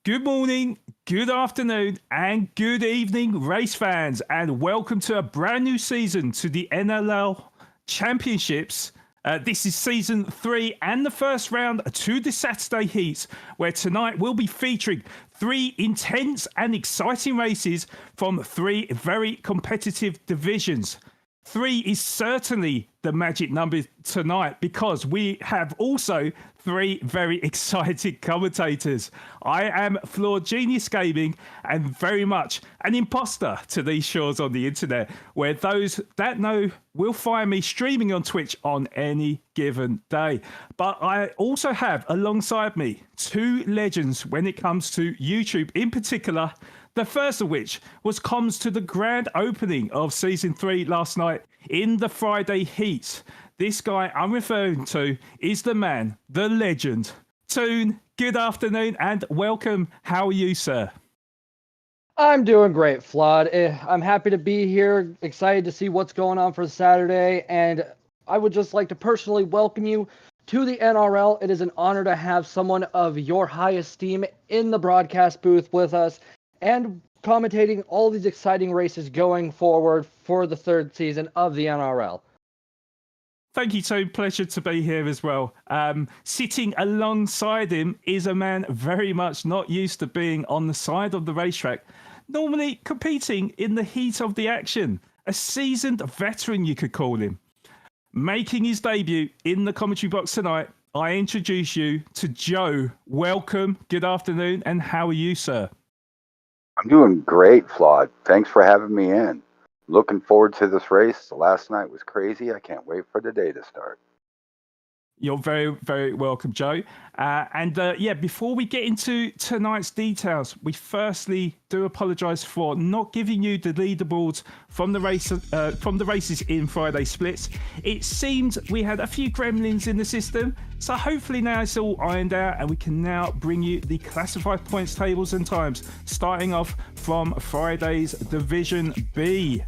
Good morning, good afternoon, and good evening, race fans, and welcome to a brand new season to the NRL Championships. This is season 3 and the first round to the Saturday heats, where tonight we'll be featuring 3 intense and exciting races from 3 very competitive divisions. 3 is certainly the magic number tonight because we have also 3 very excited commentators. I am Flawed Genius Gaming and very much an imposter to these shores on the internet, where those that know will find me streaming on Twitch on any given day. But I also have alongside me 2 legends when it comes to YouTube, in particular. The first of which was comms to the grand opening of Season 3 last night in the Friday heat. This guy I'm referring to is the man, the legend. Toon, good afternoon and welcome. How are you, sir? I'm doing great, Flawed. I'm happy to be here, excited to see what's going on for Saturday, and I would just like to personally welcome you to the NRL. It is an honor to have someone of your high esteem in the broadcast booth with us and commentating all these exciting races going forward for the 3rd season of the NRL. Thank you, Toon. Pleasure to be here as well. Sitting alongside him is a man very much not used to being on the side of the racetrack, normally competing in the heat of the action. A seasoned veteran, you could call him. Making his debut in the commentary box tonight, I introduce you to Joe. Welcome, good afternoon, and how are you, sir? I'm doing great, Flawed. Thanks for having me in. Looking forward to this race. Last night was crazy. I can't wait for the day to start. You're very, very welcome, Joe. Before we get into tonight's details, we firstly do apologise for not giving you the leaderboards from the races in Friday splits. It seemed we had a few gremlins in the system, so hopefully now it's all ironed out and we can now bring you the classified points tables and times, starting off from Friday's Division B.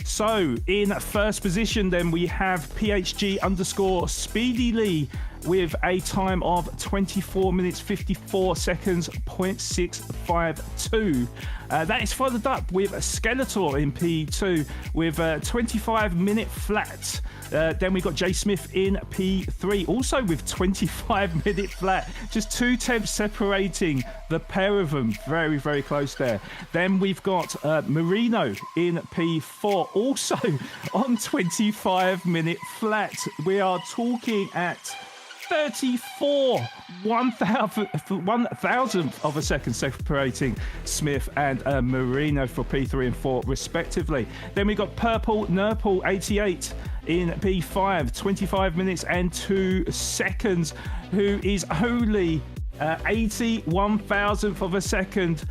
So, in first position, then we have PHG_Speedy Lee with a time of 24 minutes 54 seconds 0.652. That is followed up with Skeletor in P2 with a 25-minute flat. Then we got Jay Smith in P3, also with 25-minute flat. Just 2 tenths separating the pair of them. Very, very close there. Then we've got Marino in P4, also on 25-minute flat. We are talking at 34 1,000th of a second separating Smith and Marino for P3 and 4 respectively. Then we got Purple Nurple 88 in P5, 25 minutes and 2 seconds, who is only 81,000th of a second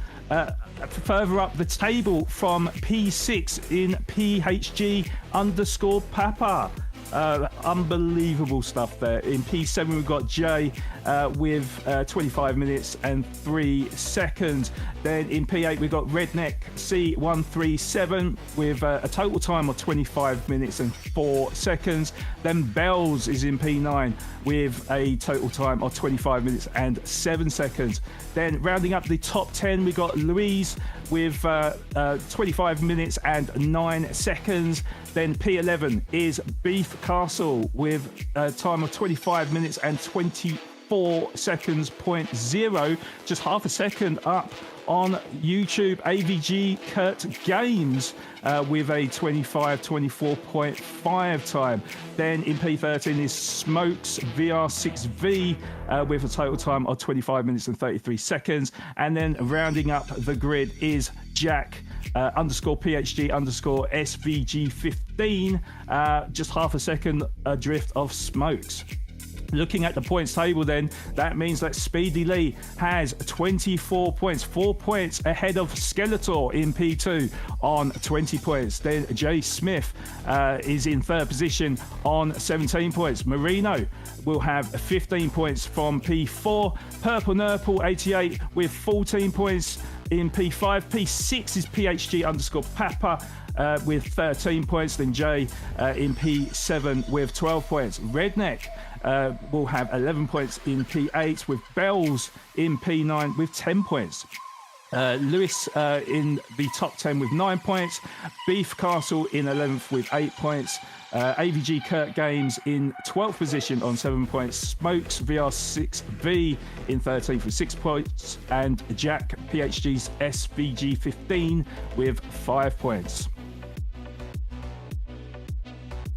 further up the table from P6 in PHG_Papa. Unbelievable stuff there. In P7 we've got Jay with 25 minutes and 3 seconds. Then in P8 we've got Redneck C137 with a total time of 25 minutes and 4 seconds. Then Bells is in P9 with a total time of 25 minutes and 7 seconds. Then rounding up the top 10 we've got Louise with 25 minutes and 9 seconds. Then P11 is Beef Castle with a time of 25 minutes and 24 seconds, 0.0, just half a second up on YouTube. AVG Kurt Games with a 24.5 time. Then in P13 is Smokes VR6V with a total time of 25 minutes and 33 seconds. And then rounding up the grid is Jack _PHG_SVG15, just half a second adrift of Smokes. Looking at the points table then, that means that Speedy Lee has 24 points, 4 points ahead of Skeletor in P2 on 20 points. Then Jay Smith is in 3rd position on 17 points. Marino will have 15 points from P4. Purple Nurple 88 with 14 points in P5. P6 is PHG_Papa with 13 points. Then Jay in P7 with 12 points. Redneck will have 11 points in P8, with Bells in P9 with 10 points. Lewis in the top 10 with 9 points. Beef Castle in 11th with 8 points. AVG Kurt Games in 12th position on 7 points. Smokes VR6V in 13th with 6 points. And Jack PHG's SVG 15 with 5 points.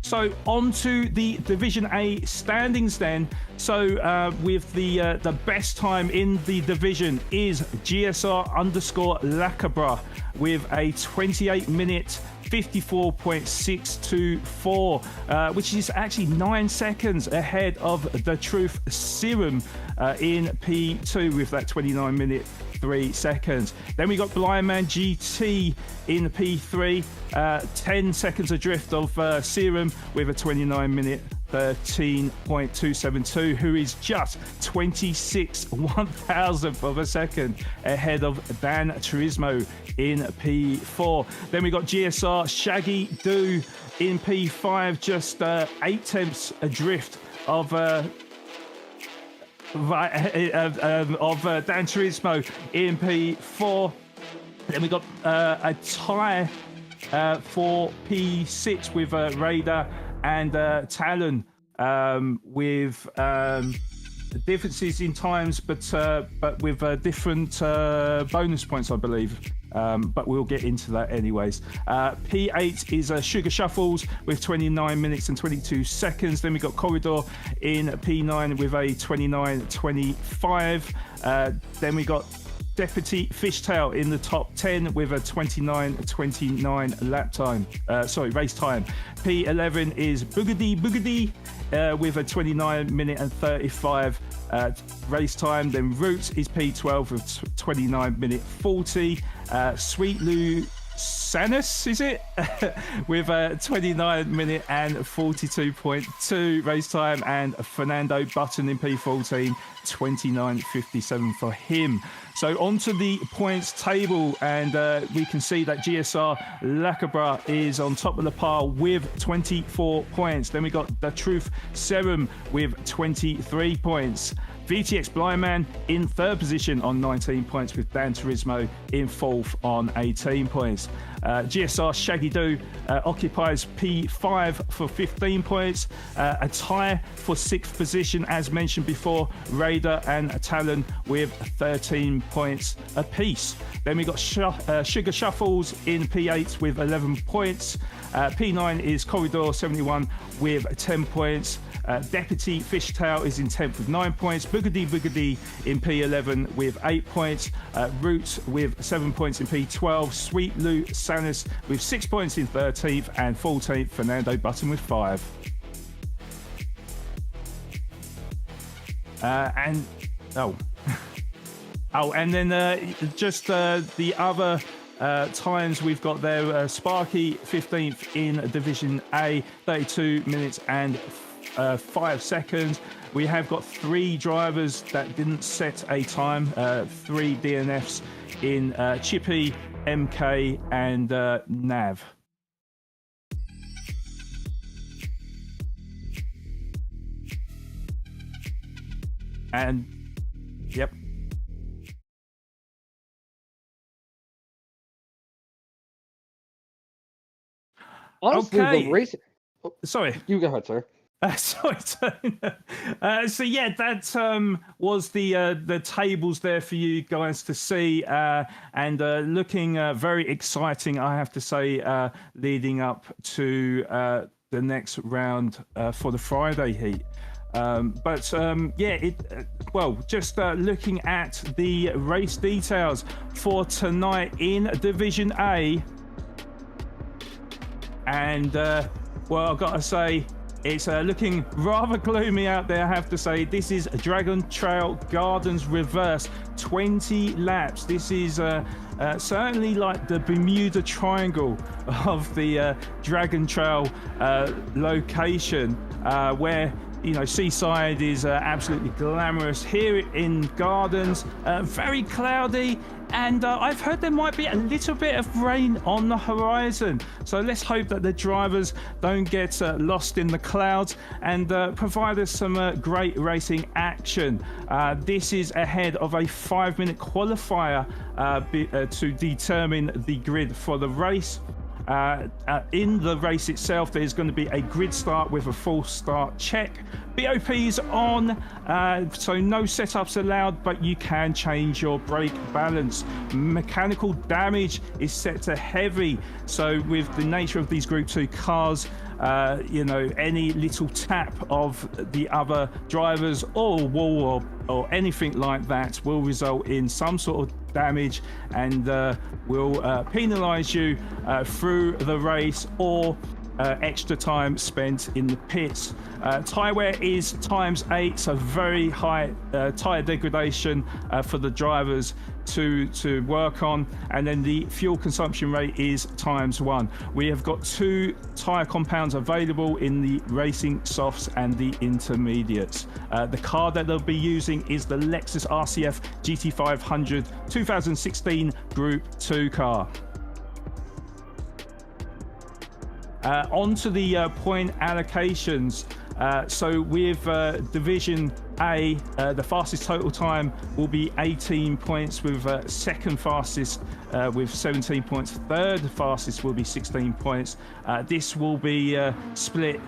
So on to the Division A standings then. So with the best time in the division is GSR_Lacabra with a 28-minute 54.624, which is actually 9 seconds ahead of The Truth Serum in P2 with that 29-minute 3 seconds. Then we got Blind Man GT in P3, 10 seconds adrift of Serum with a 29-minute 13.272, who is just 26 1,000th of a second ahead of Gran Turismo in P4. Then we got GSR Shaggy Do in P5, just 8 tenths adrift of Dan Turismo in P4. Then we got a tie for P6 with Raider and Talon with differences in times, but with different bonus points, I believe. But we'll get into that anyways. P8 is Sugar Shuffles with 29 minutes and 22 seconds. Then we got Corridor in P9 with a 29.25. Then we got Deputy Fishtail in the top 10 with a 29.29 lap time. Race time. P11 is Boogedy with a 29-minute and 35 race time. Then Roots is P12 with 29-minute 40. Sweet Lou Sanus, is it? with a 29-minute and 42.2 race time. And Fernando Button in P14, 29.57 for him. So onto the points table, and we can see that GSR Lacabra is on top of the pile with 24 points. Then we got The Truth Serum with 23 points. VTX Blind Man in third position on 19 points, with Dan Turismo in fourth on 18 points. GSR Shaggy Do occupies P5 for 15 points. A tie for sixth position, as mentioned before, Raider and Talon with 13 points apiece. Then we got Sugar Shuffles in P8 with 11 points. P9 is Corridor 71 with 10 points. Deputy Fishtail is in 10th with 9 points. Boogedy in P11 with 8 points. Roots with 7 points in P12. Sweet Lou Sanus with 6 points in 13th, and 14th Fernando Button with 5. And then the other times we've got there. Sparky 15th in Division A, 32 minutes and 5 seconds. We have got 3 drivers that didn't set a time, 3 DNFs in Chippy, MK and Nav. And yep. Honestly, Okay. the race. Sorry. You go ahead, sir. So yeah, that was the tables there for you guys to see, and looking very exciting, I have to say, leading up to the next round for the Friday heat. Just looking at the race details for tonight in Division A, and I've got to say, it's looking rather gloomy out there, I have to say. This is Dragon Trail Gardens Reverse, 20 laps. This is certainly like the Bermuda Triangle of the Dragon Trail location, where Seaside is absolutely glamorous. Here in Gardens, very cloudy, and I've heard there might be a little bit of rain on the horizon. So let's hope that the drivers don't get lost in the clouds and provide us some great racing action. This is ahead of a 5-minute qualifier to determine the grid for the race. In the race itself, there's going to be a grid start with a full start check. BOP's on, so no setups allowed, but you can change your brake balance. Mechanical damage is set to heavy, so with the nature of these Group 2 cars, any little tap of the other drivers or wall or anything like that will result in some sort of damage and will penalise you through the race or extra time spent in the pits. Tyre wear is ×8, so very high tyre degradation for the drivers to work on, and then the fuel consumption rate is ×1. We have got 2 tyre compounds available in the racing softs and the intermediates. The car that they'll be using is the Lexus RCF GT500 2016 Group 2 car. On to the point allocations. So with Division A, the fastest total time will be 18 points, with second fastest with 17 points. Third fastest will be 16 points. This will be split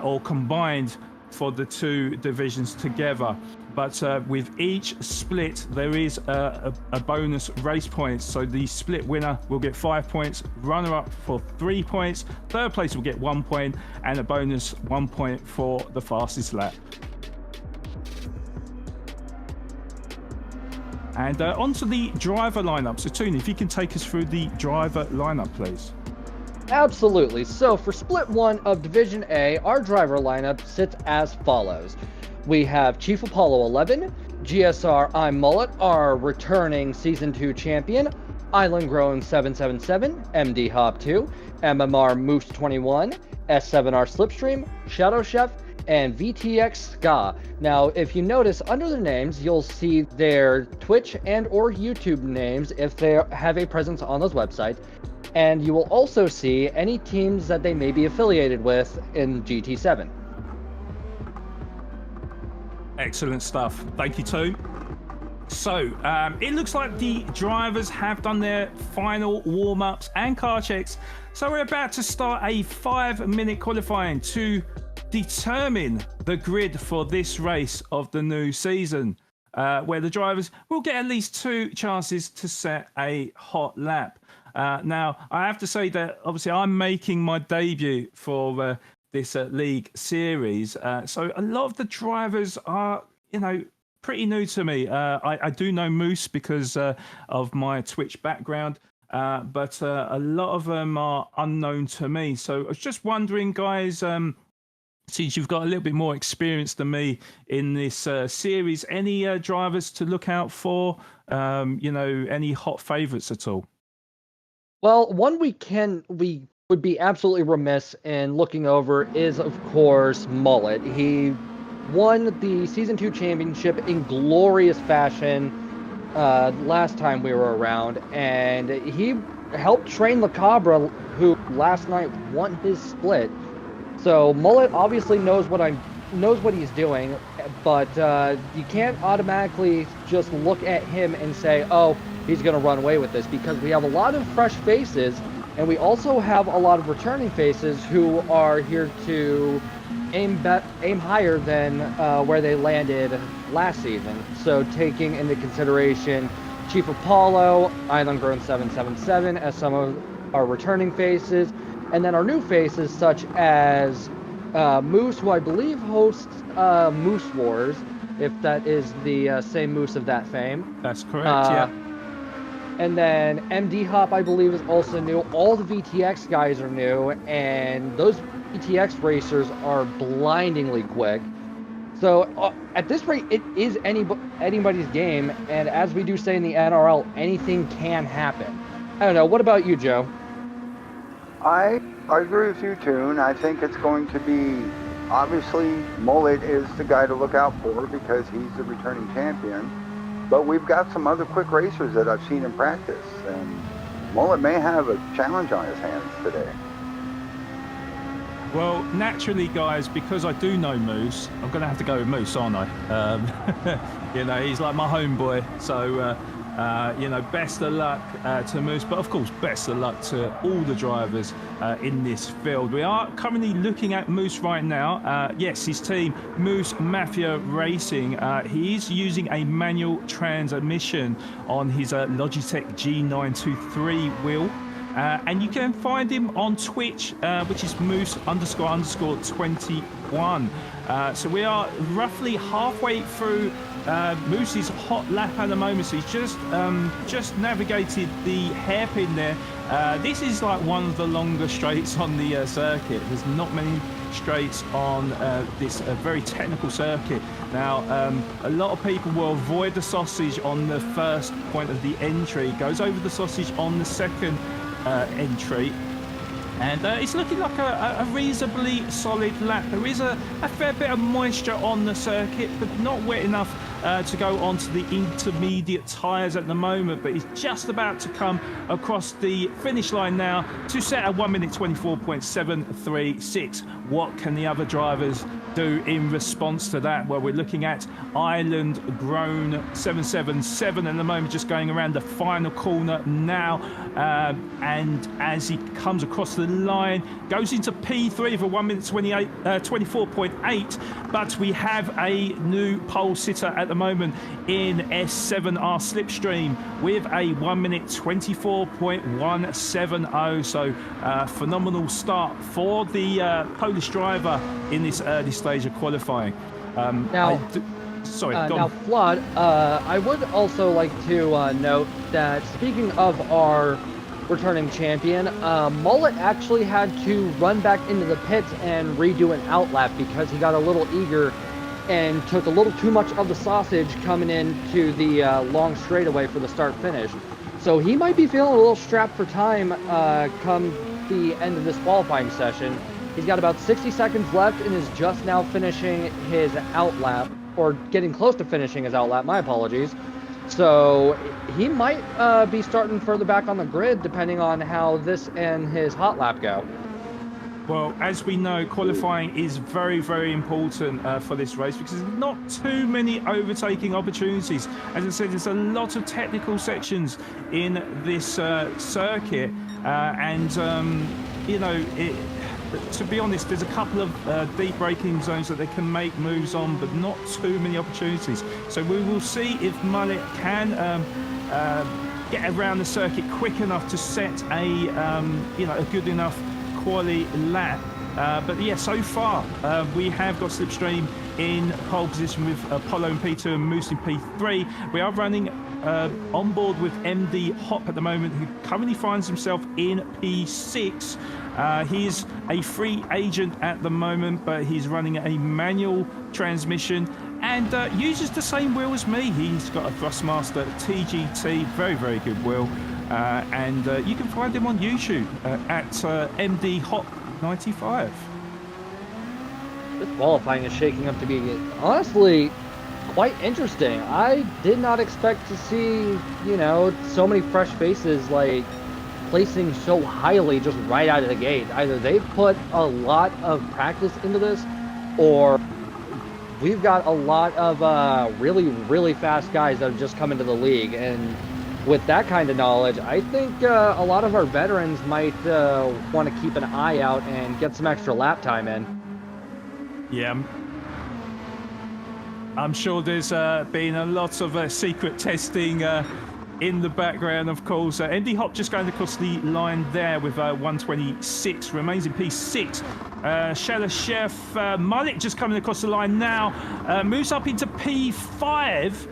or combined for the 2 divisions together. But with each split, there is a bonus race points. So the split winner will get 5 points, runner-up for 3 points, third place will get 1 point, and a bonus 1 point for the fastest lap. And onto the driver lineup. So Toon, if you can take us through the driver lineup, please. Absolutely. So for Split 1 of Division A, our driver lineup sits as follows. We have Chief Apollo 11, GSR I'm Mullet, our returning Season 2 champion, Island Grown 777, MD Hop 2, MMR Moose 21, S7R Slipstream, Shadow Chef, and VTX Ska. Now, if you notice under their names, you'll see their Twitch and or YouTube names if they have a presence on those websites. And you will also see any teams that they may be affiliated with in GT7. Excellent stuff. Thank you, Toon. So, it looks like the drivers have done their final warm-ups and car checks. So we're about to start a 5-minute qualifying to determine the grid for this race of the new season, where the drivers will get at least 2 chances to set a hot lap. Now, I have to say that obviously I'm making my debut for this league series. So a lot of the drivers are, pretty new to me. I do know Moose because of my Twitch background, but a lot of them are unknown to me. So I was just wondering, guys, since you've got a little bit more experience than me in this series, any drivers to look out for? Any hot favourites at all? Well, one we would be absolutely remiss in looking over is, of course, Mullet. He won the Season 2 championship in glorious fashion last time we were around, and he helped train LaCabra, who last night won his split. So Mullet obviously knows what he's doing, but you can't automatically just look at him and say, oh, he's going to run away with this, because we have a lot of fresh faces, and we also have a lot of returning faces who are here to aim higher than where they landed last season. So taking into consideration Chief Apollo, Island Grown 777 as some of our returning faces, and then our new faces such as Moose, who I believe hosts Moose Wars, if that is the same Moose of that fame. That's correct, yeah. And then MD Hop, I believe, is also new. All the VTX guys are new, and those VTX racers are blindingly quick. So at this rate, it is anybody's game, and as we do say in the NRL, anything can happen. I don't know. What about you, Joe? I agree with you, Toon. I think it's going to be Obviously, Mullet is the guy to look out for because he's the returning champion. But we've got some other quick racers that I've seen in practice, and Mullet may have a challenge on his hands today. Well, naturally, guys, because I do know Moose, I'm going to have to go with Moose, aren't I? You know, he's like my homeboy. So, you know, best of luck to Moose. But, of course, best of luck to all the drivers in this field. We are currently looking at Moose right now. Yes, his team, Moose Mafia Racing. He's using a manual transmission on his Logitech G923 wheel. And you can find him on Twitch, which is Moose__21. So we are roughly halfway through Moose's hot lap at the moment. So he's just navigated the hairpin there. This is like one of the longer straights on the circuit. There's not many straights on this very technical circuit. Now, a lot of people will avoid the sausage on the first point of the entry. Goes over the sausage on the second entry, and it's looking like a reasonably solid lap. There is a fair bit of moisture on the circuit, but not wet enough to go onto the intermediate tyres at the moment, but he's just about to come across the finish line now to set a 1 minute 24.736. What can the other drivers do in response to that? Well, we're looking at Island Grown 777 at the moment, just going around the final corner now, and as he comes across the line, goes into P3 for 1 minute 24.8, but we have a new pole sitter at the moment in S7R Slipstream with a 1 minute 24.170. So phenomenal start for the Polish driver in this early stage of qualifying. Now, Flood, I would also like to note that, speaking of our returning champion, Mullet actually had to run back into the pits and redo an outlap because he got a little eager and took a little too much of the sausage coming into the long straightaway for the start finish. So he might be feeling a little strapped for time come the end of this qualifying session. He's got about 60 seconds left and is just now finishing his outlap, or getting close to finishing his outlap, my apologies. So he might be starting further back on the grid depending on how this and his hot lap go. Well, as we know, qualifying is very, very important for this race because there's not too many overtaking opportunities. As I said, there's a lot of technical sections in this circuit, and you know, to be honest, there's a couple of deep braking zones that they can make moves on, but not too many opportunities. So we will see if Mullet can get around the circuit quick enough to set a you know, a good enough quality lap. But yeah, so far we have got Slipstream in pole position with Apollo in P2 and Moose in P3. We are running on board with MD Hop at the moment, who currently finds himself in P6. He's a free agent at the moment, but he's running a manual transmission and uses the same wheel as me. He's got a Thrustmaster TGT, very, very good wheel. And you can find him on YouTube at MD Hop 95. This qualifying is shaking up to be, honestly, quite interesting. I did not expect to see, you know, so many fresh faces, like, placing so highly just right out of the gate. Either they've put a lot of practice into this, or we've got a lot of really, really fast guys that have just come into the league. And with that kind of knowledge, I think a lot of our veterans might want to keep an eye out and get some extra lap time in. Yeah, I'm sure there's been a lot of secret testing in the background, of course. MD Hop just going across the line there with 126, remains in P6. Shala Chef Mullet just coming across the line now, moves up into P5,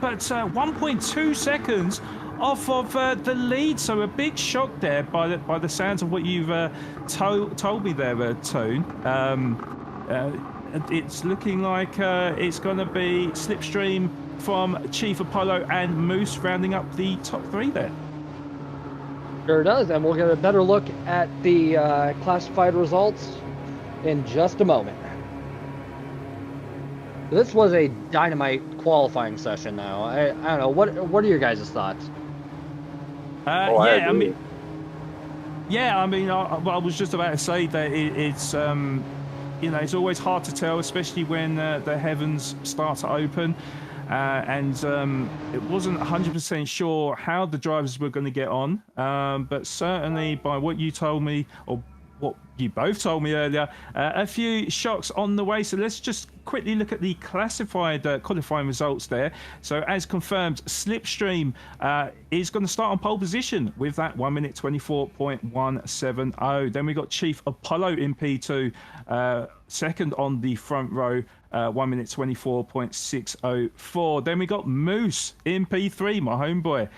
but 1.2 seconds off of the lead, so a big shock there by the sounds of what you've told me there, Toon. It's looking like it's going to be Slipstream from Chief Apollo and Moose rounding up the top three there. Sure does, and we'll get a better look at the classified results in just a moment. This was a dynamite qualifying session. Now, I don't know what are your guys' thoughts? I yeah, agree. I was just about to say that it's it's always hard to tell, especially when the heavens start to open. And it wasn't 100% sure how the drivers were going to get on, but certainly by what you told me, or what you both told me earlier, a few shocks on the way. So let's just quickly look at the classified qualifying results there. So as confirmed, Slipstream is going to start on pole position with that 1 minute 24.170. Then we got Chief Apollo in P2, second on the front row, 1 minute 24.604. Then we got Moose in P3, my homeboy,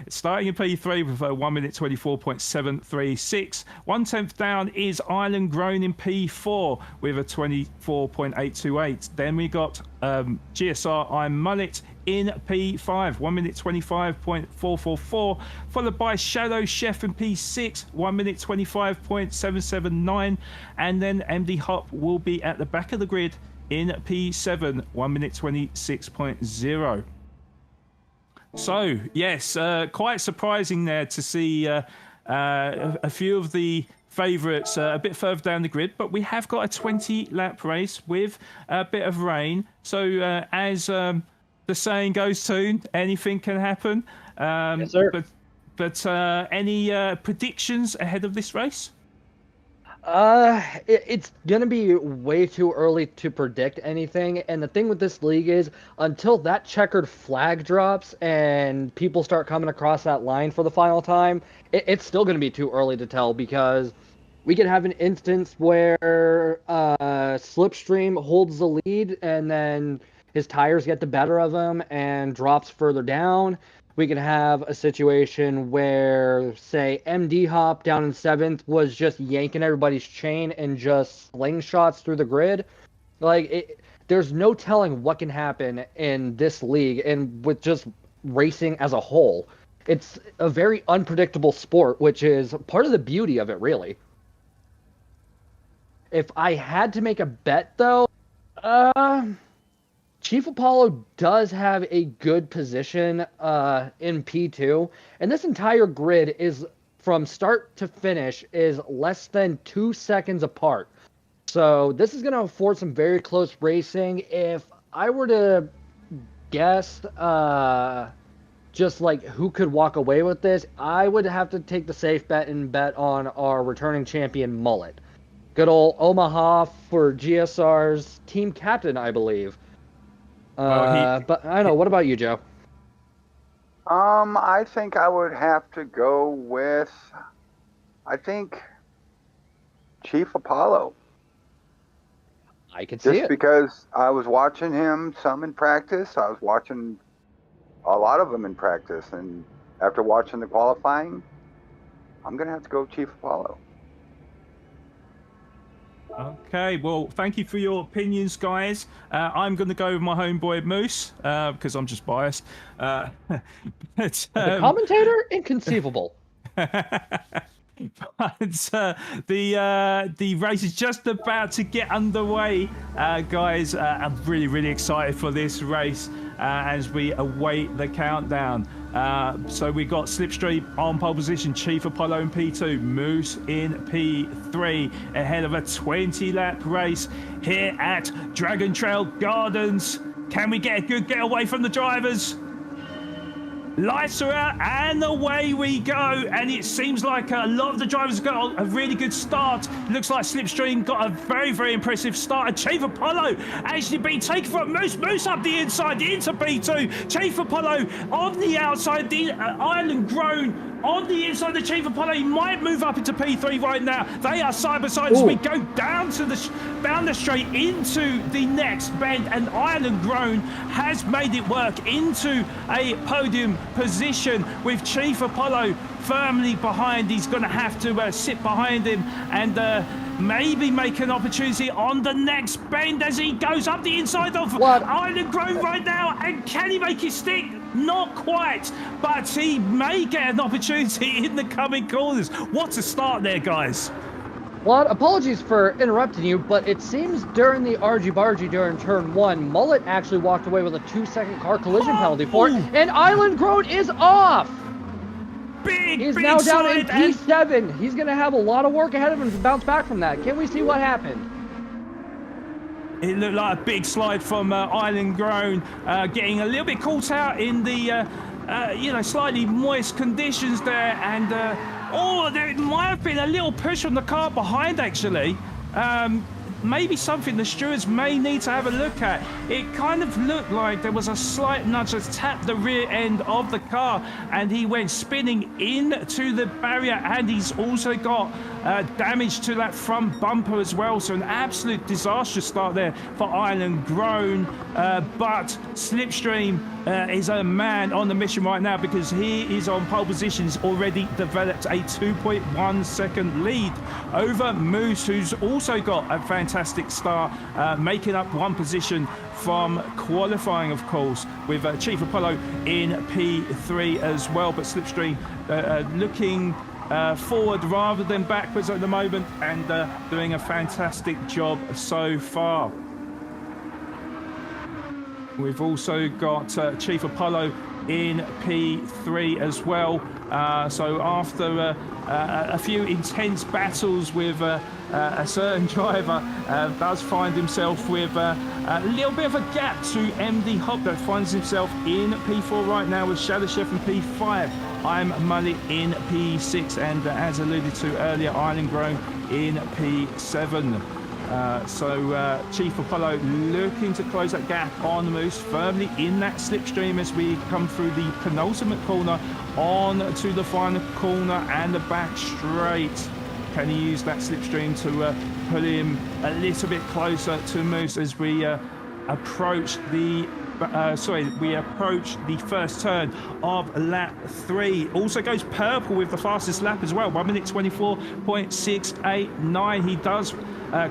starting in P3 with a 1 minute 24.736. 1/10 down is Island Grown in P4 with a 24.828. Then we got GSR I'm Mullet in P5, 1 minute 25.444, followed by Shadow Chef in P6, 1 minute 25.779, and then MD Hop will be at the back of the grid in P7, 1 minute 26.0. So yes, quite surprising there to see a few of the favourites a bit further down the grid, but we have got a 20-lap race with a bit of rain. So as the saying goes, Toon, anything can happen. Yes, sir. But any predictions ahead of this race? It's gonna be way too early to predict anything, and the thing with this league is until that checkered flag drops and people start coming across that line for the final time, it's still gonna be too early to tell, because we could have an instance where Slipstream holds the lead and then his tires get the better of him and drops further down. We could have a situation where, say, MD Hop down in 7th was just yanking everybody's chain and just slingshots through the grid. There's no telling what can happen in this league and with just racing as a whole. It's a very unpredictable sport, which is part of the beauty of it, really. If I had to make a bet, though, Chief Apollo does have a good position in P2, and this entire grid is, from start to finish, is less than 2 seconds apart. So this is going to afford some very close racing. If I were to guess just like who could walk away with this, I would have to take the safe bet and bet on our returning champion, Mullet. Good old Omaha for GSR's team captain, I believe. But I don't know. What about you, Joe? I think I would have to go with, I think, Chief Apollo. I could see it. Just because I was watching him some in practice. I was watching a lot of them in practice. And after watching the qualifying, I'm going to have to go Chief Apollo. Okay, well, thank you for your opinions, guys. I'm going to go with my homeboy Moose because I'm just biased. But, the commentator? Inconceivable. But the race is just about to get underway, guys. I'm really, really excited for this race as we await the countdown. So we got Slipstream on pole position, Chief Apollo in P2, Moose in P3, ahead of a 20-lap race here at Dragon Trail Gardens. Can we get a good getaway from the drivers? Lights are out and away we go, and it seems like a lot of the drivers got a really good start. Looks like Slipstream got a very, very impressive start, and Chief Apollo actually being taken from Moose up the inside into P2. Chief Apollo on the outside, the Island Grown on the inside. The Chief Apollo, he might move up into P3 right now. They are side by side as we go down to down the straight into the next bend, and Island Grown has made it work into a podium position with Chief Apollo firmly behind. He's going to have to sit behind him and maybe make an opportunity on the next bend as he goes up the inside of Island Grown right now. And can he make it stick? Not quite, but he may get an opportunity in the coming corners. What a start there, guys. Well, apologies for interrupting you, but it seems during the argy-bargy during turn 1, Mullet actually walked away with a 2-second car collision penalty for it, and Island Grown is off! He's Big now down in slide and P7. He's going to have a lot of work ahead of him to bounce back from that. Can we see what happened? it looked like a big slide from Island Grown, getting a little bit caught out in the slightly moist conditions there, and there might have been a little push on the car behind actually. Maybe something the stewards may need to have a look at. It kind of looked like there was a slight nudge that tapped the rear end of the car, and he went spinning into the barrier, and he's also got damage to that front bumper as well. So an absolute disastrous start there for Island Grown, but Slipstream is a man on the mission right now because he is on pole position. He's already developed a 2.1 second lead over Moose, who's also got a fantastic start, making up one position from qualifying, of course, with Chief Apollo in P3 as well. But Slipstream looking forward rather than backwards at the moment, and doing a fantastic job so far. We've also got Chief Apollo in P3 as well. So after a few intense battles with a certain driver, does find himself with a little bit of a gap to MD Hop, that finds himself in P4 right now with Shadow Chef in P5. I'm Mully in P6, and as alluded to earlier, Island Grown in P7. So Chief Apollo looking to close that gap on Moose, firmly in that slipstream as we come through the penultimate corner on to the final corner and the back straight. Can he use that slipstream to put him a little bit closer to Moose as we approach the first turn of lap 3. Also goes purple with the fastest lap as well, 1 minute 24.689. He does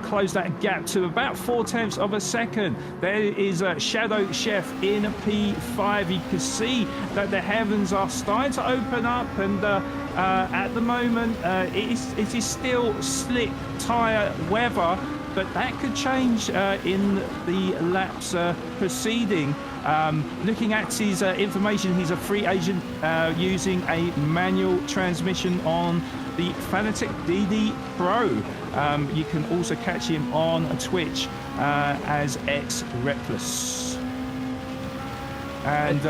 close that gap to about 0.4 of a second. There is Shadow Chef in P5. You can see that the heavens are starting to open up, and at the moment it is still slick tyre weather, but that could change in the laps preceding. Looking at his information, he's a free agent using a manual transmission on the Fanatec DD Pro. You can also catch him on Twitch as X Reckless. And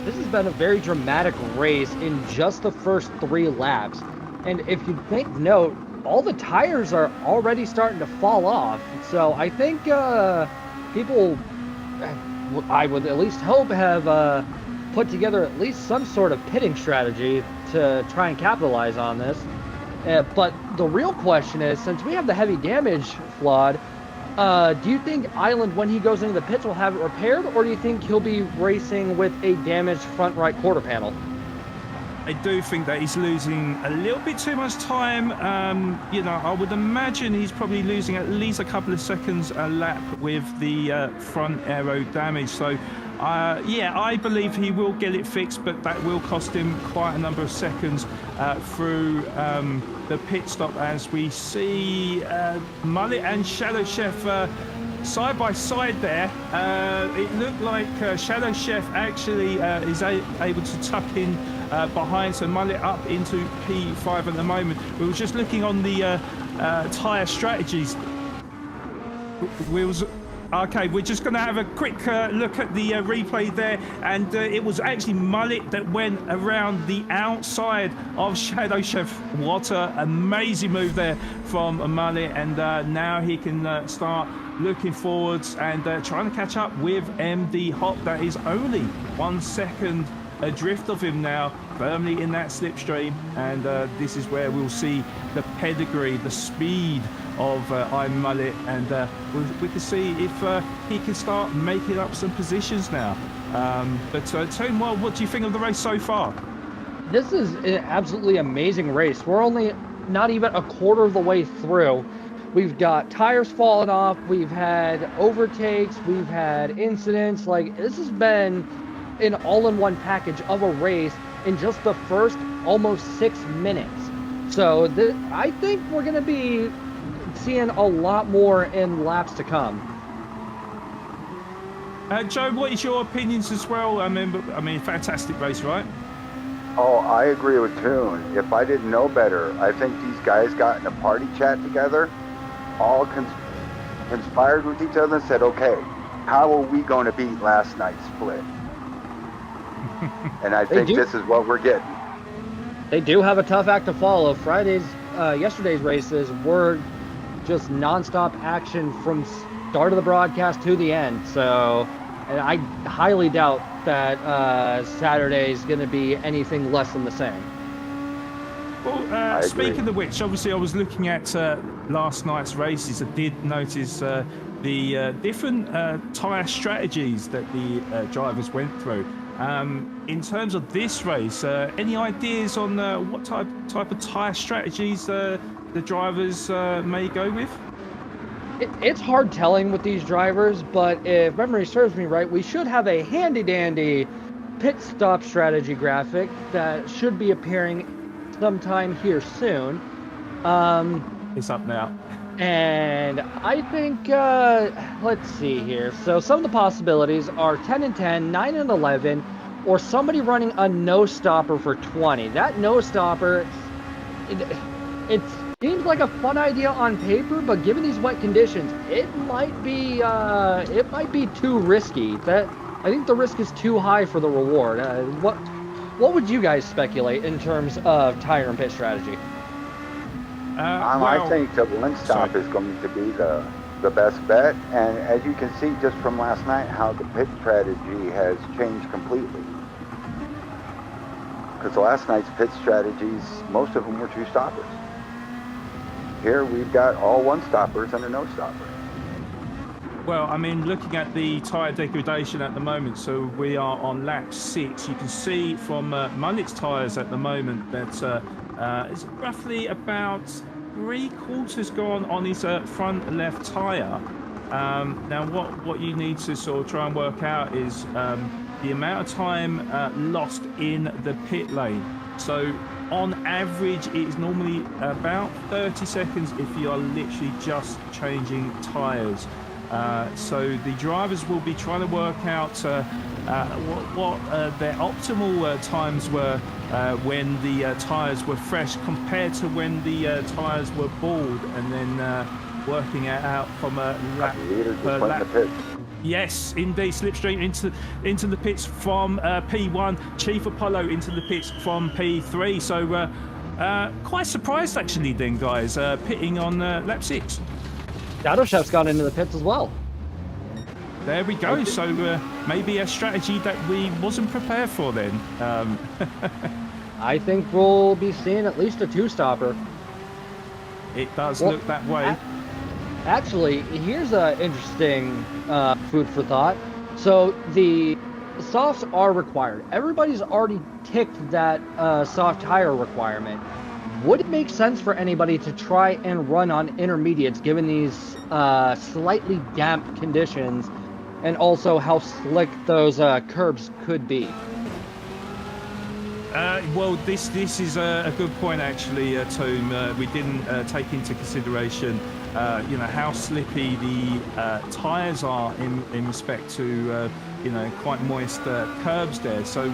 this has been a very dramatic race in just the first 3 laps. And if you take note, all the tires are already starting to fall off. So I think people, I would at least hope, have put together at least some sort of pitting strategy to try and capitalize on this. But the real question is, since we have the heavy damage, Flawed, do you think Island, when he goes into the pits, will have it repaired, or do you think he'll be racing with a damaged front right quarter panel? I do think that he's losing a little bit too much time. I would imagine he's probably losing at least a couple of seconds a lap with the front aero damage. So, I believe he will get it fixed, but that will cost him quite a number of seconds through the pit stop, as we see Mullet and Shadow Chef side by side there. It looked like Shadow Chef actually is able to tuck in behind, so Mullet up into P5 at the moment. We were just looking on the tyre strategies. Okay, we're just going to have a quick look at the replay there, and it was actually Mullet that went around the outside of Shadow Chef. What an amazing move there from Mullet, and now he can start looking forwards and trying to catch up with MD Hop. That is only 1 second adrift of him now, firmly in that slipstream, and this is where we'll see the pedigree, the speed of I'm Mullet, and we can see if he can start making up some positions now. But Tone, what do you think of the race so far? This is an absolutely amazing race. We're only not even a quarter of the way through. We've got tires falling off, we've had overtakes, we've had incidents. Like, this has been an all-in-one package of a race in just the first almost 6 minutes. So I think we're going to be seeing a lot more in laps to come. Joe, what is your opinions as well? I mean, fantastic race, right? Oh, I agree with Toon. If I didn't know better, I think these guys got in a party chat together, all conspired with each other and said, okay, how are we going to beat last night's split? And I think this is what we're getting. They do have a tough act to follow. Yesterday's races were just nonstop action from start of the broadcast to the end. So, and I highly doubt that Saturday's going to be anything less than the same. Well, speaking of which, obviously I was looking at last night's races. I did notice the different tyre strategies that the drivers went through. In terms of this race, any ideas on what type of tyre strategies the drivers may go with? It's hard telling with these drivers, but if memory serves me right, we should have a handy-dandy pit stop strategy graphic that should be appearing sometime here soon. It's up now. And I think, let's see here. So some of the possibilities are 10 and 10, 9 and 11, or somebody running a no-stopper for 20. That no-stopper, it seems like a fun idea on paper, but given these wet conditions, it might be too risky. I think the risk is too high for the reward. What would you guys speculate in terms of tire and pit strategy? I think the one stop is going to be the best bet, and as you can see just from last night, how the pit strategy has changed completely. Because last night's pit strategies, most of them were two stoppers. Here we've got all one stoppers and a no stopper. Well, I mean, looking at the tyre degradation at the moment, so we are on lap 6. You can see from Mullet's tyres at the moment that it's roughly about 3/4 gone on his front left tyre. Now, what you need to sort of try and work out is the amount of time lost in the pit lane. So on average, it is normally about 30 seconds if you are literally just changing tyres. So the drivers will be trying to work out what their optimal times were when the tyres were fresh compared to when the tyres were bald, and then working it out from a lap per lap. Yes, indeed. Slipstream into the pits from P1. Chief Apollo into the pits from P3. So quite surprised actually then, guys, pitting on lap 6. Shadow Chef's gone into the pits as well. There we go. So maybe a strategy that we wasn't prepared for then. I think we'll be seeing at least a two-stopper. It does look that way. Actually, here's an interesting food for thought. So the softs are required. Everybody's already ticked that soft tire requirement. Would it make sense for anybody to try and run on intermediates given these slightly damp conditions and also how slick those curbs could be? Well, this is a good point actually, Toom. We didn't take into consideration how slippy the tyres are in respect to quite moist curbs there. So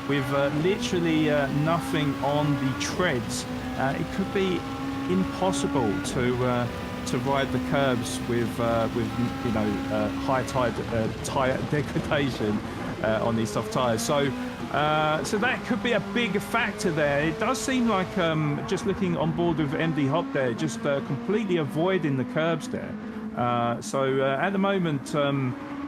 with literally nothing on the treads, it could be impossible to ride the curbs with high tyre degradation on these soft tyres. So that could be a big factor there. It does seem like just looking on board with MD Hop there, just completely avoiding the curbs there. So at the moment,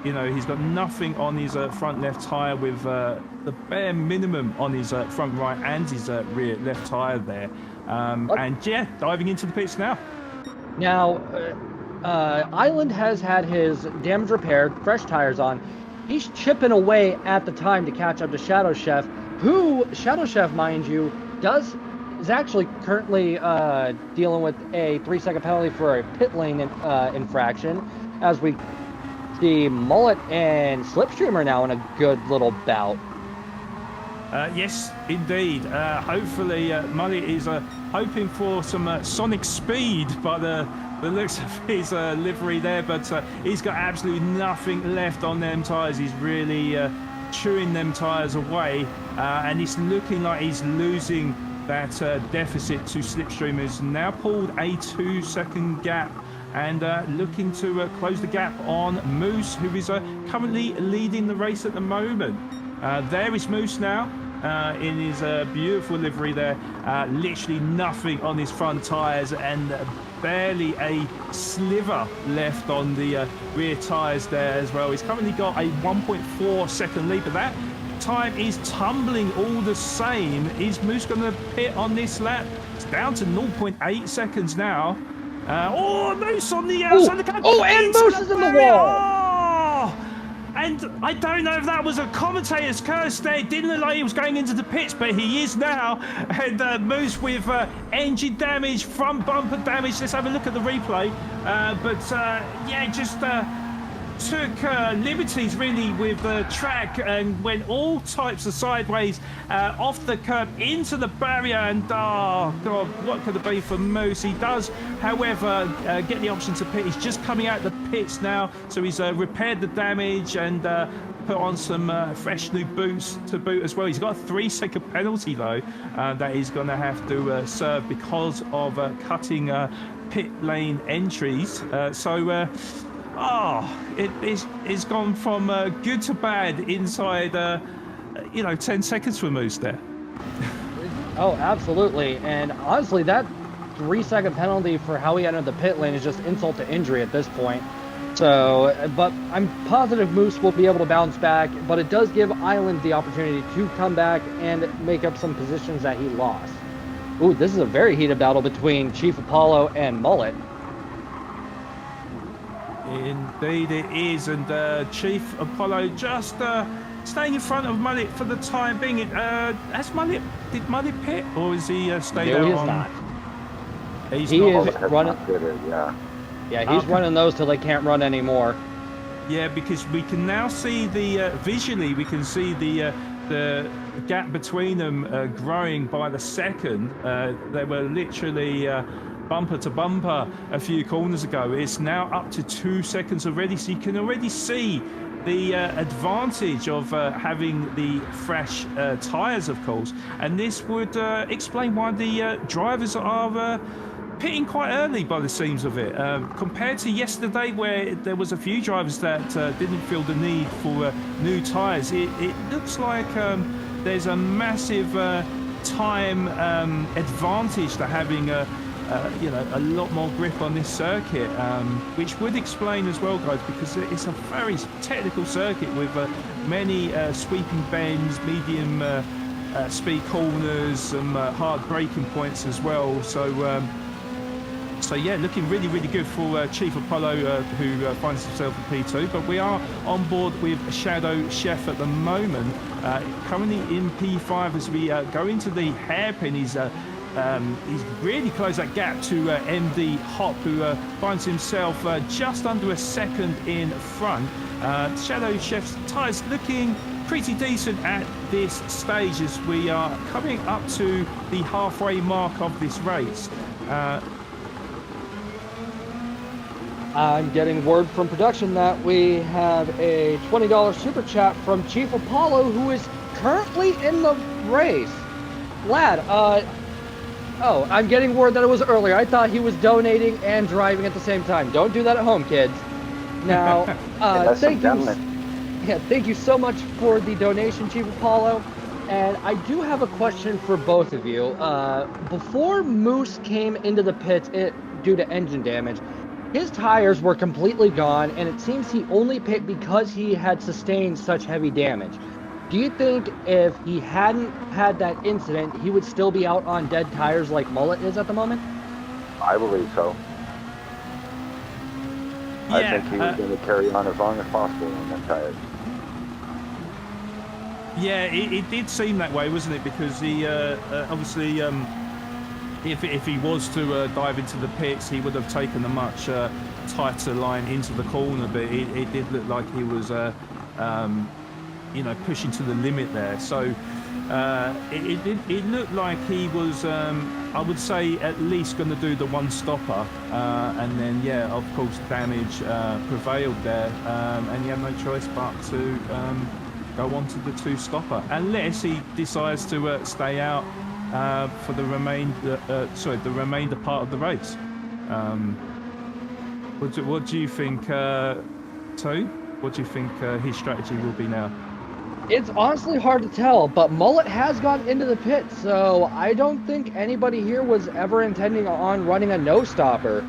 he's got nothing on his front left tyre with the bare minimum on his front right and his rear left tyre there. And yeah, diving into the pits now. Now, Island has had his damage repaired, fresh tires on. He's chipping away at the time to catch up to Shadow Chef, who, Shadow Chef, mind you, is actually currently dealing with a 3-second penalty for a pit lane infraction, as we see Mullet and Slipstream are now in a good little bout. Yes, indeed. Hopefully, Mullet is hoping for some sonic speed by the looks of his livery there, but he's got absolutely nothing left on them tyres. He's really chewing them tyres away, and it's looking like he's losing that deficit to Slipstream, who's now pulled a 2-second gap and looking to close the gap on Moose, who is currently leading the race at the moment. There is Moose now in his beautiful livery there. Literally nothing on his front tyres and barely a sliver left on the rear tyres there as well. He's currently got a 1.4 second lead, but that time is tumbling all the same. Is Moose going to pit on this lap? It's down to 0.8 seconds now. Moose on the outside of the car. And Moose is in the wall. Oh! And I don't know if that was a commentator's curse there. It didn't look like he was going into the pits, but he is now. And Moose with engine damage, front bumper damage. Let's have a look at the replay. Just took liberties really with the track and went all types of sideways off the curb into the barrier, and oh god, what could it be for Moose? He does however get the option to pit. He's just coming out the pits now, so he's repaired the damage and put on some fresh new boots to boot as well. He's got a 3-second penalty though that he's going to have to serve because of cutting pit lane entries. It's gone from good to bad inside, 10 seconds for Moose there. Oh, absolutely. And honestly, that 3-second penalty for how he entered the pit lane is just insult to injury at this point. So, but I'm positive Moose will be able to bounce back, but it does give Island the opportunity to come back and make up some positions that he lost. Ooh, this is a very heated battle between Chief Apollo and Mullet. Indeed it is, and Chief Apollo just staying in front of Mullet for the time being. Did Mullet pit, or is he stayed out? No, he is not. He is running. He's running those till they can't run anymore. Yeah, because we can now see visually we can see the gap between them growing by the second. They were literally bumper to bumper a few corners ago. It's now up to 2 seconds already, so you can already see the advantage of having the fresh tyres, of course, and this would explain why the drivers are pitting quite early by the seams of it, compared to yesterday where there was a few drivers that didn't feel the need for new tyres. It looks like there's a massive time advantage to having a lot more grip on this circuit, which would explain as well, guys, because it's a very technical circuit with many sweeping bends, medium speed corners, some hard braking points as well. So yeah, looking really, really good for Chief Apollo, who finds himself in P2. But we are on board with Shadow Chef at the moment, currently in P5 as we go into the hairpin. He's really closed that gap to MD Hop, who finds himself just under a second in front. Shadow Chef's tyres looking pretty decent at this stage as we are coming up to the halfway mark of this race. I'm getting word from production that we have a $20 super chat from Chief Apollo, who is currently in the race. Lad, I'm getting word that it was earlier. I thought he was donating and driving at the same time. Don't do that at home, kids. Now, thank you so much for the donation, Chief Apollo. And I do have a question for both of you. Before Moose came into the pits due to engine damage, his tires were completely gone, and it seems he only pit because he had sustained such heavy damage. Do you think if he hadn't had that incident, he would still be out on dead tires like Mullet is at the moment? I believe so. Yeah, I think he was going to carry on as long as possible on that tire. Yeah, it did seem that way, wasn't it? Because he obviously, if he was to dive into the pits, he would have taken a much tighter line into the corner. But it did look like he was, pushing to the limit there. So it looked like he was, I would say, at least going to do the one stopper, and then of course damage prevailed there, and he had no choice but to go on to the two stopper, unless he decides to stay out for the remainder part of the race. What do you think, Toe? What do you think his strategy will be now? It's honestly hard to tell, but Mullet has gone into the pit, so I don't think anybody here was ever intending on running a no-stopper.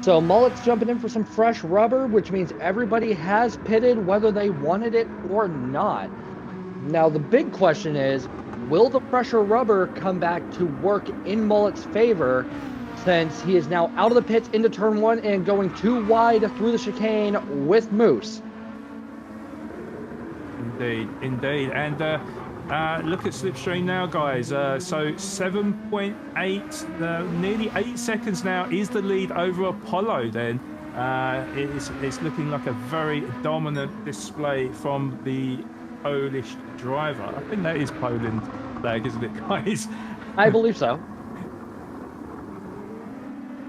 So Mullet's jumping in for some fresh rubber, which means everybody has pitted whether they wanted it or not. Now the big question is, will the fresher rubber come back to work in Mullet's favor, since he is now out of the pits into turn 1 and going too wide through the chicane with Moose? Indeed. And look at Slipstream now, guys. So 7.8, nearly 8 seconds now is the lead over Apollo then. It's looking like a very dominant display from the Polish driver. I think that is Poland flag, isn't it, guys? I believe so.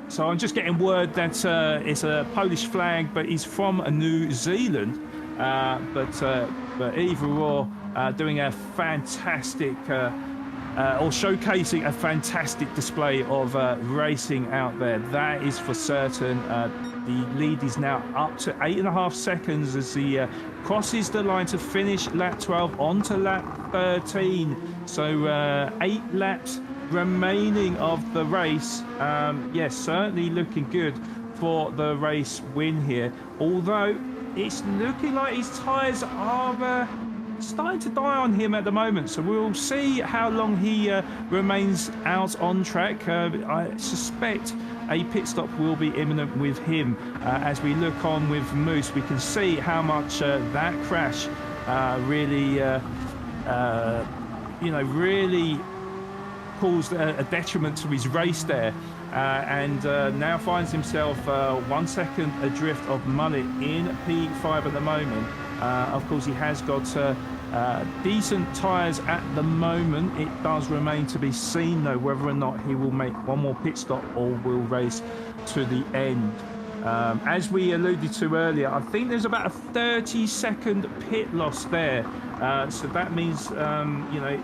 So I'm just getting word that it's a Polish flag, but he's from New Zealand. But either or, doing a fantastic, or showcasing a fantastic display of racing out there. That is for certain. The lead is now up to 8.5 seconds as he crosses the line to finish lap 12 onto lap 13. So 8 laps remaining of the race. Yes, certainly looking good for the race win here. Although it's looking like his tyres are starting to die on him at the moment, so we'll see how long he remains out on track. I suspect a pit stop will be imminent with him. As we look on with Moose, we can see how much that crash really caused a detriment to his race there. And now finds himself 1 second adrift of Mullet in P5 at the moment. Of course, he has got decent tyres at the moment. It does remain to be seen, though, whether or not he will make one more pit stop or will race to the end. As we alluded to earlier, I think there's about a 30-second pit loss there. So that means,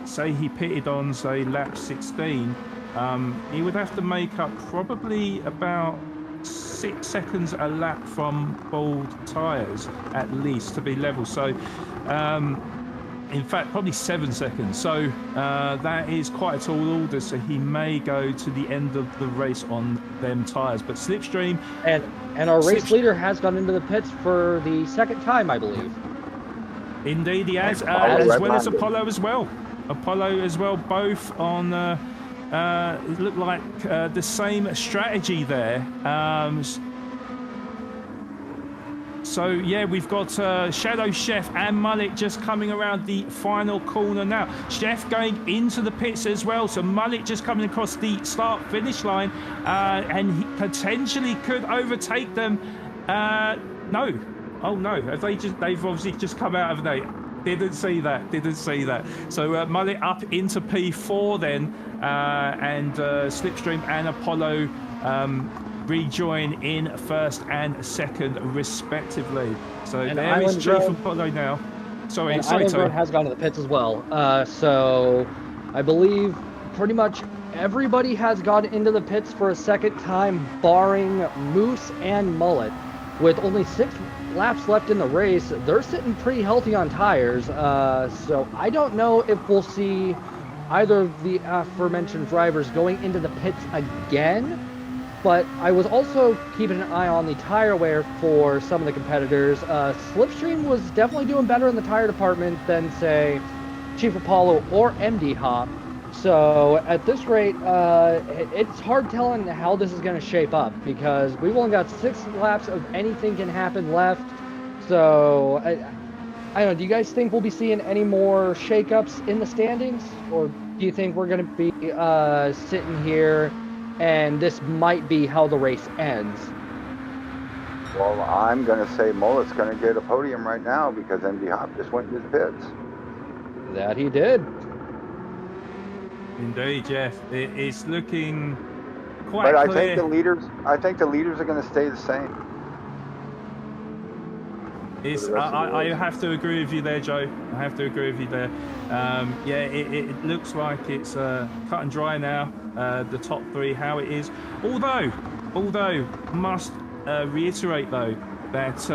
say he pitted on, say, lap 16, he would have to make up probably about 6 seconds a lap from bald tyres, at least, to be level. So, in fact, probably 7 seconds. So that is quite a tall order. So he may go to the end of the race on them tyres. But Slipstream... And our race leader has gone into the pits for the second time, I believe. Indeed, he has, as well as Apollo as well. Apollo as well, both on... it looked like the same strategy there. So, yeah, we've got Shadow Chef and Mullet just coming around the final corner now. Chef going into the pits as well. So Mullet just coming across the start-finish line. And he potentially could overtake them. No. Oh, no. They've obviously just come out, haven't they? Didn't see that. So Mullet up into P4 then. And Slipstream and Apollo... rejoin in first and second respectively. So and there is Chief Apollo now. Sorry, Island has gone to the pits as well. So I believe pretty much everybody has gone into the pits for a second time, barring Moose and Mullet. With only 6 laps left in the race, they're sitting pretty healthy on tires. So I don't know if we'll see either of the aforementioned drivers going into the pits again. But I was also keeping an eye on the tire wear for some of the competitors. Slipstream was definitely doing better in the tire department than, say, Chief Apollo or MD Hop. So at this rate, it's hard telling how this is going to shape up, because we've only got 6 laps of anything can happen left. So I don't know, do you guys think we'll be seeing any more shakeups in the standings? Or do you think we're going to be sitting here and this might be how the race ends? Well, I'm going to say Mullet's going to get a podium right now because MD Hop just went into the pits. That he did. Indeed, yeah. It's looking quite But I clear. think the leaders are going to stay the same. It's, for the rest of the I race. have to agree with you there, Joe. I have to agree with you there. Yeah, it looks like it's cut and dry now. The top three, how it is. Although must reiterate though that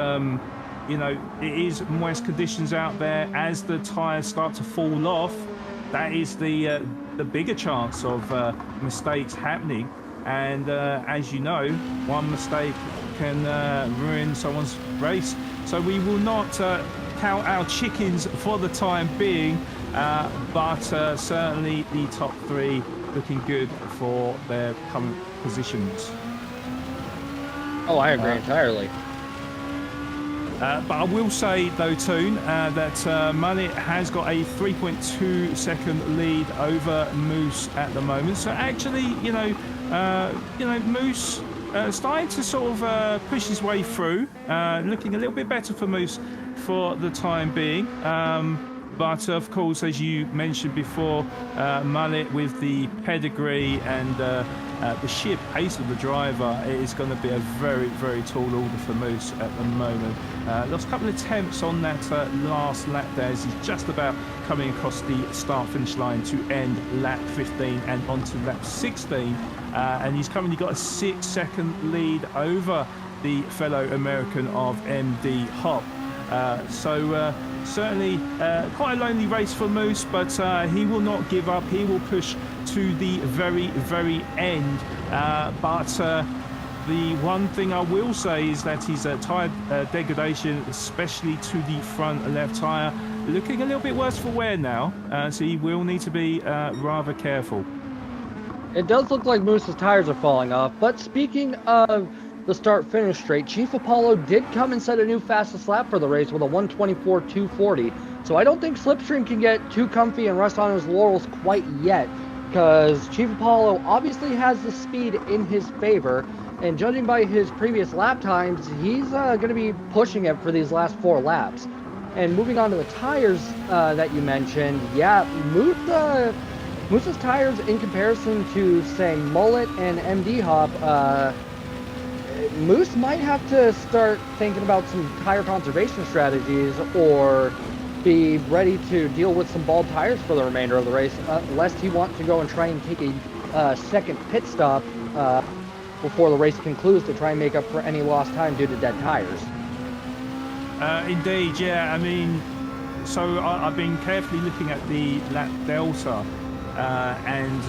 you know, it is moist conditions out there. As the tyres start to fall off, that is the bigger chance of mistakes happening. And as you know, one mistake can ruin someone's race. So we will not count our chickens for the time being, but certainly the top three looking good for their current positions. Oh, I agree entirely. But I will say though, Toon, that Mullet has got a 3.2 second lead over Moose at the moment. So actually, Moose starting to sort of push his way through, looking a little bit better for Moose for the time being. But of course, as you mentioned before, Mullet with the pedigree and the sheer pace of the driver, it is going to be a very, very tall order for Moose at the moment. Lost a couple of attempts on that last lap there as he's just about coming across the start-finish line to end lap 15 and onto lap 16. And he's currently got a 6-second lead over the fellow American of MD Hop. So certainly quite a lonely race for Moose, but he will not give up. He will push to the very, very end. But the one thing I will say is that his tyre degradation, especially to the front left tyre, looking a little bit worse for wear now. So he will need to be rather careful. It does look like Moose's tires are falling off, but speaking of the start-finish straight, Chief Apollo did come and set a new fastest lap for the race with a 1:24.240. So I don't think Slipstream can get too comfy and rest on his laurels quite yet, because Chief Apollo obviously has the speed in his favor, and judging by his previous lap times, he's going to be pushing it for these last 4 laps. And moving on to the tires that you mentioned, yeah, Moose's tires in comparison to, say, Mullet and MD Hop, Moose might have to start thinking about some tire conservation strategies or be ready to deal with some bald tires for the remainder of the race, lest he wants to go and try and take a second pit stop before the race concludes to try and make up for any lost time due to dead tires. Indeed, yeah. I mean, so I've been carefully looking at the lap delta, and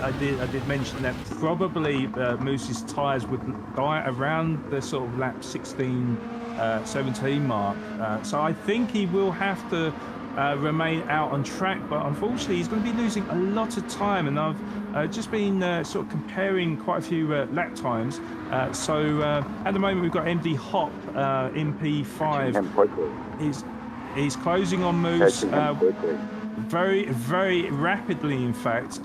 I did mention that probably Moose's tyres would die around the sort of lap 16, 17 mark. So I think he will have to remain out on track, but unfortunately he's going to be losing a lot of time, and I've just been sort of comparing quite a few lap times. So at the moment we've got MD Hop in P5. He's closing on Moose very, very rapidly, in fact.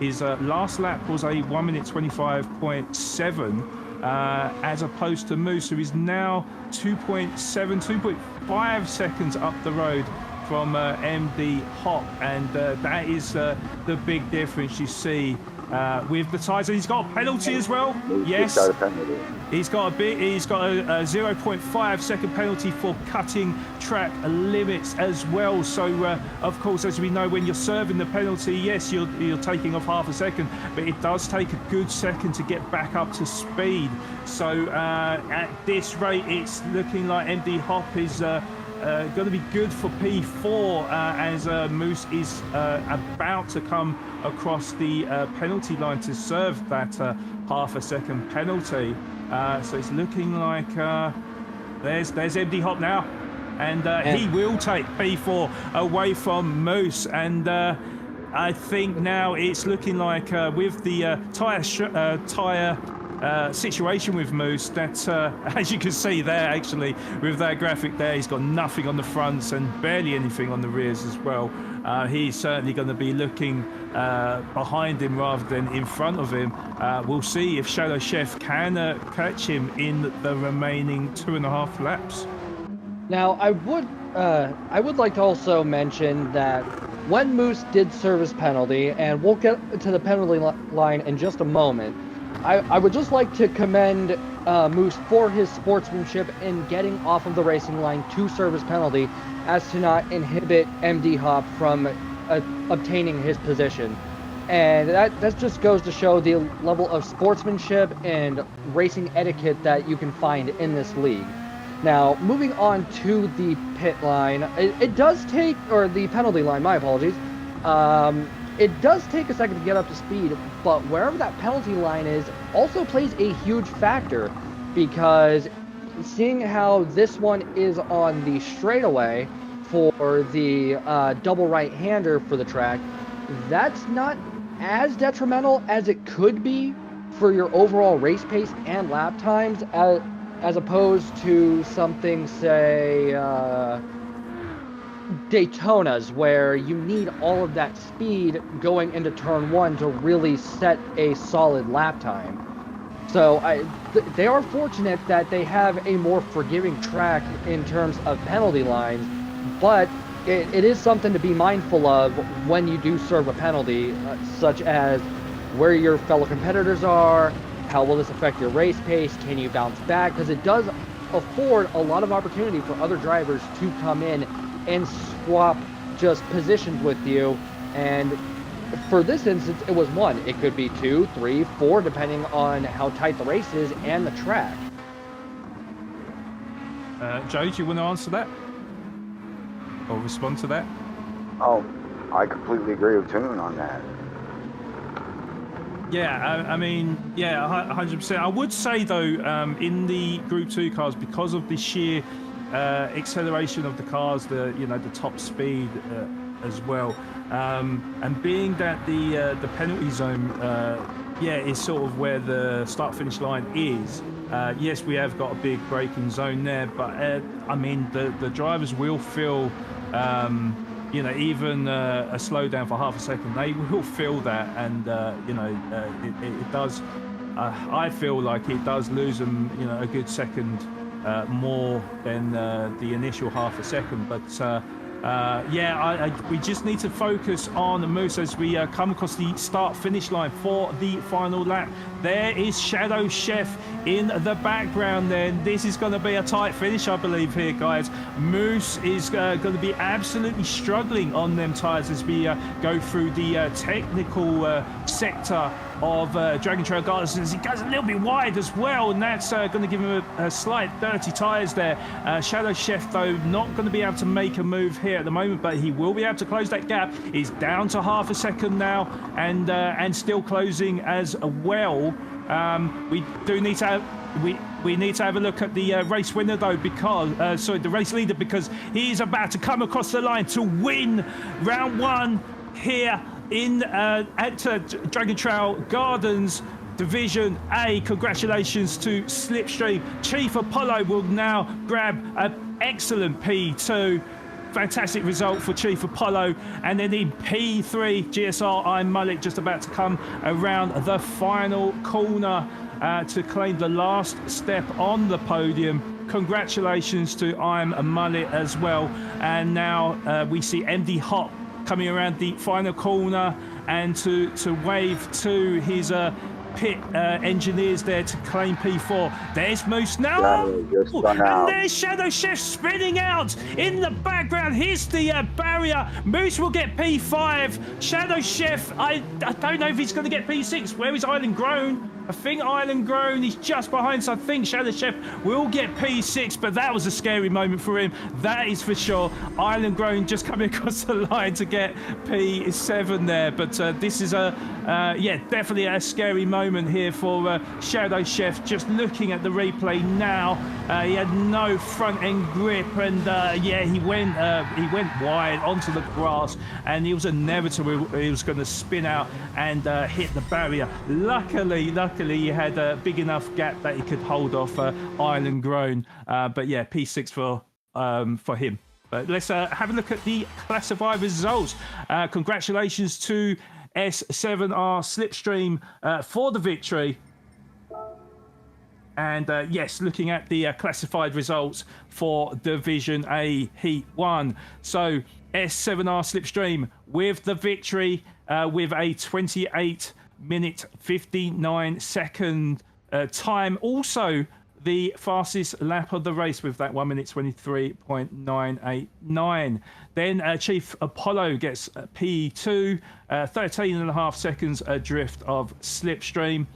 His last lap was a 1 minute 25.7 as opposed to Moose, who is now 2.5 seconds up the road from MD Hop, and that is the big difference you see with the tyres. He's got a penalty as well. Yes, he's got a 0.5 second penalty for cutting track limits as well. So of course, as we know, when you're serving the penalty, yes, you're taking off half a second, but it does take a good second to get back up to speed. So at this rate, it's looking like MD Hop is going to be good for P4 as Moose is about to come across the penalty line to serve that half a second penalty. So it's looking like there's MD Hop now, and he will take P4 away from Moose. And I think now it's looking like with the tyre situation with Moose, that as you can see there, actually with that graphic there, he's got nothing on the fronts and barely anything on the rears as well. He's certainly going to be looking behind him rather than in front of him. We'll see if Shadow Chef can catch him in the remaining 2.5 laps. Now, I would like to also mention that when Moose did serve his penalty, and we'll get to the penalty line in just a moment, I would just like to commend Moose for his sportsmanship in getting off of the racing line to serve his penalty, as to not inhibit MD Hop from obtaining his position. And that just goes to show the level of sportsmanship and racing etiquette that you can find in this league. Now, moving on to the pit line, it does take, or the penalty line, my apologies. It does take a second to get up to speed, but wherever that penalty line is also plays a huge factor, because seeing how this one is on the straightaway for the double right-hander for the track, that's not as detrimental as it could be for your overall race pace and lap times, as opposed to something, say, Daytona's, where you need all of that speed going into turn one to really set a solid lap time. So they are fortunate that they have a more forgiving track in terms of penalty lines, but it is something to be mindful of when you do serve a penalty, such as where your fellow competitors are, how will this affect your race pace, can you bounce back, because it does afford a lot of opportunity for other drivers to come in and swap just positions with you. And for this instance, it was one. It could be 2, 3, 4, depending on how tight the race is and the track. Joe, do you want to answer that? Or respond to that? Oh, I completely agree with Toon on that. Yeah, I mean, yeah, 100%. I would say, though, in the Group 2 cars, because of the sheer acceleration of the cars, the top speed as well, and being that the penalty zone, is sort of where the start-finish line is. Yes, we have got a big braking zone there, but I mean, the drivers will feel, even a slowdown for half a second, they will feel that, and it does. I feel like it does lose them, a good second more than the initial half a second, but. We just need to focus on the Moose as we come across the start-finish line for the final lap. There is Shadow Chef in the background then. This is going to be a tight finish, I believe, here, guys. Moose is going to be absolutely struggling on them tyres as we go through the technical sector of Dragon Trail Gardens, as he goes a little bit wide as well, and that's going to give him a slight dirty tyres there. Shadow Chef, though, not going to be able to make a move here at the moment, but he will be able to close that gap. He's down to half a second now, and still closing as well. We do need to have, we need to have a look at the race winner, though, because the race leader, because he's about to come across the line to win round one here in at Dragon Trail Gardens Division A. Congratulations to Slipstream. Chief Apollo will now grab an excellent P2. Fantastic result for Chief Apollo. And then in P3, GSR I'm Mullet just about to come around the final corner to claim the last step on the podium. Congratulations to I'm a Mullet as well. And now we see MD Hop coming around the final corner and to wave to his pit engineers there to claim P4. There's Moose now, and there's Shadow Chef spinning out in the background. Here's the barrier. Moose will get P5. Shadow Chef, I don't know if he's going to get P6. Where is Island Grown? I think Island Grown is just behind, so I think Shadow Chef will get P6, but that was a scary moment for him. That is for sure. Island Grown just coming across the line to get P7 there, but this is definitely a scary moment here for Shadow Chef. Just looking at the replay now, he had no front end grip, and he went wide onto the grass, and it was inevitable he was going to spin out and hit the barrier. Luckily he had a big enough gap that he could hold off Island Grown. But yeah, P6 for him. But let's have a look at the classified results. Congratulations to S7R Slipstream for the victory. And yes, looking at the classified results for Division A Heat 1. So S7R Slipstream with the victory with a 28-minute 59-second time. Also the fastest lap of the race with that 1 minute 23.989. Then Chief Apollo gets P2, 13.5 seconds adrift of Slipstream.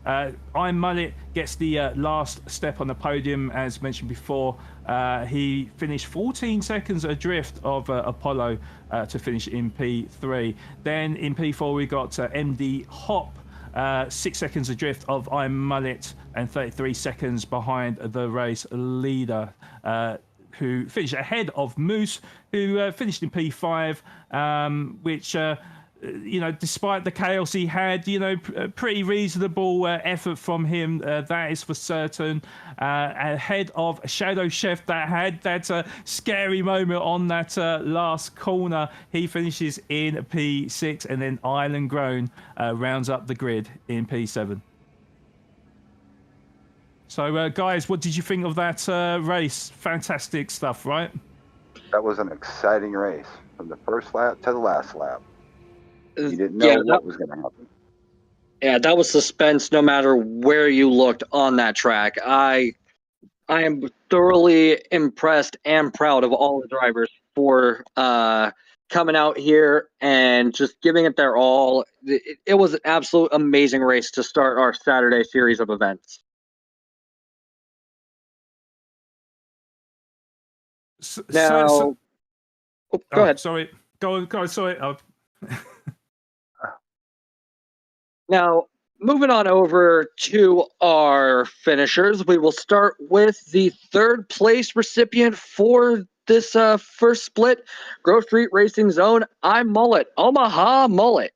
I'm Mullet gets the last step on the podium, as mentioned before. He finished 14 seconds adrift of Apollo to finish in P3. Then in P4 we got MD Hop, 6 seconds adrift of I'm Mullet, and 33 seconds behind the race leader, who finished ahead of Moose, who finished in P5, which despite the chaos he had, pretty reasonable effort from him, that is for certain. Ahead of Shadow Chef, that had that scary moment on that last corner. He finishes in P6, and then Island Grown rounds up the grid in P7. So, guys, what did you think of that race? Fantastic stuff, right? That was an exciting race from the first lap to the last lap. You didn't know what was going to happen. Yeah, that was suspense no matter where you looked on that track. I am thoroughly impressed and proud of all the drivers for coming out here and just giving it their all. It was an absolute amazing race to start our Saturday series of events. Go ahead. Sorry. Go on. Sorry. Now, moving on over to our finishers, we will start with the third place recipient for this first split, Grove Street Racing Zone. I'm Mullet, Omaha Mullet.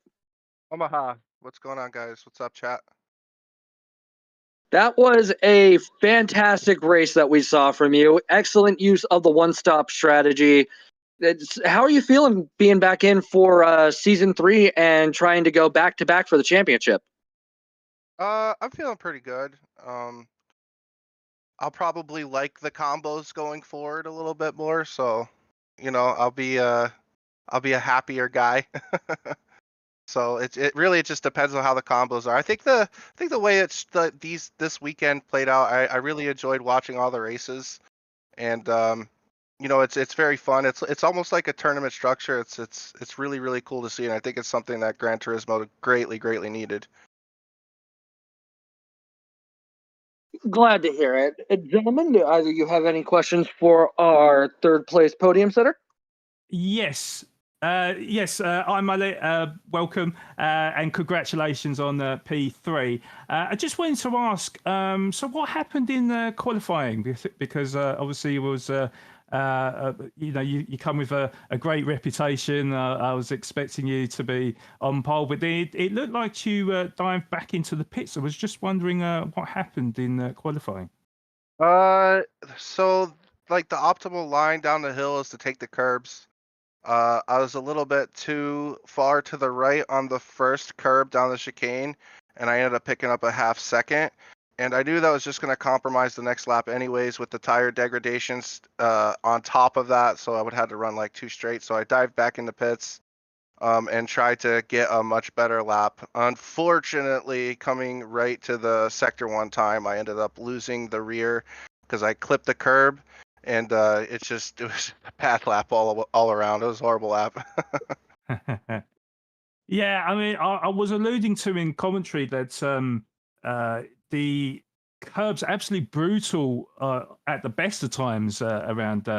Omaha, what's going on, guys? What's up, chat? That was a fantastic race that we saw from you. Excellent use of the one-stop strategy. How are you feeling being back in for season 3 and trying to go back-to-back for the championship? I'm feeling pretty good. I'll probably like the combos going forward a little bit more, so I'll be a happier guy. So it really just depends on how the combos are. I think the way this weekend played out, I really enjoyed watching all the races, and it's very fun. It's almost like a tournament structure. It's really, really cool to see, and I think it's something that Gran Turismo greatly needed. Glad to hear it. Gentlemen, do either you have any questions for our third place podium setter? Yes. I'm Mullet. Welcome and congratulations on P3. I just wanted to ask, so what happened in qualifying? Because obviously it was, you come with a great reputation. I was expecting you to be on pole, but it looked like you dived back into the pits. I was just wondering what happened in qualifying. So like the optimal line down the hill is to take the curbs. I was a little bit too far to the right on the first curb down the chicane, and I ended up picking up a half second. And I knew that was just going to compromise the next lap anyways with the tire degradations on top of that, so I would have to run like 2 straight. So I dived back into pits and tried to get a much better lap. Unfortunately, coming right to the sector 1 time, I ended up losing the rear because I clipped the curb. And it was a bad lap all around. It was a horrible lap. Yeah, I mean, I was alluding to in commentary that the curbs are absolutely brutal at the best of times around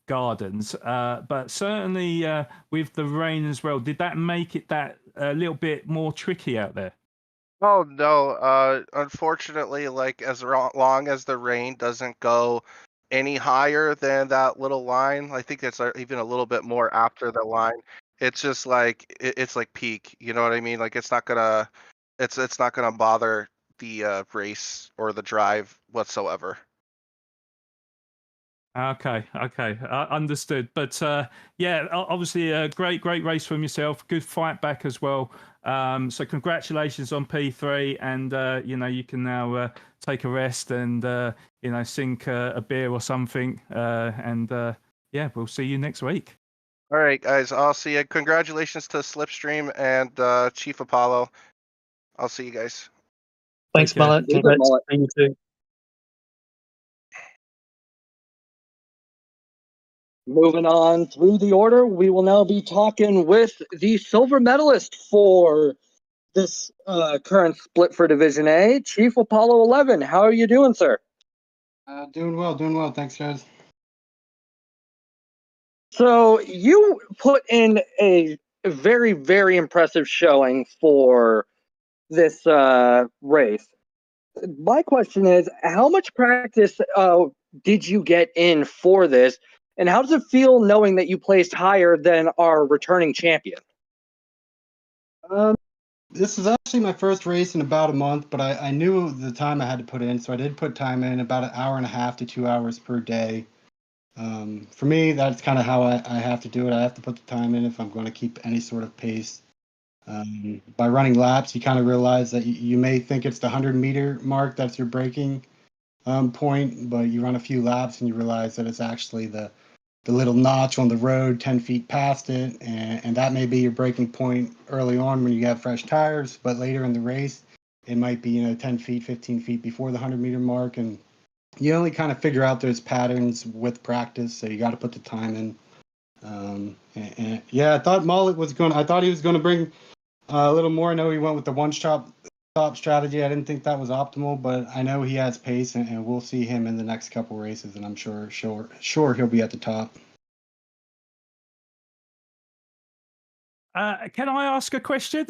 Gardens, but certainly with the rain as well. Did that make it that a little bit more tricky out there? Oh no! Unfortunately, like as long as the rain doesn't go any higher than that little line, I think it's even a little bit more after the line. It's just like it's like peak. You know what I mean? Like it's not gonna bother the race or the drive whatsoever. Okay, understood. But yeah, obviously a great race from yourself. Good fight back as well. So congratulations on P3, and you can now take a rest and sink a beer or something. And yeah, we'll see you next week. All right, guys. I'll see you. Congratulations to Slipstream and Chief Apollo. I'll see you guys. Thanks, Take care. Mullet. Good Congrats Mullet. to you too. Moving on through the order, we will now be talking with the silver medalist for this current split for Division A, Chief Apollo 11. How are you doing, sir? Doing well. Thanks, guys. So you put in a very, very impressive showing for this race. My question is, how much practice did you get in for this, and how does it feel knowing that you placed higher than our returning champion? This is actually my first race in about a month, but I knew the time I had to put in, so I did put time in, about an hour and a half to 2 hours per day. For me, that's kind of how I have to do it. I have to put the time in if I'm going to keep any sort of pace. By running laps, you kind of realize that you may think it's the 100-meter mark that's your braking point, but you run a few laps and you realize that it's actually the little notch on the road 10 feet past it, and that may be your breaking point early on when you have fresh tires, but later in the race it might be 10 feet 15 feet before the 100-meter mark, and you only kind of figure out those patterns with practice, so you got to put the time in. And yeah, I thought he was going to bring a little more. I know he went with the one stop strategy. I didn't think that was optimal, but I know he has pace, and we'll see him in the next couple races, and I'm sure he'll be at the top. Can I ask a question?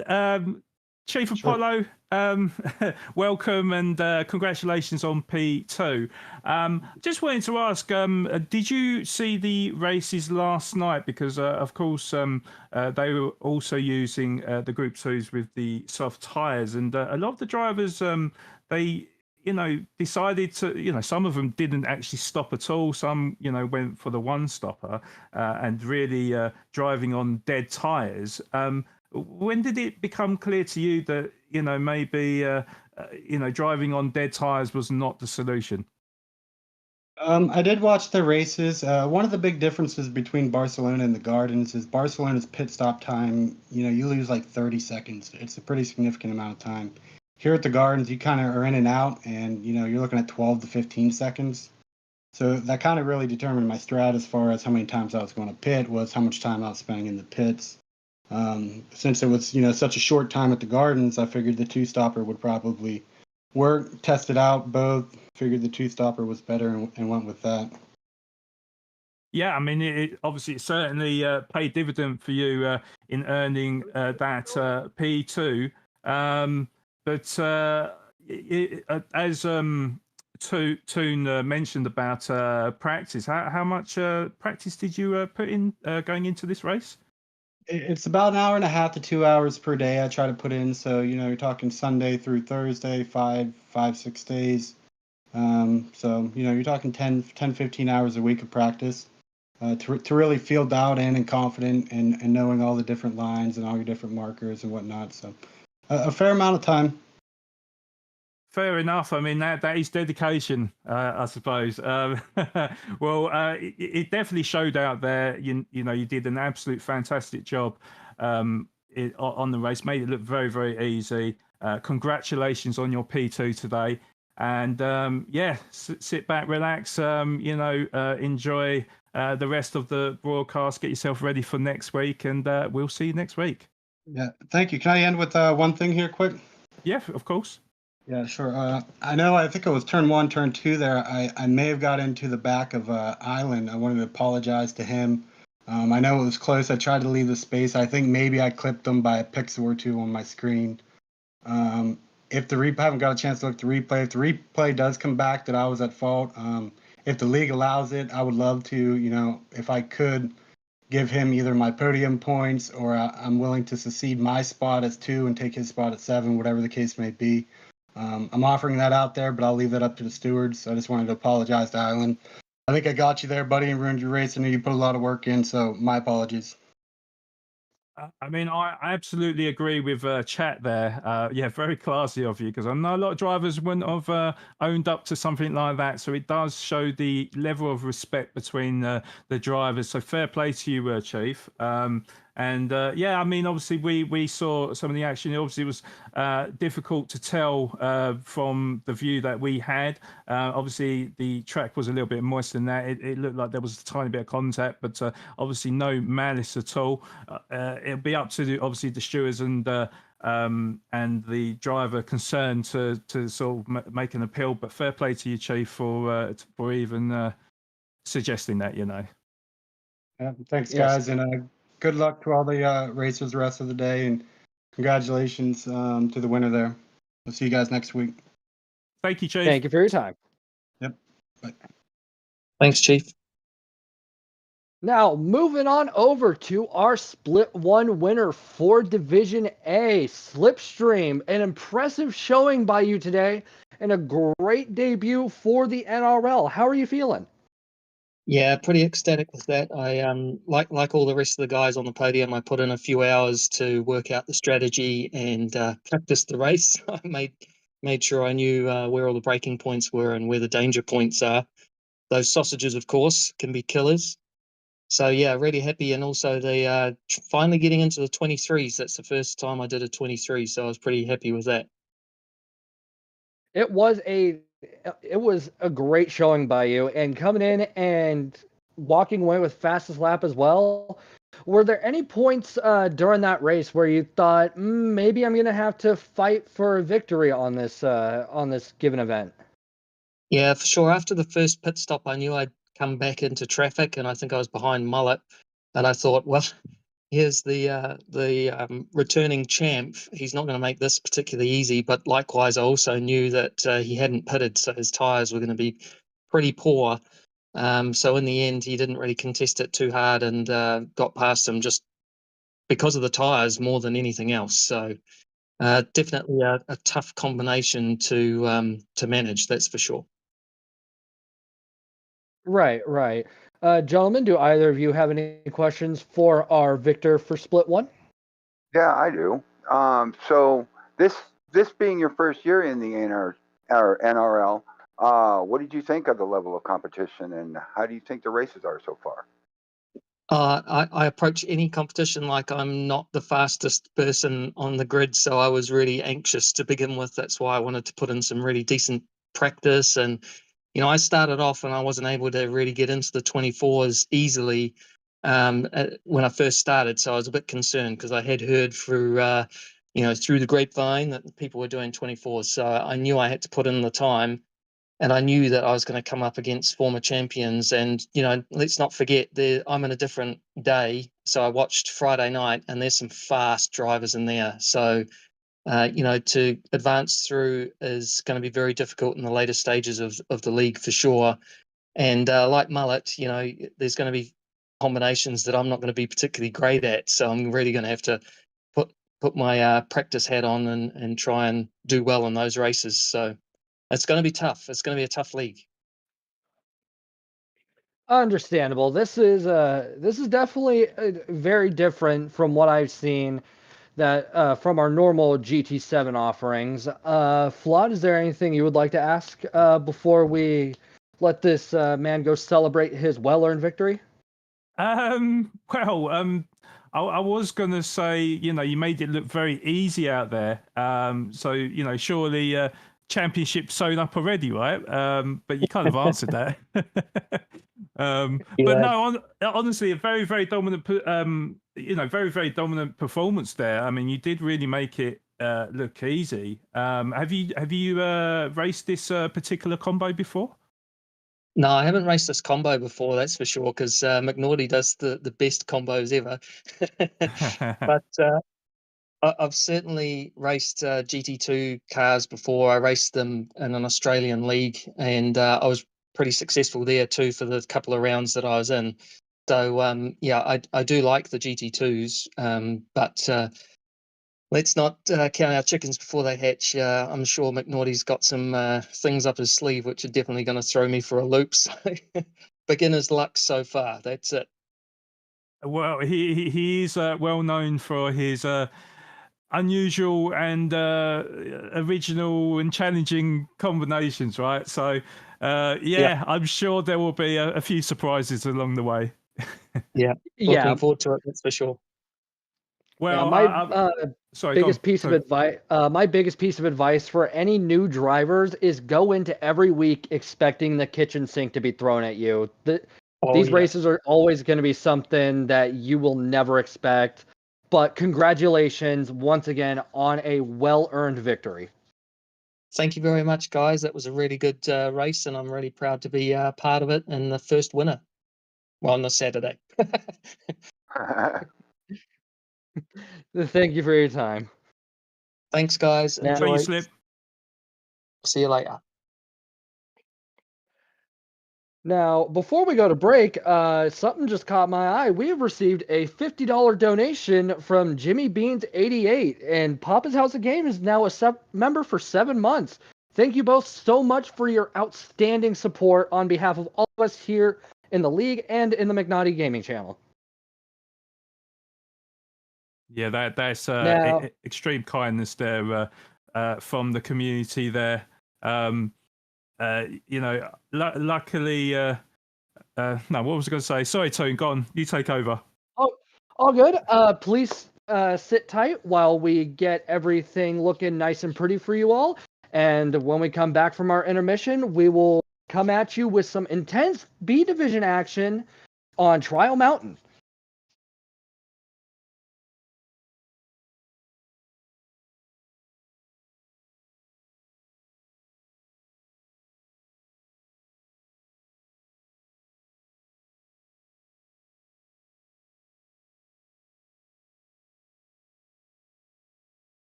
Chief Sure. Apollo, welcome and congratulations on P2. Just wanted to ask, did you see the races last night? Because, of course, they were also using the Group 2s with the soft tyres. And a lot of the drivers, they decided to, some of them didn't actually stop at all. Some, went for the one stopper and really driving on dead tyres. When did it become clear to you that, maybe, driving on dead tyres was not the solution? I did watch the races. One of the big differences between Barcelona and the Gardens is Barcelona's pit stop time, you lose like 30 seconds. It's a pretty significant amount of time. Here at the Gardens, you kind of are in and out, and you're looking at 12 to 15 seconds. So that kind of really determined my strat as far as how many times I was going to pit, was how much time I was spending in the pits. Since it was such a short time at the Gardens, I figured the two stopper would probably work. Tested out both, figured the two stopper was better, and went with that. Yeah, I mean, obviously it certainly paid dividend for you in earning that P2. But as Toon mentioned about practice, how much practice did you put in going into this race? It's about an hour and a half to 2 hours per day I try to put in. So, you're talking Sunday through Thursday, 6 days. So, you're talking 10, 15 hours a week of practice to really feel dialed in and confident and knowing all the different lines and all your different markers and whatnot. So a fair amount of time. Fair enough. I mean, that is dedication, I suppose. Well, it definitely showed out there. You did an absolute fantastic job on the race. Made it look very, very easy. Congratulations on your P2 today. And yeah, sit back, relax. Enjoy the rest of the broadcast. Get yourself ready for next week, and we'll see you next week. Yeah, thank you. Can I end with one thing here, quick? Yeah, of course. Yeah, sure. I think it was turn 1, turn 2 there. I may have got into the back of Island. I wanted to apologize to him. I know it was close. I tried to leave the space. I think maybe I clipped him by a pixel or two on my screen. If the replay, I haven't got a chance to look at the replay. If the replay does come back that I was at fault, if the league allows it, I would love to, if I could, give him either my podium points, or I'm willing to secede my spot as 2 and take his spot at 7, whatever the case may be. I'm offering that out there, but I'll leave that up to the stewards. So I just wanted to apologize to Island. I think I got you there, buddy, and ruined your race. I know you put a lot of work in, so my apologies. I mean, I absolutely agree with Chat there. Yeah, very classy of you, because I know a lot of drivers wouldn't have owned up to something like that. So it does show the level of respect between the drivers. So fair play to you, Chief. And yeah, I mean, obviously we saw some of the action. It obviously was difficult to tell from the view that we had. Obviously, the track was a little bit moist than that. It looked like there was a tiny bit of contact, but obviously no malice at all. It'll be up to obviously the stewards and the driver concerned to sort of make an appeal. But fair play to you, Chief, for even suggesting that. Yeah, thanks, Yes. guys, and good luck to all the racers the rest of the day, and congratulations to the winner there. We'll see you guys next week. Thank you, Chief. Thank you for your time. Yep. Bye. Thanks, Chief. Now, moving on over to our Split 1 winner for Division A, Slipstream. An impressive showing by you today and a great debut for the NRL. How are you feeling? Yeah, pretty ecstatic with that. I like all the rest of the guys on the podium, I put in a few hours to work out the strategy and practice the race. I made sure I knew where all the breaking points were and where the danger points are. Those sausages, of course, can be killers. So yeah, really happy, and also the finally getting into the 23s. That's the first time I did a 23, so I was pretty happy with that. It was a great showing by you, and coming in and walking away with fastest lap as well. Were there any points during that race where you thought maybe I'm gonna have to fight for a victory on this given event? Yeah, for sure. After the first pit stop, I knew I'd come back into traffic, and I think I was behind Mullet. And I thought, well, here's the returning champ. He's not going to make this particularly easy. But likewise, I also knew that he hadn't pitted, so his tyres were going to be pretty poor. So in the end, he didn't really contest it too hard and got past him just because of the tyres more than anything else. So definitely a tough combination to manage. That's for sure. Right, right. Gentlemen, do either of you have any questions for our victor for Split 1? Yeah, I do. So this being your first year in the NRL, what did you think of the level of competition, and how do you think the races are so far? I approach any competition like I'm not the fastest person on the grid, so I was really anxious to begin with. That's why I wanted to put in some really decent practice. And, I started off and I wasn't able to really get into the 24s easily when I first started. So I was a bit concerned because I had heard through the grapevine that people were doing 24s. So I knew I had to put in the time. And I knew that I was going to come up against former champions. And, let's not forget, I'm in a different day. So I watched Friday night, and there's some fast drivers in there. So, to advance through is going to be very difficult in the later stages of the league for sure. And like Mullet, there's going to be combinations that I'm not going to be particularly great at. So I'm really going to have to put my practice hat on and try and do well in those races. So it's going to be tough. It's going to be a tough league. Understandable. This is definitely very different from what I've seen that from our normal GT7 offerings. Flood, is there anything you would like to ask before we let this man go celebrate his well-earned victory? Well, I was going to say, you made it look very easy out there. So, surely championship sewn up already, right? But you kind of answered that. But no, honestly, a very, very dominant, very, very dominant performance there. I mean, you did really make it look easy. Have you raced this particular combo before? No, I haven't raced this combo before, that's for sure, because McNaughty does the best combos ever. But I've certainly raced GT2 cars before. I raced them in an Australian league, and I was pretty successful there too for the couple of rounds that I was in. So yeah, I do like the GT2s, but let's not count our chickens before they hatch. I'm sure McNaughty's got some things up his sleeve which are definitely going to throw me for a loop. So beginner's luck so far. That's it. Well, he is well known for his unusual and original and challenging combinations, right? So, yeah, I'm sure there will be a few surprises along the way. Yeah, Yeah, looking forward to it. That's for sure. Well, my sorry, go on. biggest piece of Sorry. advice. My biggest piece of advice for any new drivers is go into every week expecting the kitchen sink to be thrown at you. These races are always going to be something that you will never expect. But congratulations once again on a well-earned victory. Thank you very much, guys. That was a really good race, and I'm really proud to be part of it and the first winner. Well, on the Saturday. Thank you for your time. Thanks, guys. Now- Enjoy your Enjoy. slip. See you later. Now, before we go to break, something just caught my eye. We have received a $50 donation from Jimmy Beans 88, and Papa's House of Game is now a member for 7 months. Thank you both so much for your outstanding support on behalf of all of us here in the league and in the McNaughty Gaming channel. Yeah, that's Now- extreme kindness there from the community there. You know, luckily, no, what was I going to say? Sorry, Tone, go on. You take over. Oh, all good. Please sit tight while we get everything looking nice and pretty for you all. And when we come back from our intermission, we will come at you with some intense B Division action on Trial Mountain.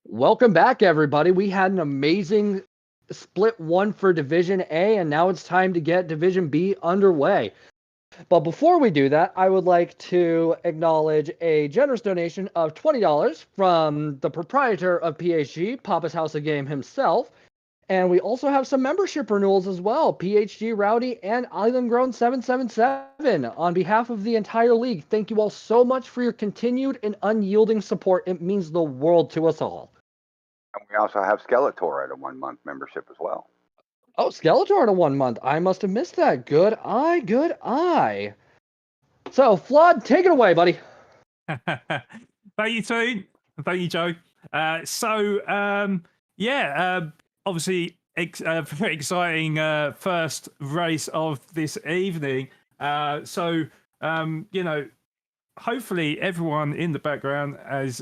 Welcome back, everybody. We had an amazing split one for Division A, and now it's time to get Division B underway. But before we do that, I would like to acknowledge a generous donation of $20 from the proprietor of PHG, Papa's House of Game himself. And we also have some membership renewals as well, PHG Rowdy and Island Grown 777. On behalf of the entire league, thank you all so much for your continued and unyielding support. It means the world to us all. And we also have Skeletor at a 1-month membership as well. Oh, Skeletor in a 1 month. I must have missed that. Good eye, good eye. So, Flood, take it away, buddy. Thank you, Toon. Thank you, Joe. Obviously, very exciting first race of this evening. Hopefully everyone in the background has,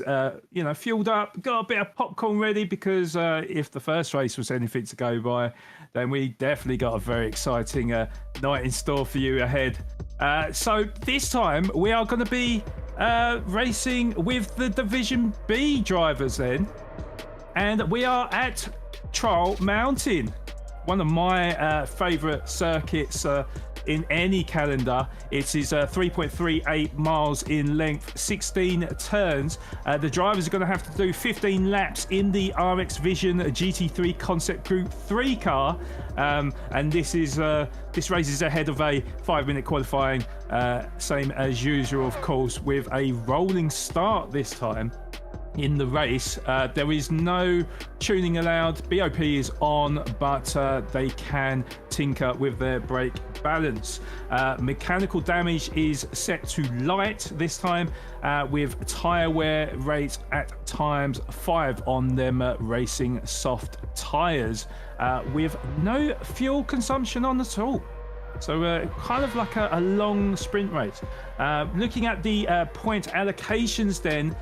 fueled up, got a bit of popcorn ready, because if the first race was anything to go by, then we definitely got a very exciting night in store for you ahead. So this time we are going to be racing with the Division B drivers then. And we are at Trial Mountain, one of my favourite circuits in any calendar. It is 3.38 miles in length, 16 turns. The drivers are going to have to do 15 laps in the RX Vision GT3 Concept Group 3 car, and this race is ahead of a 5-minute qualifying, same as usual, of course, with a rolling start this time. In the race, there is no tuning allowed. BOP is on, but they can tinker with their brake balance. Mechanical damage is set to light this time, with tyre wear rate at ×5 on them racing soft tyres, with no fuel consumption on at all. So kind of like a long sprint race. Looking at the point allocations then,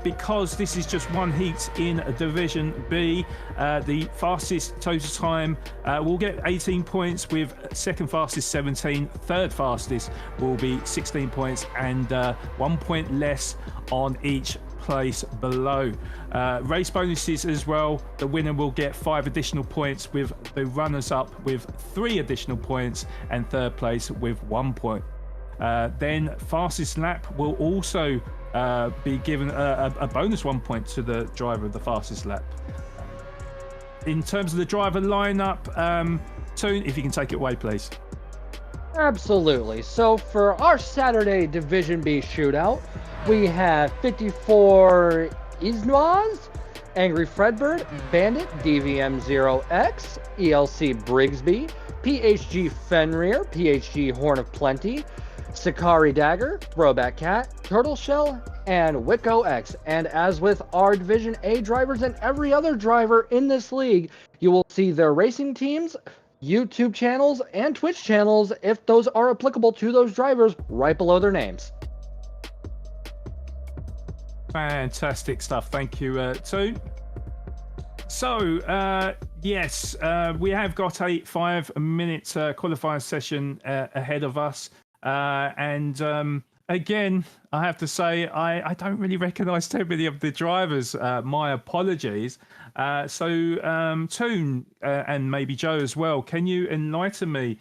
because this is just one heat in Division B, the fastest total time will get 18 points, with second fastest 17, third fastest will be 16 points, and 1 point less on each place below. Race bonuses as well. The winner will get 5 additional points, with the runners up with 3 additional points, and third place with 1 point. Then fastest lap will also be given a bonus 1 point to the driver of the fastest lap. In terms of the driver lineup, Toon, if you can take it away, please. Absolutely. So for our Saturday Division B shootout, we have 54 Isnoise, Angry Fredbird, Bandit, DVM0X, ELC Brigsby, PHG Fenrir, PHG Horn of Plenty, Sakari Dagger, Throwback Cat, Turtle Shell, and Wicco X. And as with our Division A drivers and every other driver in this league, you will see their racing teams, YouTube channels, and Twitch channels, if those are applicable to those drivers, right below their names. Fantastic stuff. Thank you, Toon. So, yes, we have got a 5-minute qualifying session ahead of us. Again, I have to say, I don't really recognise too many of the drivers. My apologies. Toon, and maybe Joe as well, can you enlighten me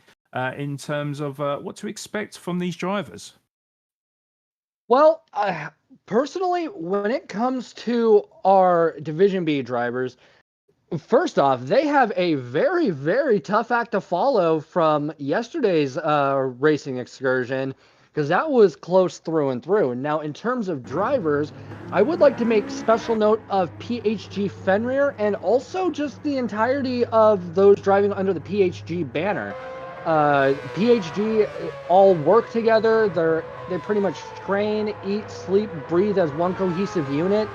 in terms of what to expect from these drivers? Well, personally, when it comes to our Division B drivers, first off, they have a very, very tough act to follow from yesterday's racing excursion, because that was close through and through. Now, in terms of drivers, I would like to make special note of PHG Fenrir, and also just the entirety of those driving under the PHG banner. PHG all work together. They pretty much train, eat, sleep, breathe as one cohesive unit.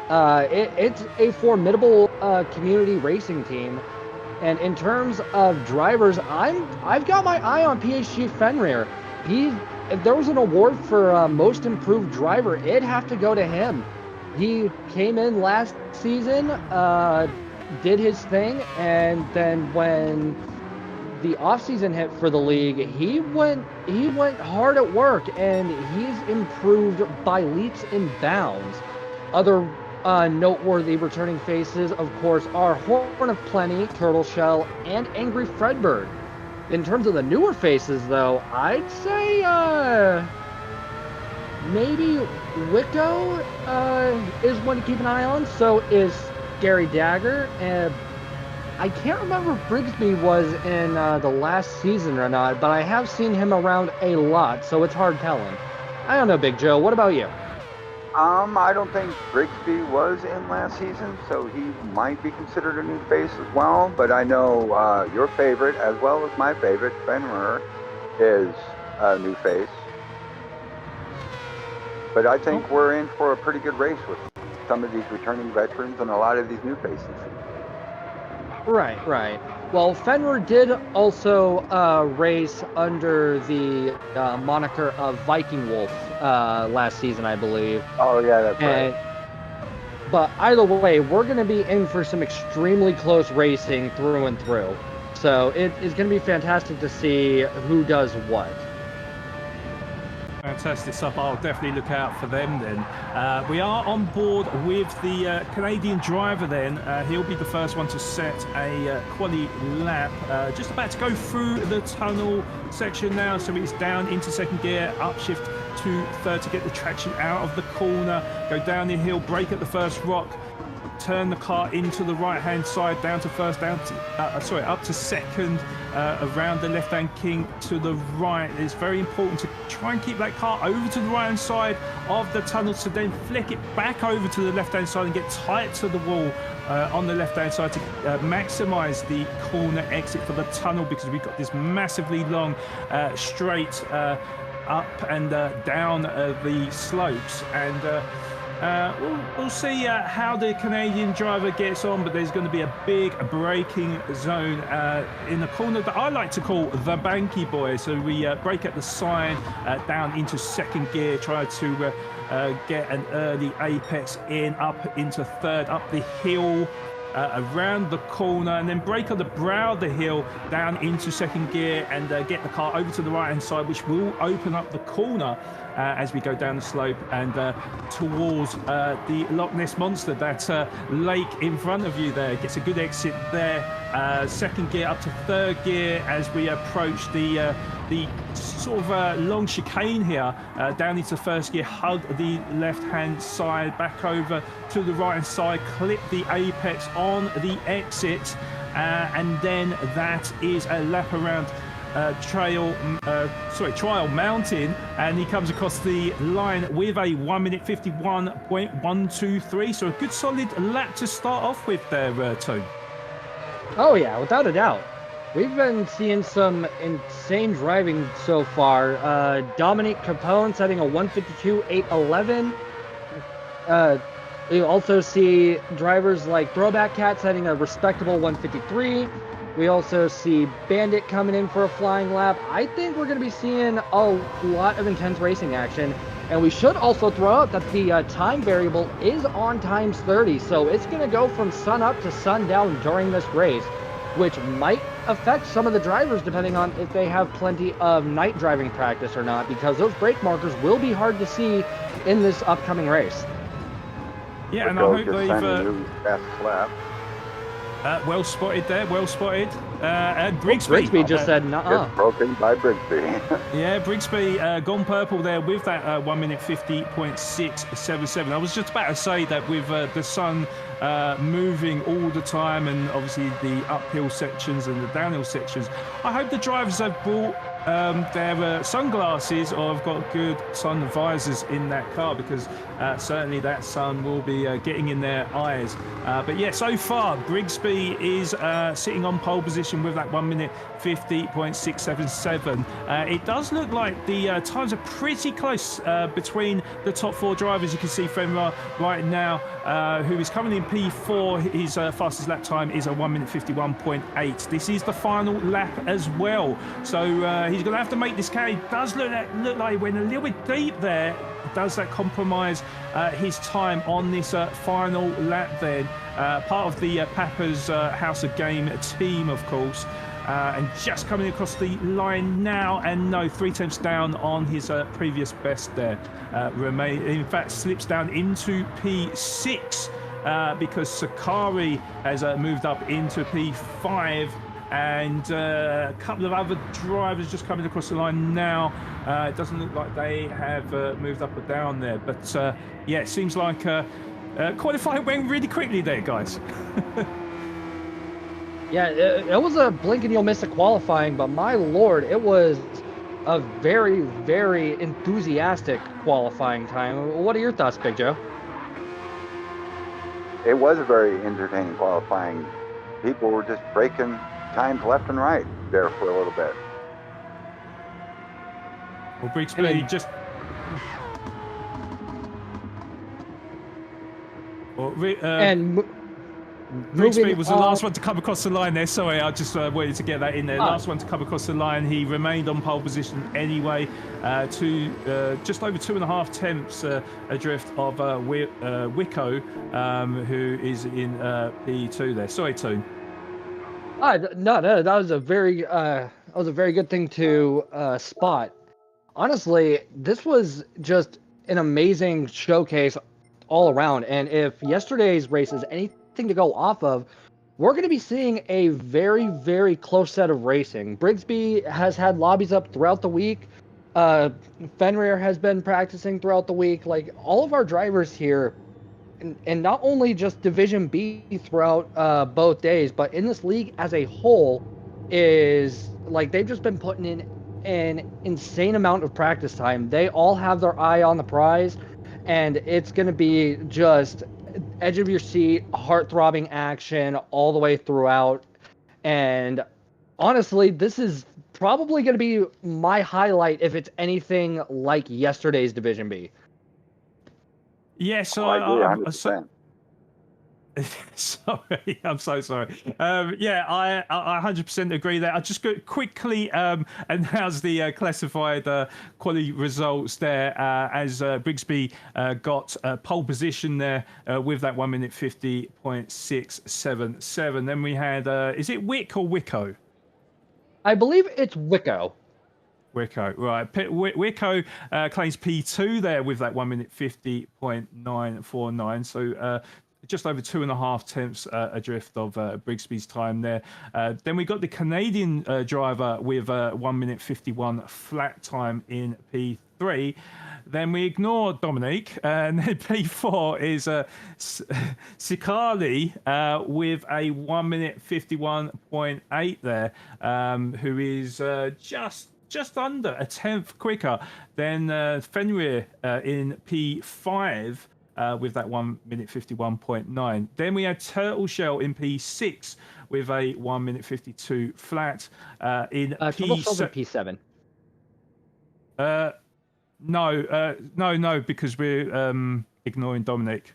It's a formidable community racing team. And in terms of drivers, I've got my eye on PHG Fenrir. If there was an award for most improved driver, it'd have to go to him. He came in last season, did his thing, and then when the offseason hit for the league, he went hard at work, and he's improved by leaps and bounds. Other noteworthy returning faces, of course, are Horn of Plenty, Turtle Shell, and Angry Fredbird. In terms of the newer faces, though, I'd say maybe Wicco is one to keep an eye on. So is Gary Dagger, and I can't remember if Brigsby was in the last season or not, but I have seen him around a lot, so it's hard telling. I don't know, Big Joe. What about you? I don't think Brigsby was in last season, so he might be considered a new face as well. But I know your favorite, as well as my favorite, Fenrir, is a new face. But I think we're in for a pretty good race with some of these returning veterans and a lot of these new faces. Right. Well, Fenrir did also race under the moniker of Viking Wolf last season, I believe. Oh, yeah, that's right. But either way, we're going to be in for some extremely close racing through and through. So it is going to be fantastic to see who does what. Fantastic stuff. I'll definitely look out for them then. We are on board with the Canadian driver then. He'll be the first one to set a quali lap. Just about to go through the tunnel section now. So he's down into second gear, upshift to third to get the traction out of the corner. Go down the hill, brake at the first rock. Turn the car into the right-hand side, down to first, up to second, around the left-hand king to the right. It's very important to try and keep that car over to the right-hand side of the tunnel, to then flick it back over to the left-hand side and get tight to the wall on the left-hand side to maximise the corner exit for the tunnel, because we've got this massively long straight up and down the slopes, and we'll see how the Canadian driver gets on, but there's going to be a big braking zone in the corner that I like to call the Banky Boy. So we brake at the sign, down into second gear, try to get an early apex in, up into third, up the hill, around the corner, and then brake on the brow of the hill down into second gear and get the car over to the right hand side, which will open up the corner as we go down the slope and towards the Loch Ness Monster, that lake in front of you there. Gets a good exit there. Second gear up to third gear as we approach the sort of long chicane here, down into first gear, hug the left hand side, back over to the right hand side, clip the apex on the exit, and then that is a lap around Trial Mountain, and he comes across the line with a 1 minute 51.123. So a good solid lap to start off with there, Tone. Oh yeah, without a doubt. We've been seeing some insane driving so far. Dominic Capone setting a 152.811. We also see drivers like Throwback Cat setting a respectable 153. We also see Bandit coming in for a flying lap. I think we're going to be seeing a lot of intense racing action. And we should also throw out that the time variable is on times 30. So it's going to go from sun up to sundown during this race, which might affect some of the drivers depending on if they have plenty of night driving practice or not, because those brake markers will be hard to see in this upcoming race. Yeah, and I hope they've... fast lap. Well spotted there, well spotted. And Brigsby. Brigsby just said, nuh-uh. Broken by Brigsby. Yeah, Brigsby gone purple there with that 1 minute 50.677. I was just about to say that with the sun moving all the time, and obviously the uphill sections and the downhill sections, I hope the drivers have brought their sunglasses or have got good sun visors in that car, because certainly that sun will be getting in their eyes. But yeah, so far Brigsby is sitting on pole position with that 1 minute 50.677. It does look like the times are pretty close between the top four drivers. You can see Fenrir right now, who is coming in P4. His fastest lap time is a 1 minute 51.8. This is the final lap as well, so he's going to have to make this count. It does look like he went a little bit deep there. Does that compromise his time on this final lap then? Part of the Papa's House of Game team, of course. And just coming across the line now, and no, 3/10 down on his previous best there. In fact, slips down into P6 because Sakari has moved up into P5, and a couple of other drivers just coming across the line now. It doesn't look like they have moved up or down there, but yeah, it seems like qualifying went really quickly there, guys. Yeah, it was a blink and you'll miss a qualifying, but my lord, it was a very, very enthusiastic qualifying time. What are your thoughts, Big Joe? It was a very entertaining qualifying. People were just breaking times left and right there for a little bit. Well, Brigsby just... Brigsby was the last one to come across the line there. Sorry, I just wanted to get that in there. Last one to come across the line. He remained on pole position anyway, to just over 2.5 tenths adrift of Wicco, who is in P2 there. Sorry, Toon. No, that was a very good thing to spot. Honestly, this was just an amazing showcase all around. And if yesterday's race is anything to go off of, we're going to be seeing a very, very close set of racing. Brigsby has had lobbies up throughout the week. Fenrir has been practicing throughout the week. Like, all of our drivers here, and not only just Division B throughout both days, but in this league as a whole, is like they've just been putting in an insane amount of practice time. They all have their eye on the prize, and it's going to be just edge of your seat, heart-throbbing action all the way throughout. And honestly, this is probably going to be my highlight if it's anything like yesterday's Division B. Yeah, so I agree 100%. Sorry, I'm so sorry. Yeah, I 100% agree there. I just quickly announce the classified quality results there, as Brigsby got pole position there with that 1 minute 50.677. Then we had, is it Wick or Wicco? I believe it's Wicco. Wicco, right. Wicco claims P2 there with that 1 minute 50.949. So just over 2.5 tenths adrift of Brigsby's time there. Then we got the Canadian driver with 1 minute 51 flat time in P3. Then we ignore Dominique, and then P4 is Sikali with a 1 minute 51.8 there, who is just under a tenth quicker than Fenrir in P5. With that 1 minute 51.9. Then we had Turtle Shell in P6 with a 1 minute 52 flat. In P7. No, because we're ignoring Dominic.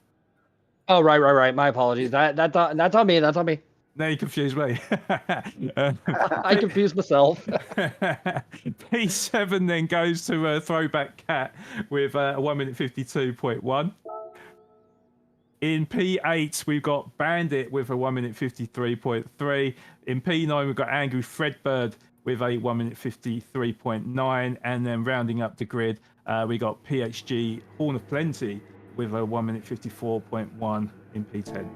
Oh, right. My apologies. That's on me. That's on me. Now you confused me. I confused myself. P7 then goes to Throwback Cat with a 1 minute 52.1. In P8, we've got Bandit with a 1 minute 53.3. In P9, we've got Angry Fredbird with a 1 minute 53.9. And then rounding up the grid, we got PHG Horn of Plenty with a 1 minute 54.1 in P10.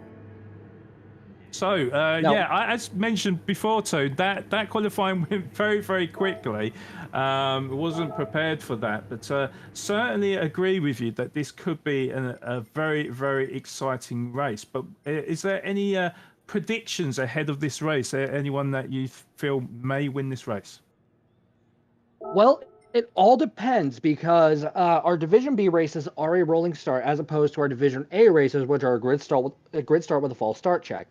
So, yeah, as mentioned before, too, that qualifying went very, very quickly. Wasn't prepared for that, but certainly agree with you that this could be a very, very exciting race. But is there any predictions ahead of this race? Anyone that you feel may win this race? Well, it all depends, because our Division B races are a rolling start, as opposed to our Division A races, which are a grid start with a false start check.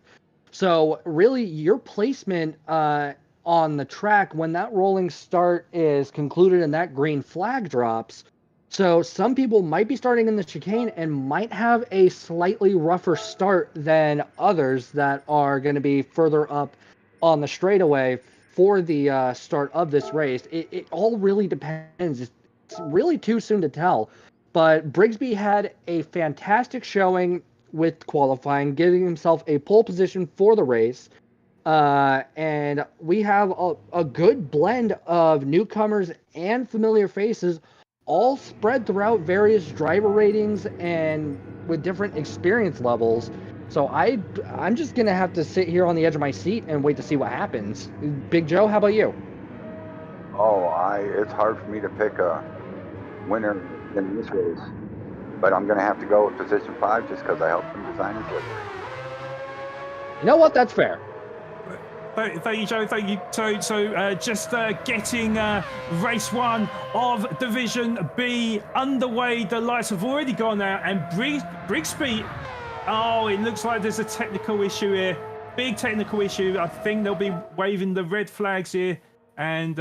So really, your placement on the track when that rolling start is concluded and that green flag drops. So some people might be starting in the chicane and might have a slightly rougher start than others that are going to be further up on the straightaway for the start of this race. It all really depends. It's really too soon to tell. But Brigsby had a fantastic showing with qualifying, giving himself a pole position for the race. And we have a good blend of newcomers and familiar faces, all spread throughout various driver ratings and with different experience levels. So I'm just gonna have to sit here on the edge of my seat and wait to see what happens. Big Joe, how about you? It's hard for me to pick a winner in this race, but I'm going to have to go with position 5 just because I helped him design his livery. You know what? That's fair. Thank you, Joe. Thank you. Just getting race 1 of Division B underway. The lights have already gone out, and Brigsby. Oh, it looks like there's a technical issue here. Big technical issue. I think they'll be waving the red flags here, and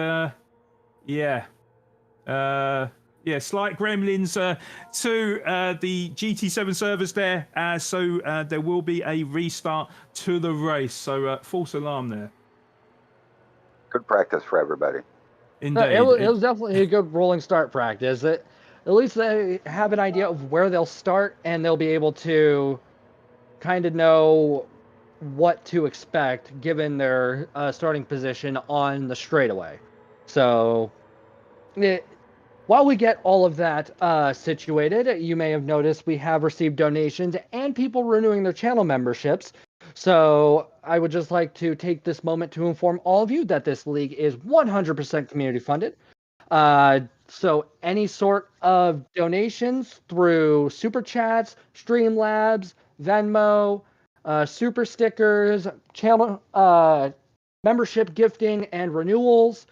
slight gremlins to the GT7 servers there. So there will be a restart to the race. So false alarm there. Good practice for everybody. Indeed. It was definitely a good rolling start practice. At least they have an idea of where they'll start, and they'll be able to kind of know what to expect given their starting position on the straightaway. So while we get all of that situated, you may have noticed we have received donations and people renewing their channel memberships. So I would just like to take this moment to inform all of you that this league is 100% community funded. So any sort of donations through Super Chats, Streamlabs, Venmo, Super Stickers, channel membership gifting, and renewals,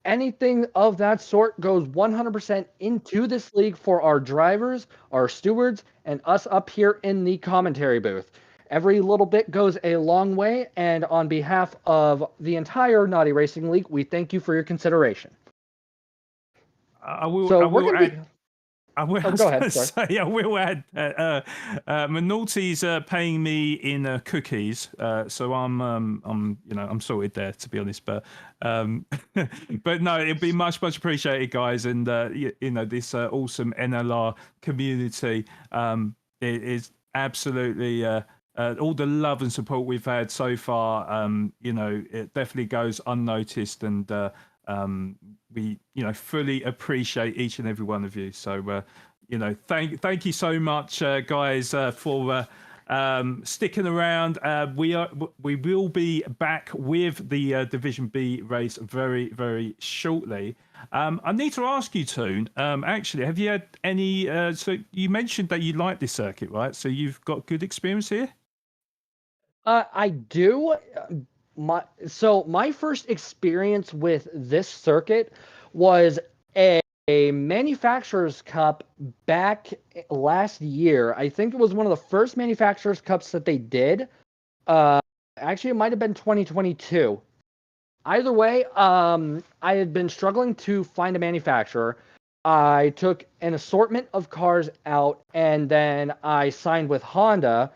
anything of that sort goes 100% into this league for our drivers, our stewards, and us up here in the commentary booth. Every little bit goes a long way, and on behalf of the entire Naughty Racing League, we thank you for your consideration. I will go add. Sorry. I will add. Minolti's paying me in cookies, so I'm sorted there, to be honest. But but no, it'd be much appreciated, guys, and this awesome NLR community it is absolutely. All the love and support we've had so far, it definitely goes unnoticed, and we fully appreciate each and every one of you. So thank you so much, guys, for sticking around. We will be back with the Division B race very, very shortly. I need to ask you, Toon, actually, have you had any so you mentioned that you like this circuit, right? So you've got good experience here? I do. My first experience with this circuit was a manufacturer's cup back last year. I think it was one of the first manufacturer's cups that they did. Actually, it might have been 2022. Either way, I had been struggling to find a manufacturer. I took an assortment of cars out, and then I signed with Honda.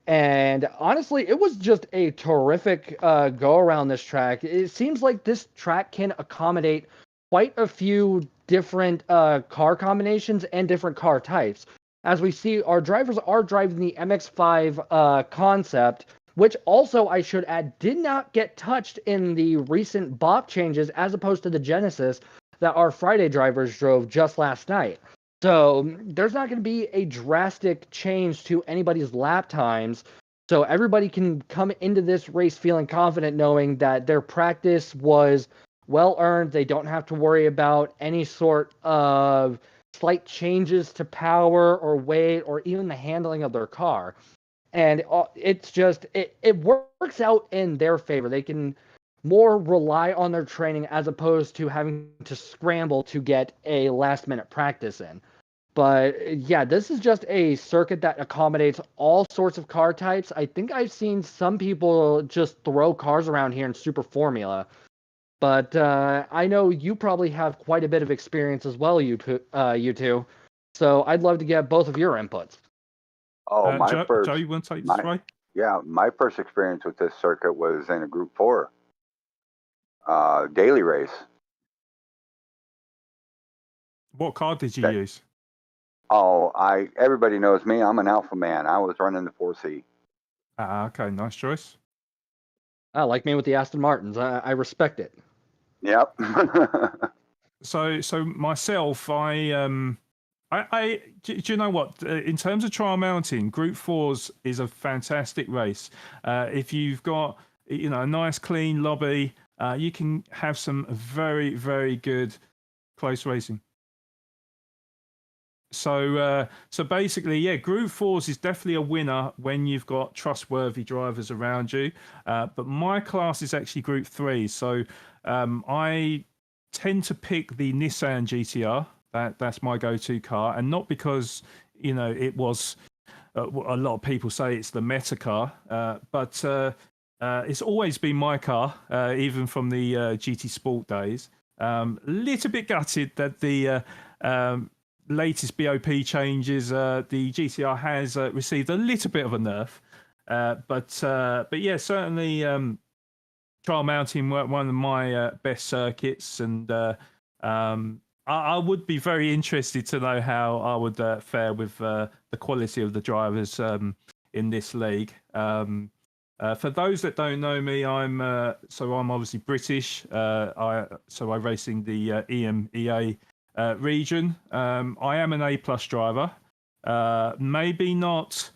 And honestly, it was just a terrific go around this track. It seems like this track can accommodate quite a few different car combinations and different car types. As we see, our drivers are driving the MX-5 concept, which also, I should add, did not get touched in the recent BOP changes as opposed to the Genesis that our Friday drivers drove just last night. So there's not going to be a drastic change to anybody's lap times. So everybody can come into this race feeling confident, knowing that their practice was well earned. They don't have to worry about any sort of slight changes to power or weight or even the handling of their car. And it's just, it works out in their favor. They can more rely on their training as opposed to having to scramble to get a last minute practice in. But yeah, this is just a circuit that accommodates all sorts of car types. I think I've seen some people just throw cars around here in Super Formula. But I know you probably have quite a bit of experience as well, you two. So I'd love to get both of your inputs. Joe, you want to take this away? Yeah, my first experience with this circuit was in a Group 4 daily race. What car did you use? Everybody knows me. I'm an alpha man. I was running the 4C. Okay, nice choice. Like me with the Aston Martins. I respect it. Yep. So myself, I Do you know what? In terms of trial mounting, Group 4s is a fantastic race. If you've got a nice clean lobby, you can have some very, very good close racing. So basically, yeah, Group 4s is definitely a winner when you've got trustworthy drivers around you. But my class is actually Group 3, so I tend to pick the Nissan GTR. That's my go-to car, and not because it was. A lot of people say it's the meta car, but it's always been my car, even from the GT Sport days. Little bit gutted that the latest BOP changes, the GTR has received a little bit of a nerf, but yeah, certainly trial mounting one of my best circuits, and I would be very interested to know how I would fare with the quality of the drivers in this league. For those that don't know me, I'm obviously British. I race in the EMEA region. I am an A+ driver. Maybe not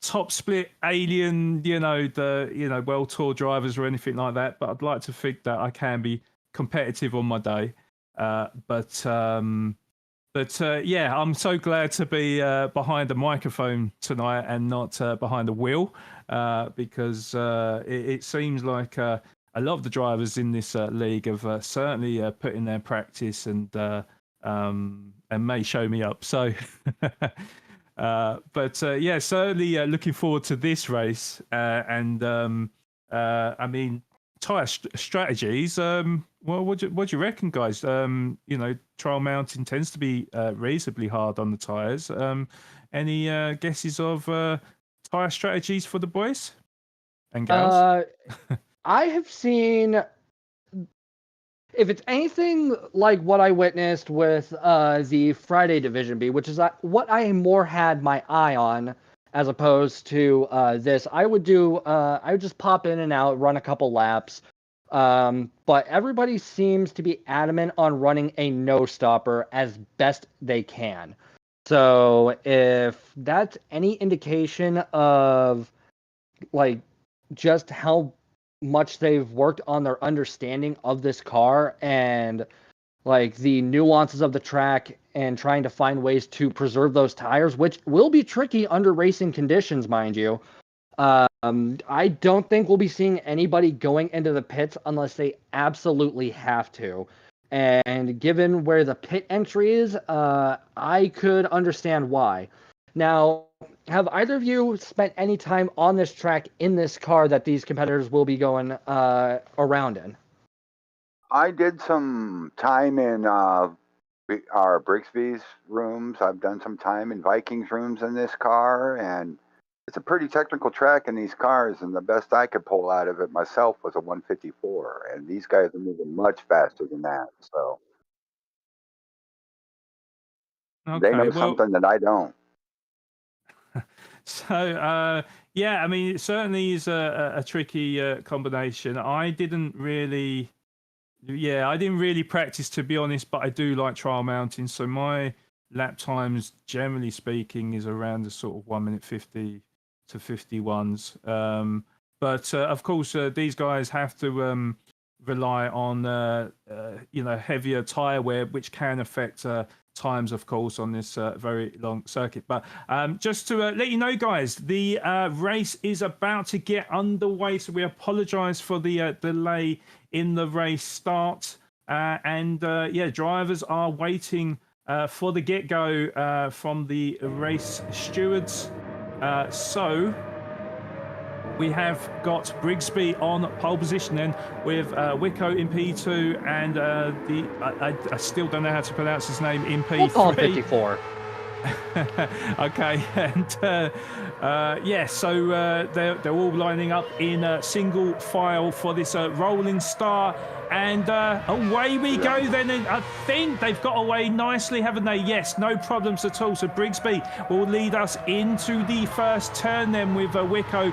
top split alien, the World Tour drivers or anything like that, but I'd like to think that I can be competitive on my day. But yeah, I'm so glad to be behind the microphone tonight and not behind the wheel, because it seems like a lot of the drivers in this league have certainly put in their practice and may show me up. So, but yeah, certainly looking forward to this race. And I mean, tyre strategies. Well, what do you reckon, guys? Trial mounting tends to be reasonably hard on the tyres. Any guesses of tyre strategies for the boys and girls? I have seen, if it's anything like what I witnessed with the Friday Division B, which is what I more had my eye on, as opposed to this, I would just pop in and out, run a couple laps. But everybody seems to be adamant on running a no stopper as best they can. So if that's any indication of like just how much they've worked on their understanding of this car and like the nuances of the track and trying to find ways to preserve those tires, which will be tricky under racing conditions, mind you. I don't think we'll be seeing anybody going into the pits unless they absolutely have to. And given where the pit entry is, I could understand why. Now, have either of you spent any time on this track in this car that these competitors will be going around in? I did some time in our Brixby's rooms. I've done some time in Vikings rooms in this car, and it's a pretty technical track in these cars, and the best I could pull out of it myself was a 154, and these guys are moving much faster than that. So they know something that I don't. So yeah, I mean, it certainly is a tricky combination. I didn't really practice, to be honest, but I do like trial mounting. So my lap times, generally speaking, is around the sort of 1 minute 50 to 51s. But of course, these guys have to rely on heavier tire wear, which can affect times, of course, on this very long circuit. But just to let you know, guys, the race is about to get underway, so we apologize for the delay in the race start. And drivers are waiting for the get-go from the race stewards. So we have got Brigsby on pole position then, with Wicko in P2 and I still don't know how to pronounce his name, in P3. We'll call him 54. Okay, and so they're all lining up in single file for this rolling start. And away we go then. And I think they've got away nicely, haven't they? Yes, no problems at all. So Brigsby will lead us into the first turn then with Wicko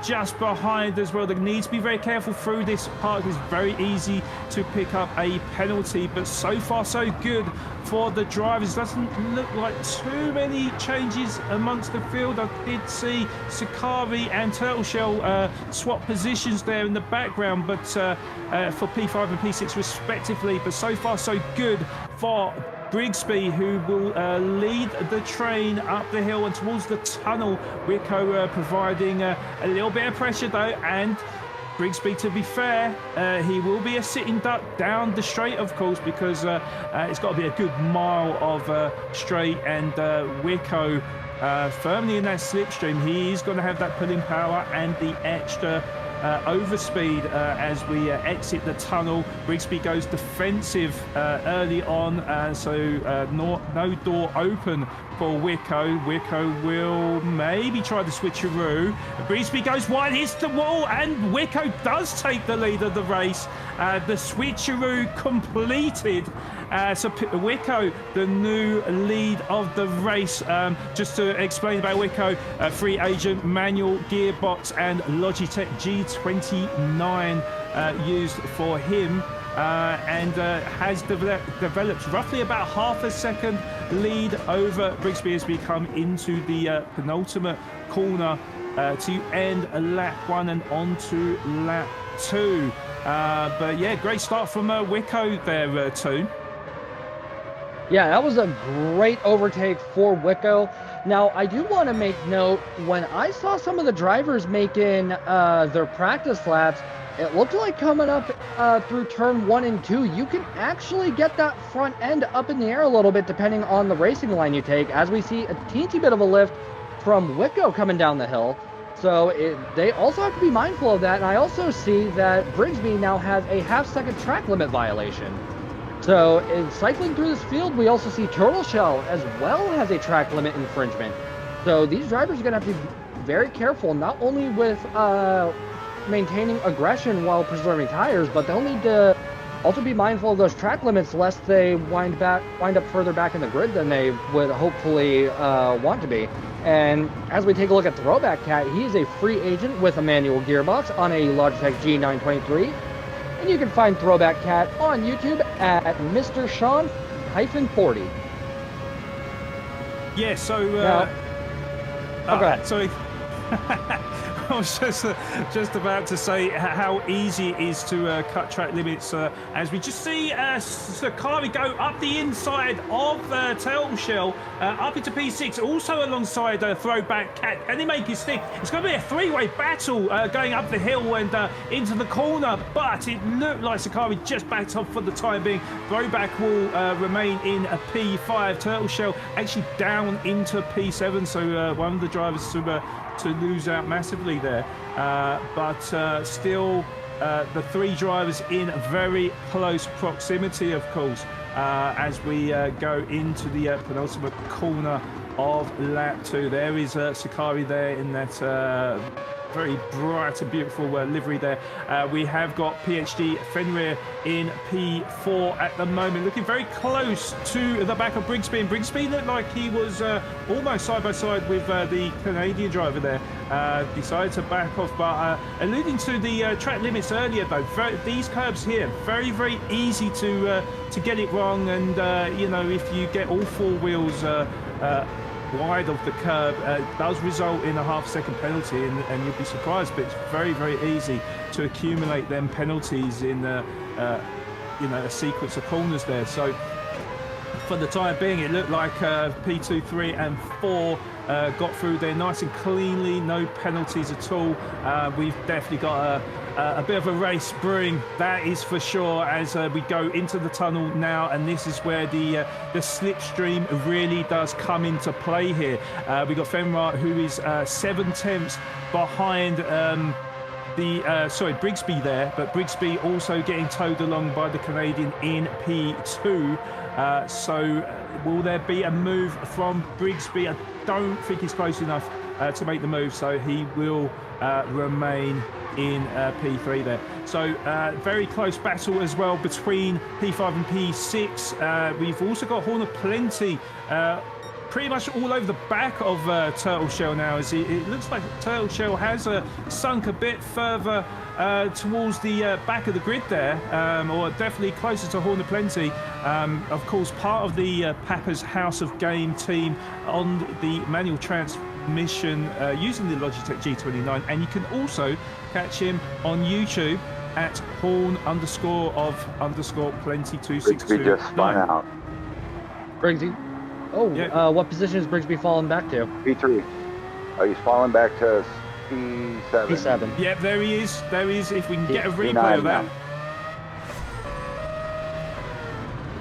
just behind as well. They need to be very careful through this part. It's very easy to pick up a penalty, but so far so good for the drivers. Doesn't look like too many changes amongst the field. I did see Sakari and Turtleshell swap positions there in the background, but for P5 and P6 respectively. But so far so good for Brigsby, who will lead the train up the hill and towards the tunnel. Wicko providing a little bit of pressure though, and Brigsby, to be fair, he will be a sitting duck down the straight, of course, because it's got to be a good mile of straight, and Wicko firmly in that slipstream. He is going to have that pulling power and the extra overspeed as we exit the tunnel. Brigsby goes defensive early on, so no door open for Wicko. Wicko will maybe try the switcheroo. Brigsby goes wide, hits the wall, and Wicko does take the lead of the race. The switcheroo completed. So Wicko, the new lead of the race. Just to explain about Wicko, free agent, manual gearbox, and Logitech G29 used for him. And has developed roughly about half a second lead over Brigsby as we come into the penultimate corner to end lap 1 and on to lap 2. But yeah, great start from Wicko there, Toon. Yeah, that was a great overtake for Wicko. Now, I do want to make note, when I saw some of the drivers making their practice laps, it looked like coming up through turn 1 and 2, you can actually get that front end up in the air a little bit depending on the racing line you take, as we see a teensy bit of a lift from Wicko coming down the hill. So they also have to be mindful of that. And I also see that Brigsby now has a half-second track limit violation. So in cycling through this field, we also see Turtleshell as well has a track limit infringement. So these drivers are going to have to be very careful, not only with maintaining aggression while preserving tires, but they'll need to also be mindful of those track limits lest they wind up further back in the grid than they would hopefully want to be. And as we take a look at Throwback Cat, he is a free agent with a manual gearbox on a Logitech G923. And you can find Throwback Cat on YouTube at Mr. Sean-40. Yeah, so go ahead. Sorry. I was just about to say how easy it is to cut track limits as we just see Sakari go up the inside of Turtleshell up into P6, also alongside Throwback Cat. Can he make his stick? It's going to be a three-way battle going up the hill and into the corner, but it looked like Sakari just backed off for the time being. Throwback will remain in a P5. Turtleshell actually down into P7, so one of the drivers to lose out massively there, but still the three drivers in very close proximity, of course, as we go into the penultimate corner of lap 2. There is Sakari there in that very bright and beautiful livery there. We have got PhD Fenrir in P4 at the moment, looking very close to the back of Brigsby, and Brigsby looked like he was almost side by side with the Canadian driver there. Decided to back off, but alluding to the track limits earlier though, these curbs here, very, very easy to get it wrong, and if you get all four wheels wide of the curb, does result in a half-second penalty, and you'll be surprised, but it's very, very easy to accumulate them penalties in a sequence of corners there. So for the time being, it looked like P2, 3 and 4 got through there nice and cleanly, no penalties at all. We've definitely got a bit of a race brewing, that is for sure, as we go into the tunnel now, and this is where the slipstream really does come into play here. We got Fenrir, who is 7/10 behind Brigsby there, but Brigsby also getting towed along by the Canadian in P2. So will there be a move from Brigsby? I don't think it's close enough to make the move, so he will remain in P3 there. So very close battle as well between P5 and P6. We've also got Horn of Plenty pretty much all over the back of Turtle Shell now, as it looks like Turtle Shell has sunk a bit further towards the back of the grid there, or definitely closer to Horn of Plenty. Of course, part of the Papa's House of Game team on the manual transmission using the Logitech G29, and you can also catch him on YouTube at Horn_of_Plenty262. Brigsby just spun out. Briggsy. Oh, Yeah. what position is Brigsby falling back to? P3. Oh, he's falling back to P7. P7. Yeah, there he is. There he is. If we can get a P9 replay of that. now.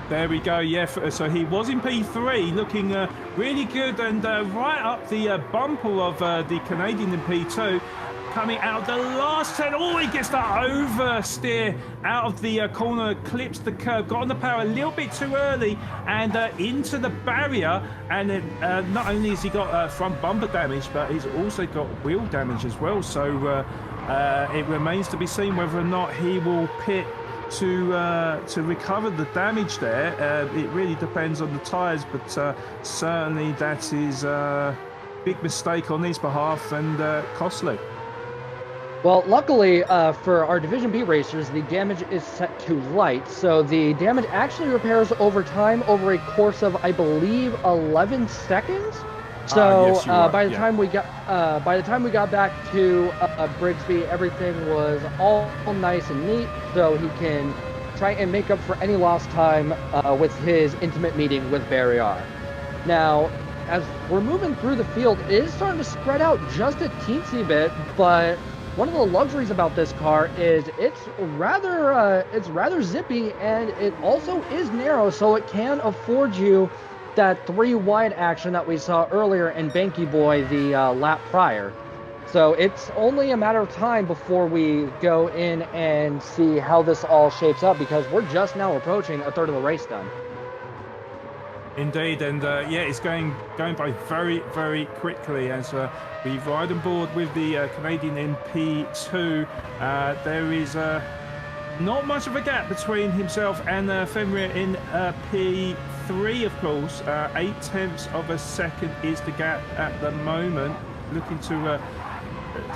There we go. Yeah, so he was in P3, looking really good, and right up the bumper of the Canadian in P2. Coming out the last turn. Oh, he gets that oversteer out of the corner, clips the curb, got on the power a little bit too early, and into the barrier. And not only has he got front bumper damage, but he's also got wheel damage as well. So it remains to be seen whether or not he will pit to recover the damage there. It really depends on the tyres, but certainly that is a big mistake on his behalf and costly. Well, luckily for our Division B racers, the damage is set to light, so the damage actually repairs over time over a course of, I believe, 11 seconds. So yes, you are, by the yeah. time we got back to Brigsby, everything was all nice and neat, so he can try and make up for any lost time with his intimate meeting with Barry R. Now, as we're moving through the field, it is starting to spread out just a teensy bit, but one of the luxuries about this car is it's rather zippy, and it also is narrow, so it can afford you that 3 wide action that we saw earlier in Banky Boy the lap prior. So it's only a matter of time before we go in and see how this all shapes up, because we're just now approaching a third of the race done. Indeed, and yeah, it's going by very, very quickly as we ride on board with the Canadian in P2. There is not much of a gap between himself and Fenrir in P3, of course. 0.8 of a second is the gap at the moment. Looking to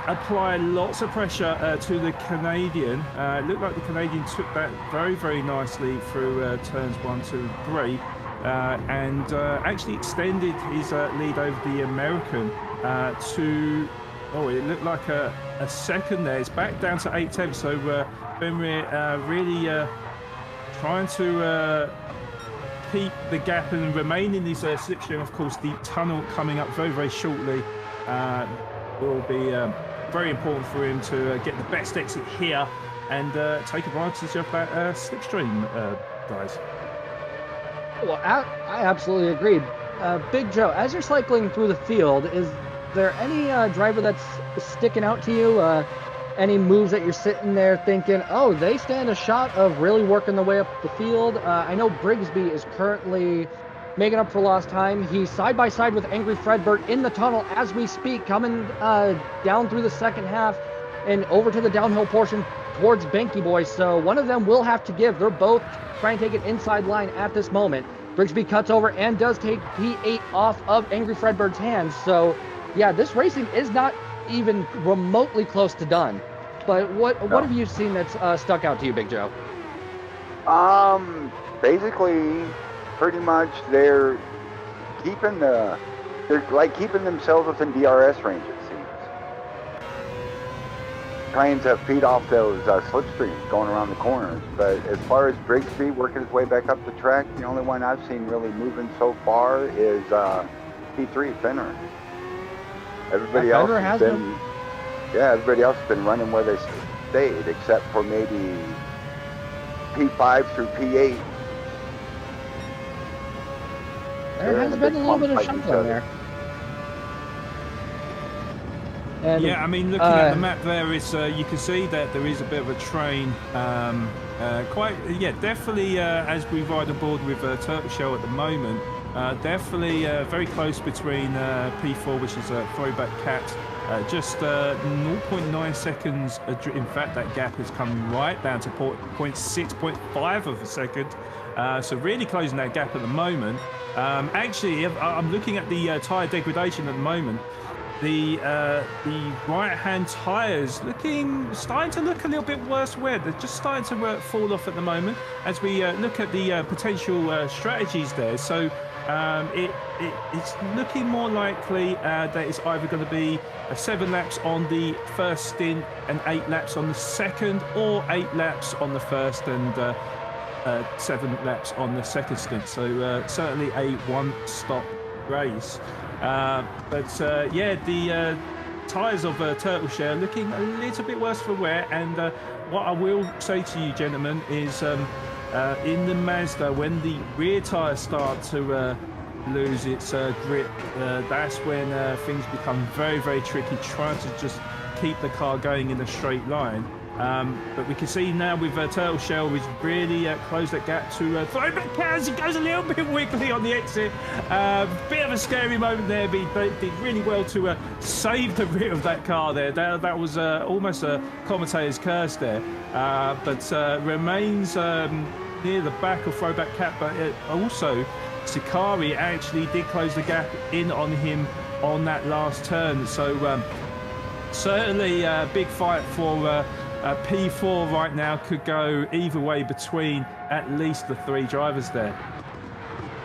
apply lots of pressure to the Canadian. It looked like the Canadian took that very, very nicely through turns 1, 2, 3. And actually extended his lead over the American to, it looked like a second there. It's back down to 0.8, so Fenrir really trying to keep the gap and remain in his slipstream. Of course, the tunnel coming up very, very shortly will be very important for him to get the best exit here and take advantage of that slipstream, guys. Well, I absolutely agree. Big Joe, as you're cycling through the field, is there any driver that's sticking out to you? Any moves that you're sitting there thinking, oh, they stand a shot of really working their way up the field? I know Brigsby is currently making up for lost time. He's side by side with Angry Fredbert in the tunnel as we speak, coming down through the second half and over to the downhill portion towards Banky Boy. So one of them will have to give. They're both trying to take an inside line at this moment. Brigsby cuts over and does take P8 off of Angry Fredbird's hands. So yeah, this racing is not even remotely close to done. But what have you seen that's stuck out to you, Big Joe? Basically, pretty much they're keeping themselves within DRS range, it seems. Trying to feed off those slipstreams going around the corners. But as far as Brigsby working his way back up the track, the only one I've seen really moving so far is P3, Fenrir. Everybody else has been running where they stayed, except for maybe P5 through P8. There has been a little bit of shuffling there. And, yeah, I mean, looking at the map there, it's you can see that there is a bit of a train. Definitely as we ride aboard with Turtle Shell at the moment, Definitely very close between P4, which is a throwback cat. Just 0.9 seconds. In fact, that gap has come right down to 0.6, of a second. So really closing that gap at the moment. Actually, I'm looking at the tyre degradation at the moment. The right-hand tyres starting to look a little bit worse wear. They're just starting to fall off at the moment as we look at the potential strategies there. So it's looking more likely that it's either going to be 7 laps on the first stint and 8 laps on the second, or 8 laps on the first and 7 laps on the second stint. So certainly a one-stop race. The tyres of Turtle Shell looking a little bit worse for wear. And what I will say to you, gentlemen, is in the Mazda, when the rear tyres start to lose its grip, that's when things become very, very tricky, trying to just keep the car going in a straight line. But we can see now with Turtle Shell, we've really closed that gap to Throwback Cat. It goes a little bit wiggly on the exit. Bit of a scary moment there, but did really well to save the rear of that car there. That was almost a commentator's curse there. But remains near the back of Throwback Cat, but also Sakari actually did close the gap in on him on that last turn. So certainly a big fight for P4 right now. Could go either way between at least the 3 drivers there.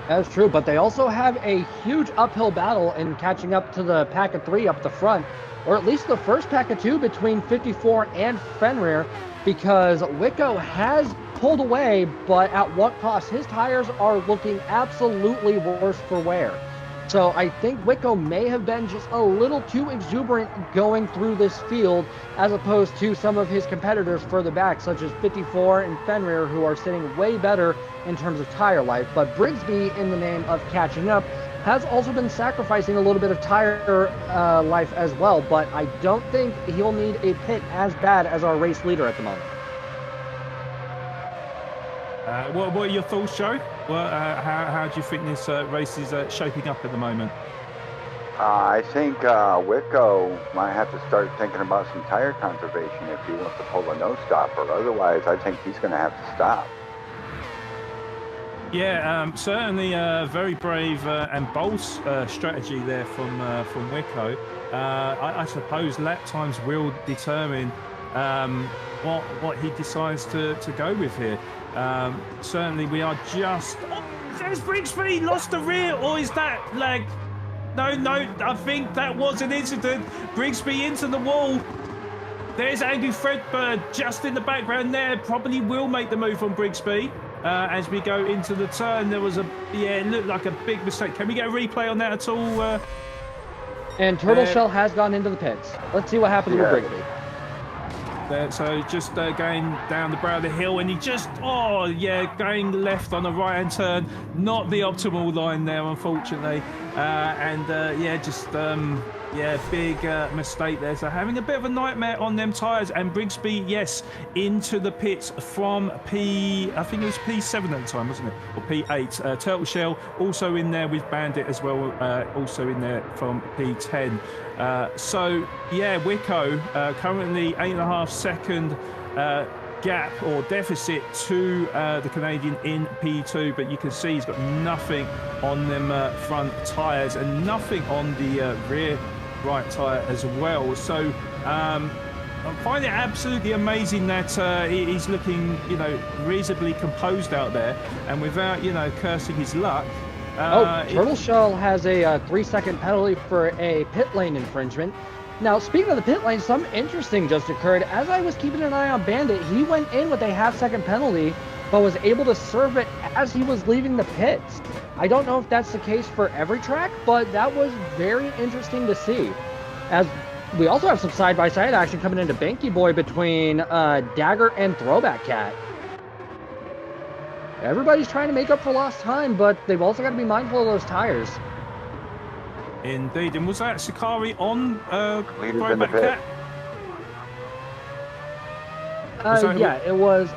That's true, but they also have a huge uphill battle in catching up to the pack of 3 up the front, or at least the first pack of 2 between 54 and Fenrir, because Wicco has pulled away, but at what cost? His tires are looking absolutely worse for wear. So I think Wicco may have been just a little too exuberant going through this field, as opposed to some of his competitors further back, such as 54 and Fenrir, who are sitting way better in terms of tire life. But Brigsby, in the name of catching up, has also been sacrificing a little bit of tire life as well. But I don't think he'll need a pit as bad as our race leader at the moment. What are your thoughts, Joe? Well, how do you think this race is shaping up at the moment? I think Wicco might have to start thinking about some tire conservation if he wants to pull a no-stopper. Otherwise, I think he's going to have to stop. Yeah, certainly a very brave and bold strategy there from Wicco. I suppose lap times will determine what he decides to go with here. Certainly we are just... Oh, there's Brigsby lost the rear, or is that like... No, I think that was an incident. Brigsby into the wall. There's Angry Fredbird just in the background there. Probably will make the move on Brigsby. As we go into the turn, there was it looked like a big mistake. Can we get a replay on that at all? And Turtle Shell has gone into the pits. Let's see what happens with Brigsby. So just going down the brow of the hill, and he just, going left on a right-hand turn. Not the optimal line there, unfortunately. Big mistake there. So having a bit of a nightmare on them tyres. And Brigsby, yes, into the pits from I think it was P7 at the time, wasn't it? Or P8. Turtle Shell also in there with Bandit as well, also in there from P10. Wicco currently 8.5 second gap or deficit to the Canadian in P2, but you can see he's got nothing on them front tyres and nothing on the rear right tyre as well. So I find it absolutely amazing that he's looking, reasonably composed out there, and without, cursing his luck. Turtle Shell has a 3-second penalty for a pit lane infringement. Now, speaking of the pit lane, something interesting just occurred. As I was keeping an eye on Bandit, he went in with a half-second penalty, but was able to serve it as he was leaving the pits. I don't know if that's the case for every track, but that was very interesting to see. As we also have some side-by-side action coming into Banky Boy between Dagger and Throwback Cat. Everybody's trying to make up for lost time, but they've also got to be mindful of those tires. Indeed. And was that Sakari on Throwback Cat? It was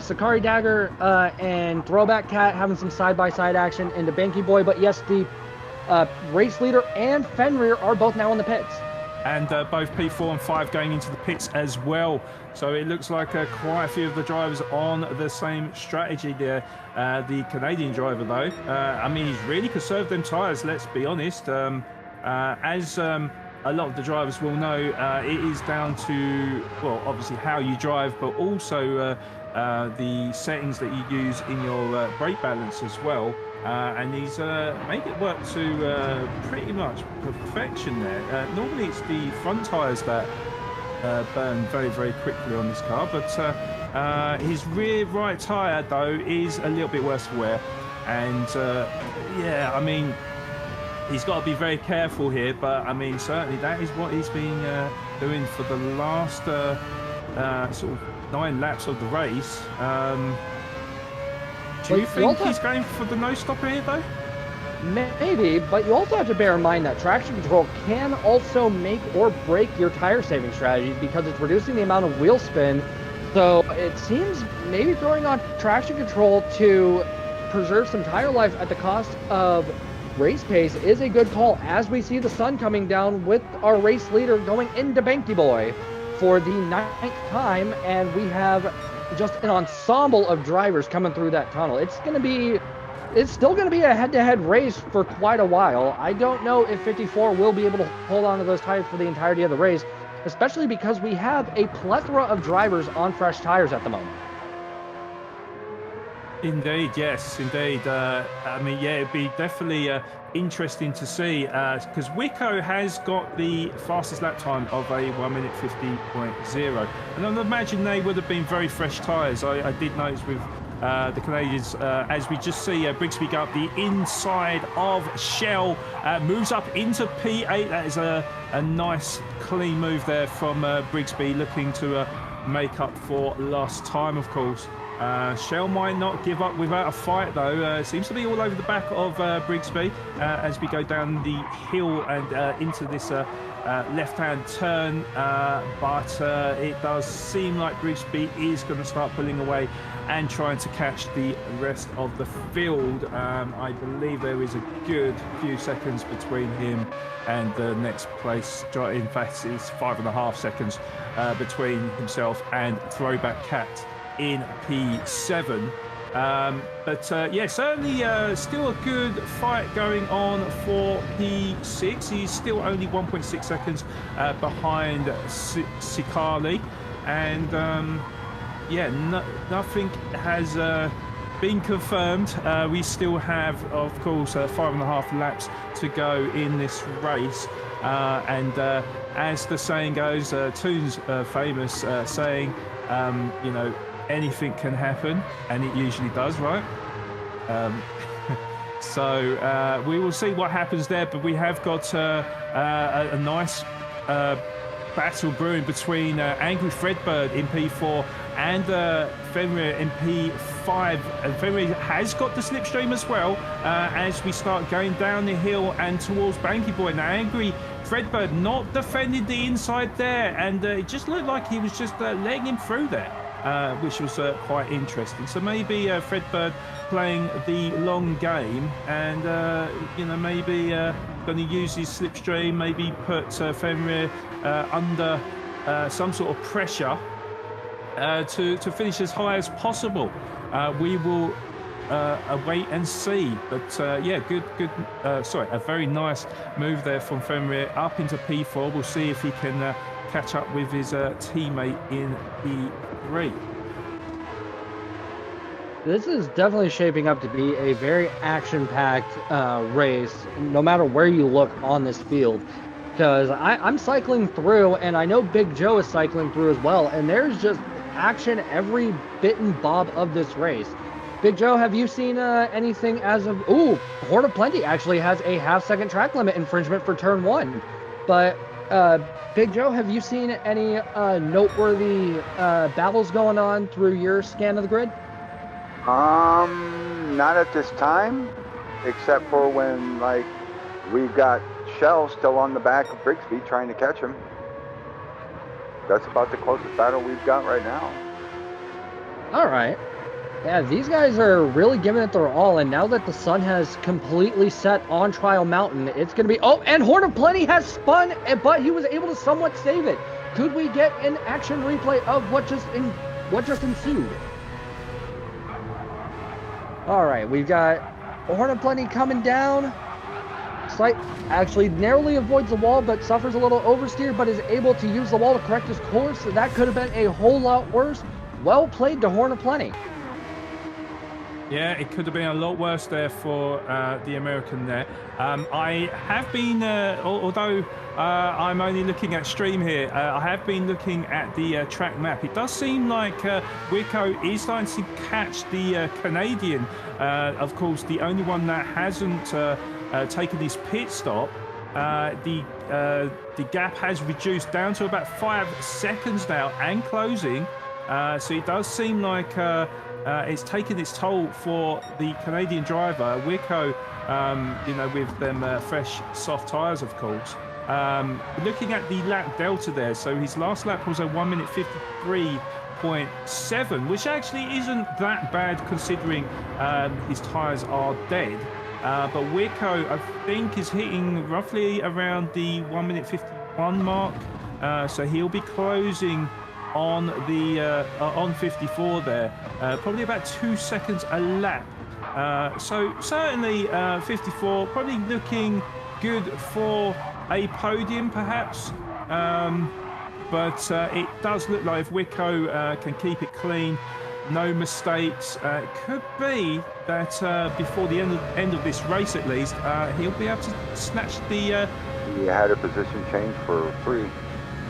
Sakari Dagger and Throwback Cat having some side-by-side action into Banky Boy. But yes, the race leader and Fenrir are both now in the pits. And both P4 and 5 going into the pits as well. So it looks like quite a few of the drivers on the same strategy there. The Canadian driver, though, I mean, he's really conserved them tyres, let's be honest. As a lot of the drivers will know, it is down to, well, obviously how you drive, but also the settings that you use in your brake balance as well. And he's made it work to pretty much perfection there. Normally it's the front tyres that burn very, very quickly on this car, but his rear right tyre, though, is a little bit worse for wear. And yeah, I mean, he's got to be very careful here, but I mean, certainly that is what he's been doing for the last sort of 9 laps of the race. Do you think he's going for the no stopper here, though? Maybe, but you also have to bear in mind that traction control can also make or break your tire saving strategies because it's reducing the amount of wheel spin. So it seems maybe throwing on traction control to preserve some tire life at the cost of race pace is a good call, as we see the sun coming down with our race leader going into Banky Boy for the 9th time, and we have just an ensemble of drivers coming through that tunnel. It's still going to be a head-to-head race for quite a while. I don't know if 54 will be able to hold on to those tires for the entirety of the race, especially because we have a plethora of drivers on fresh tires at the moment. Indeed, yes, indeed. I mean, yeah, it'd be definitely interesting to see because Wico has got the fastest lap time of a 1 minute 50.0, and I imagine they would have been very fresh tyres. I did notice with the Canadians, as we just see Brigsby go up the inside of Shell, moves up into P8. That is a nice clean move there from Brigsby, looking to make up for lost time, of course. Shell might not give up without a fight, though. Seems to be all over the back of Brigsby as we go down the hill and into this left-hand turn. But it does seem like Brigsby is going to start pulling away and trying to catch the rest of the field. I believe there is a good few seconds between him and the next place. In fact, it's 5.5 seconds between himself and Throwback Cat in P7. But yeah, certainly still a good fight going on for P6. He's still only 1.6 seconds behind Sikali, and yeah, nothing has been confirmed. We still have, of course, 5.5 laps to go in this race, and as the saying goes, Toon's famous saying, you know, anything can happen, and it usually does, right? So we will see what happens there, but we have got a nice battle brewing between Angry Fredbird in P4 and Fenrir in P5. And Fenrir has got the slipstream as well as we start going down the hill and towards Banky Boy. Now, Angry Fredbird not defending the inside there, and it just looked like he was just letting him through there. Which was quite interesting. So maybe Fredbird playing the long game, and you know, maybe going to use his slipstream, maybe put Fenrir under some sort of pressure to finish as high as possible. We will await and see. But yeah, sorry, a very nice move there from Fenrir up into P4. We'll see if he can catch up with his teammate in P3. This is definitely shaping up to be a very action-packed race, no matter where you look on this field. Because I'm cycling through, and I know Big Joe is cycling through as well, and there's just action every bit and bob of this race. Big Joe, have you seen anything as of... Ooh, Horde of Plenty actually has a half-second track limit infringement for Turn 1. But, Big Joe, have you seen any noteworthy battles going on through your scan of the grid? Not at this time, except for when, like, we've got Shell still on the back of Brigsby trying to catch him. That's about the closest battle we've got right now. All right. Yeah, these guys are really giving it their all, and now that the sun has completely set on Trial Mountain, it's going to be... Oh, and Horn of Plenty has spun, but he was able to somewhat save it. Could we get an action replay of what just ensued? All right, we've got Horn of Plenty coming down. Actually narrowly avoids the wall, but suffers a little oversteer, but is able to use the wall to correct his course. So that could have been a whole lot worse. Well played to Horn of Plenty. Yeah, it could have been a lot worse there for the American there. I have been, although I'm only looking at stream here, I have been looking at the track map. It does seem like Wicko is starting to catch the Canadian. Of course, the only one that hasn't taken his pit stop. The gap has reduced down to about 5 seconds now and closing. So it does seem like it's taken its toll for the Canadian driver, Wicko, with them fresh, soft tyres, of course. Looking at the lap delta there, so his last lap was a 1 minute 53.7, which actually isn't that bad considering his tyres are dead. But Wicko, I think, is hitting roughly around the 1 minute 51 mark. So he'll be closing on the on 54 there, probably about 2 seconds a lap. So certainly 54 probably looking good for a podium perhaps, but it does look like if Wicko can keep it clean, no mistakes, it could be that before the end of this race at least, he'll be able to snatch the He had a position change for 3.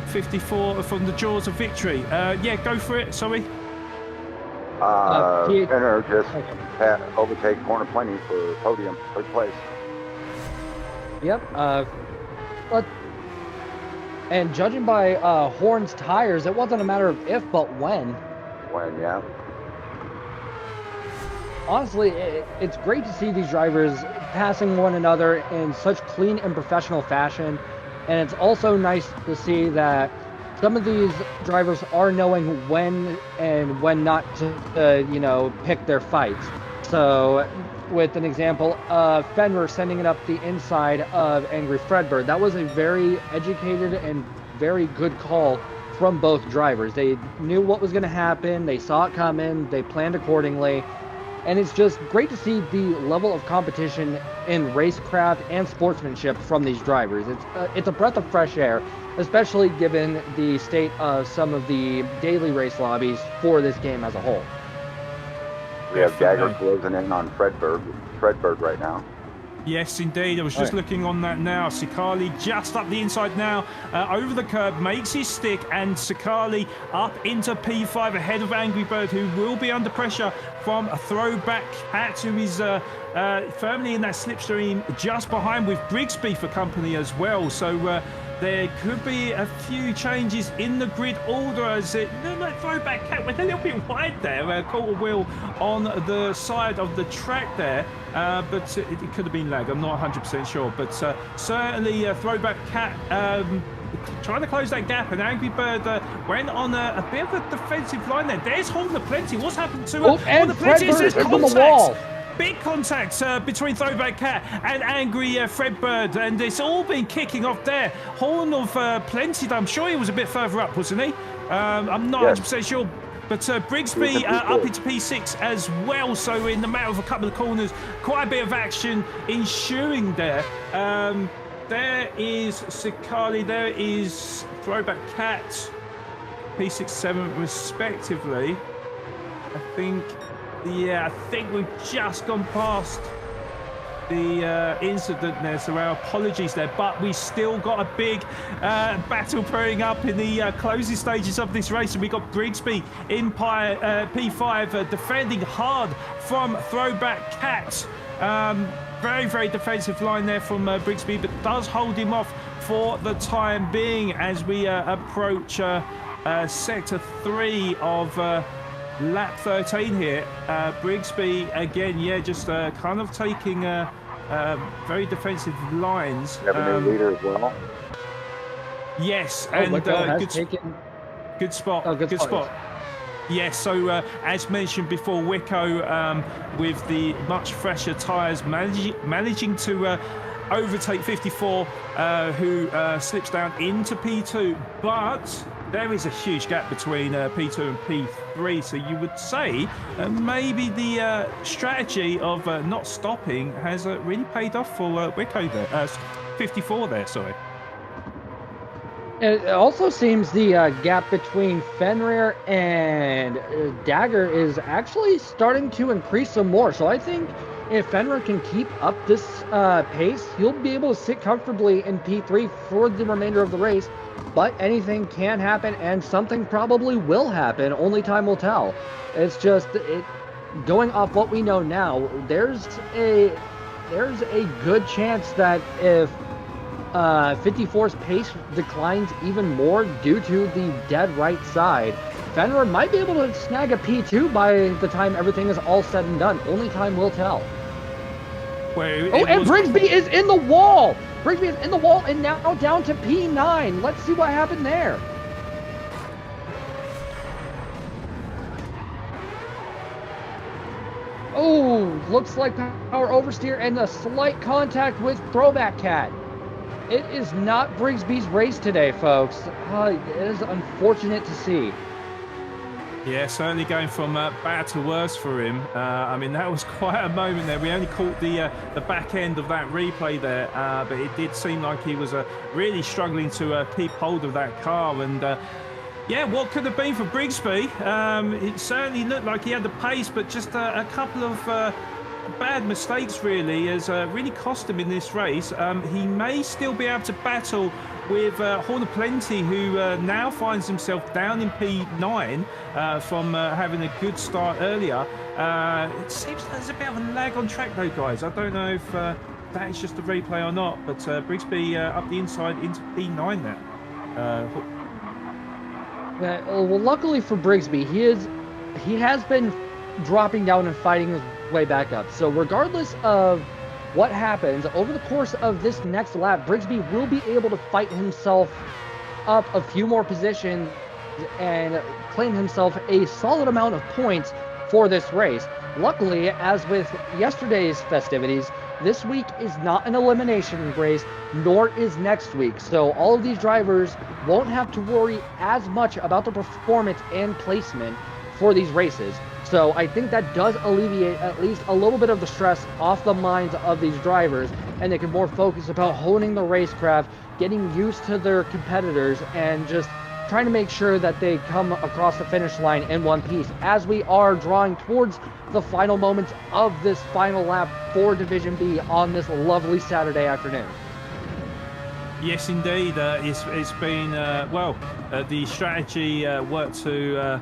54 from the jaws of victory. Yeah, go for it. Sorry. Enter just overtake Horn of Plenty for podium, 3rd place. Yep. And judging by Horn's tires, it wasn't a matter of if, but when. When, yeah. Honestly, it's great to see these drivers passing one another in such clean and professional fashion. And it's also nice to see that some of these drivers are knowing when and when not to, pick their fights. So, with an example, Fenrir sending it up the inside of Angry Fredbird, that was a very educated and very good call from both drivers. They knew what was going to happen, they saw it coming, they planned accordingly. And it's just great to see the level of competition in racecraft and sportsmanship from these drivers. It's a breath of fresh air, especially given the state of some of the daily race lobbies for this game as a whole. We have Jagger closing in on Fredbird right now. Yes, indeed. I was just looking on that now. Sikali just up the inside now, over the curb, makes his stick, and Sikali up into P5 ahead of Angry Bird, who will be under pressure from a throwback cat, who is firmly in that slipstream just behind, with Brigsby for company as well. So there could be a few changes in the grid order as it looked like throwback cat went a little bit wide there, caught a wheel on the side of the track there, but it could have been lag. I'm not 100% sure, but certainly throwback cat trying to close that gap, and Angry Bird went on a bit of a defensive line there. There's Horn of Plenty. What's happened to and Fredbird is on the wall. Big contact between Throwback Cat and Angry Fredbird, and it's all been kicking off there. Horn of Plenty, I'm sure he was a bit further up, wasn't he? I'm not 100% sure. But Brigsby up into P6 as well, so in the matter of a couple of corners, quite a bit of action ensuing there. There is Sikali, there is Throwback Cat, P6, 7 respectively. I think we've just gone past the incident there, so our apologies there, but we still got a big battle brewing up in the closing stages of this race, and we got Brigsby in P5 defending hard from Throwback Cat. Very, very defensive line there from Brigsby, but does hold him off for the time being as we approach sector 3 of lap 13 here. Brigsby again, just kind of taking very defensive lines. You have a new leader as well. Yes, and good spot. Oh, good spot. Yes, so as mentioned before, Wicco with the much fresher tyres managing to overtake 54, who slips down into P2, but there is a huge gap between P2 and P3, so you would say maybe the strategy of not stopping has really paid off for Wicco there, 54 there, sorry. It also seems the gap between Fenrir and Dagger is actually starting to increase some more. So I think if Fenrir can keep up this pace, he'll be able to sit comfortably in P3 for the remainder of the race. But anything can happen, and something probably will happen. Only time will tell. It's just going off what we know now. There's a good chance that if 54's pace declines even more due to the dead right side, Fenrir might be able to snag a P2 by the time everything is all said and done. Only time will tell. And Brigsby is in the wall! Brigsby is in the wall and now down to P9. Let's see what happened there. Oh, looks like power oversteer and a slight contact with Throwback Cat. It is not Brigsby's race today, folks. It is unfortunate to see. Yeah, certainly going from bad to worse for him. I mean, that was quite a moment there. We only caught the back end of that replay there, but it did seem like he was really struggling to keep hold of that car. And yeah, what could have been for Brigsby? It certainly looked like he had the pace, but just a couple of bad mistakes really has really cost him in this race. He may still be able to battle with Horn of Plenty, who now finds himself down in P9 from having a good start earlier. It seems like there's a bit of a lag on track though, guys. I don't know if that is just a replay or not, but Brigsby up the inside into P9 there. Well, luckily for Brigsby, he has been dropping down and fighting his way back up. So regardless of what happens over the course of this next lap, Brigsby will be able to fight himself up a few more positions and claim himself a solid amount of points for this race. Luckily, as with yesterday's festivities, this week is not an elimination race, nor is next week. So all of these drivers won't have to worry as much about their performance and placement for these races. So I think that does alleviate at least a little bit of the stress off the minds of these drivers, and they can more focus about honing the racecraft, getting used to their competitors, and just trying to make sure that they come across the finish line in one piece as we are drawing towards the final moments of this final lap for Division B on this lovely Saturday afternoon. Yes, indeed. It's been, the strategy worked to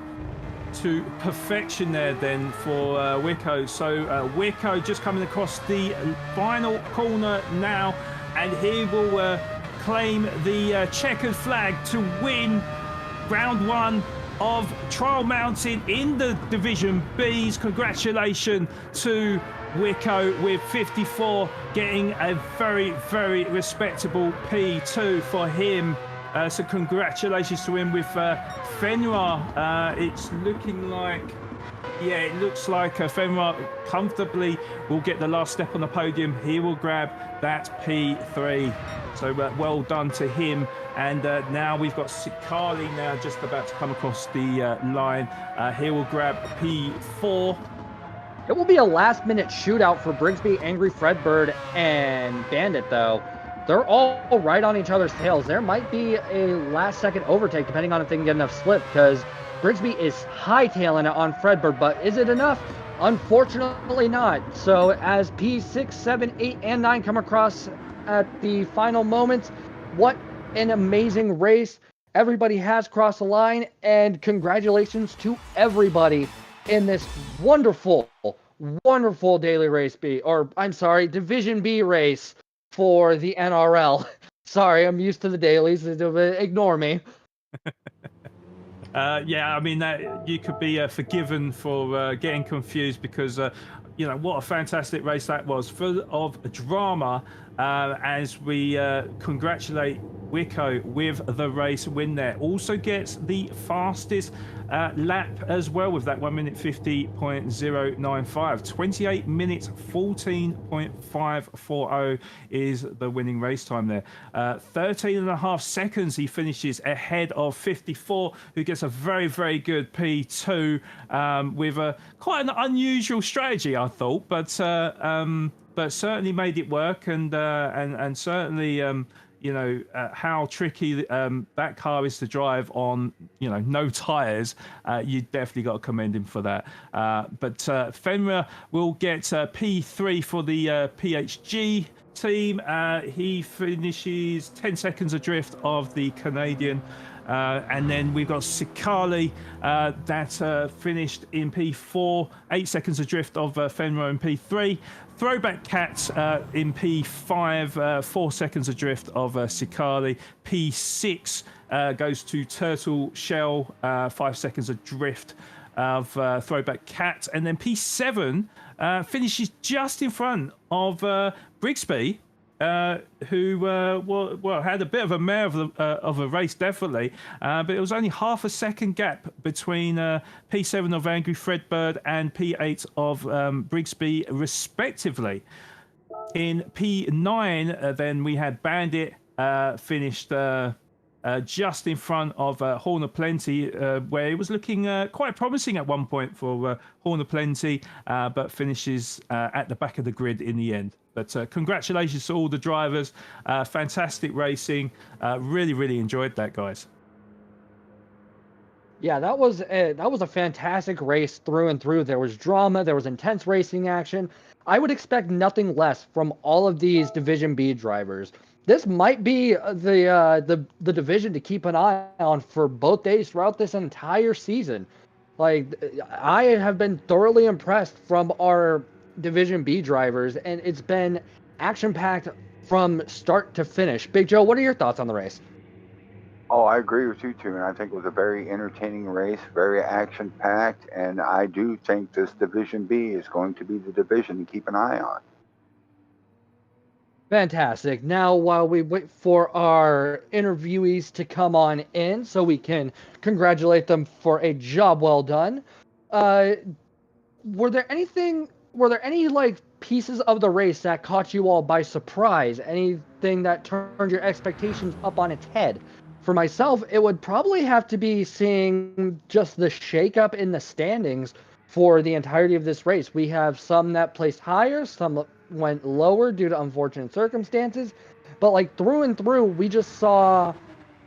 perfection there then for Wicco. So Wicco just coming across the final corner now, and he will claim the checkered flag to win round one of Trial Mountain in the Division Bs. Congratulations to Wicco with 54 getting a very, very respectable P2 for him. So congratulations to him with Fenrir. It's looking like, yeah, it looks like Fenrir comfortably will get the last step on the podium. He will grab that P3. So well done to him. And now we've got Sikali now just about to come across the line. He will grab P4. It will be a last-minute shootout for Brigsby, Angry Fredbird, and Bandit, though. They're all right on each other's tails. There might be a last-second overtake, depending on if they can get enough slip, because Brigsby is hightailing it on Fredbird, but is it enough? Unfortunately not. So as P6, 7, 8, and 9 come across at the final moments, what an amazing race. Everybody has crossed the line, and congratulations to everybody in this wonderful, wonderful daily race B, or I'm sorry, Division B race for the NRL. Sorry, I'm used to the dailies. Ignore me. Yeah, I mean, you could be forgiven for getting confused because, what a fantastic race that was, full of drama, as we congratulate Wicko with the race win there. Also gets the fastest lap as well with that 1 minute 50.095. 28 minutes 14.540 is the winning race time there. 13 and a half seconds he finishes ahead of 54, who gets a very, very good P2 with quite an unusual strategy, I thought, but certainly made it work, and certainly how tricky that car is to drive on no tires. You definitely got to commend him for that. But Fenrir will get P3 for the PHG team. He finishes 10 seconds adrift of the Canadian. And then we've got Sikali that finished in P4, 8 seconds adrift of Fenrir in P3. Throwback Cat in P5, 4 seconds adrift of Sikali. P6 goes to Turtle Shell, 5 seconds adrift of Throwback Cat. And then P7 finishes just in front of Brigsby, who had a bit of a mare of a race, definitely, but it was only half a second gap between P7 of Angry Fredbird and P8 of Brigsby, respectively. In P9, then we had Bandit finished just in front of Horn of Plenty, where it was looking quite promising at one point for Horn of Plenty, but finishes at the back of the grid in the end. But congratulations to all the drivers. Fantastic racing. Really, really enjoyed that, guys. Yeah, that was a fantastic race through and through. There was drama, there was intense racing action. I would expect nothing less from all of these Division B drivers. This might be the division to keep an eye on for both days throughout this entire season. Like, I have been thoroughly impressed from our Division B drivers, and it's been action-packed from start to finish. Big Joe, what are your thoughts on the race? Oh, I agree with you, too. And I think it was a very entertaining race, very action-packed, and I do think this Division B is going to be the division to keep an eye on. Fantastic. Now, while we wait for our interviewees to come on in so we can congratulate them for a job well done, were there any like pieces of the race that caught you all by surprise? Anything that turned your expectations up on its head? For myself, it would probably have to be seeing just the shakeup in the standings for the entirety of this race. We have some that placed higher, some went lower due to unfortunate circumstances, but like through and through, we just saw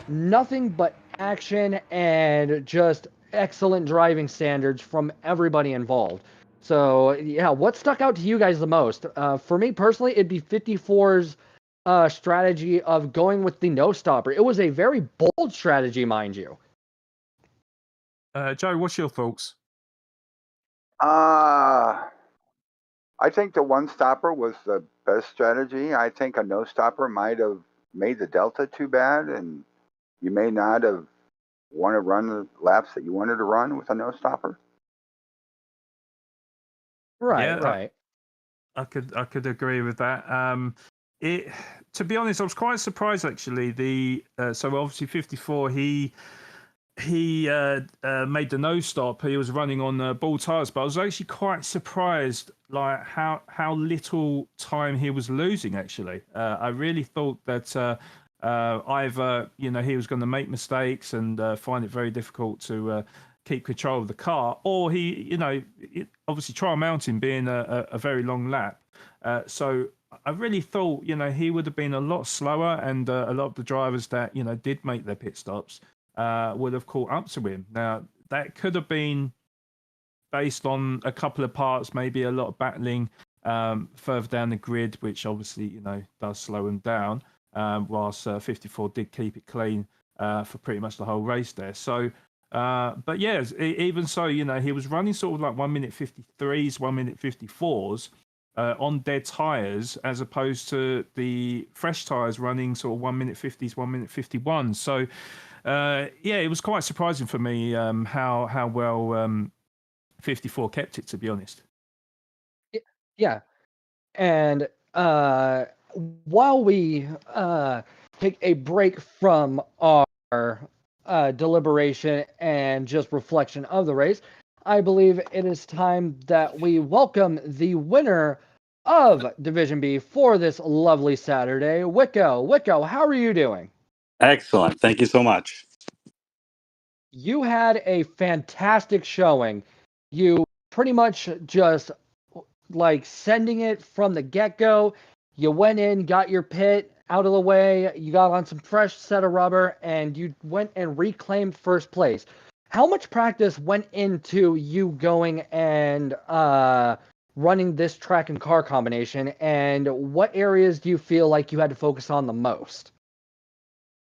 nothing but action and just excellent driving standards from everybody involved. So yeah, what stuck out to you guys the most? For me personally, it'd be 54's strategy of going with the no stopper. It was a very bold strategy, mind you. Joe, what's your thoughts? I think the one stopper was the best strategy. I think a no stopper might have made the delta too bad, and you may not have want to run the laps that you wanted to run with a no stopper. Right, Yeah, right. I could agree with that. To be honest, I was quite surprised actually. So obviously 54, he made the no stop. He was running on ball tires, but I was actually quite surprised like how little time he was losing. Actually, I really thought that either he was going to make mistakes and find it very difficult to keep control of the car, or obviously Trial Mountain being a very long lap. So I really thought he would have been a lot slower, and a lot of the drivers that did make their pit stops would have caught up to him. Now that could have been based on a couple of parts, maybe a lot of battling further down the grid, which obviously does slow him down. Whilst 54 did keep it clean for pretty much the whole race there. So, but yeah, even so, he was running sort of like 1 minute 53s, 1 minute 54s on dead tires, as opposed to the fresh tires running sort of 1 minute 50s, 1 minute 51. So, yeah, it was quite surprising for me how well 54 kept it, to be honest. Yeah. And while we take a break from our deliberation and just reflection of the race, I believe it is time that we welcome the winner of Division B for this lovely Saturday, Wicco. Wicco, how are you doing? Excellent. Thank you so much. You had a fantastic showing. You pretty much just like sending it from the get-go. You went in, got your pit out of the way, you got on some fresh set of rubber, and you went and reclaimed first place. How much practice went into you going and running this track and car combination, and what areas do you feel like you had to focus on the most?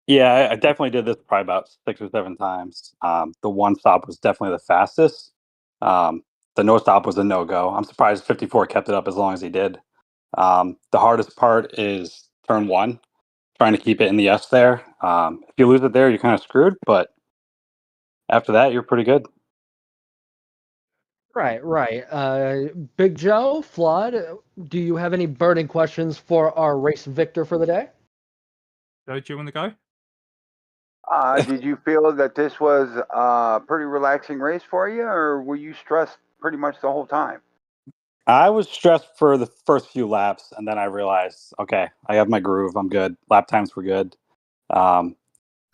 Yeah, I definitely did this probably about 6 or 7 times. The one stop was definitely the fastest. The no stop was a no go. I'm surprised 54 kept it up as long as he did. The hardest part is turn one, trying to keep it in the S there. If you lose it there, you're kind of screwed. But after that, you're pretty good. Right, right. Big Joe, Flood, do you have any burning questions for our race victor for the day? Joe, do you want to go? Did you feel that this was a pretty relaxing race for you, or were you stressed pretty much the whole time? I was stressed for the first few laps, and then I realized, okay, I have my groove. I'm good. Lap times were good. Um,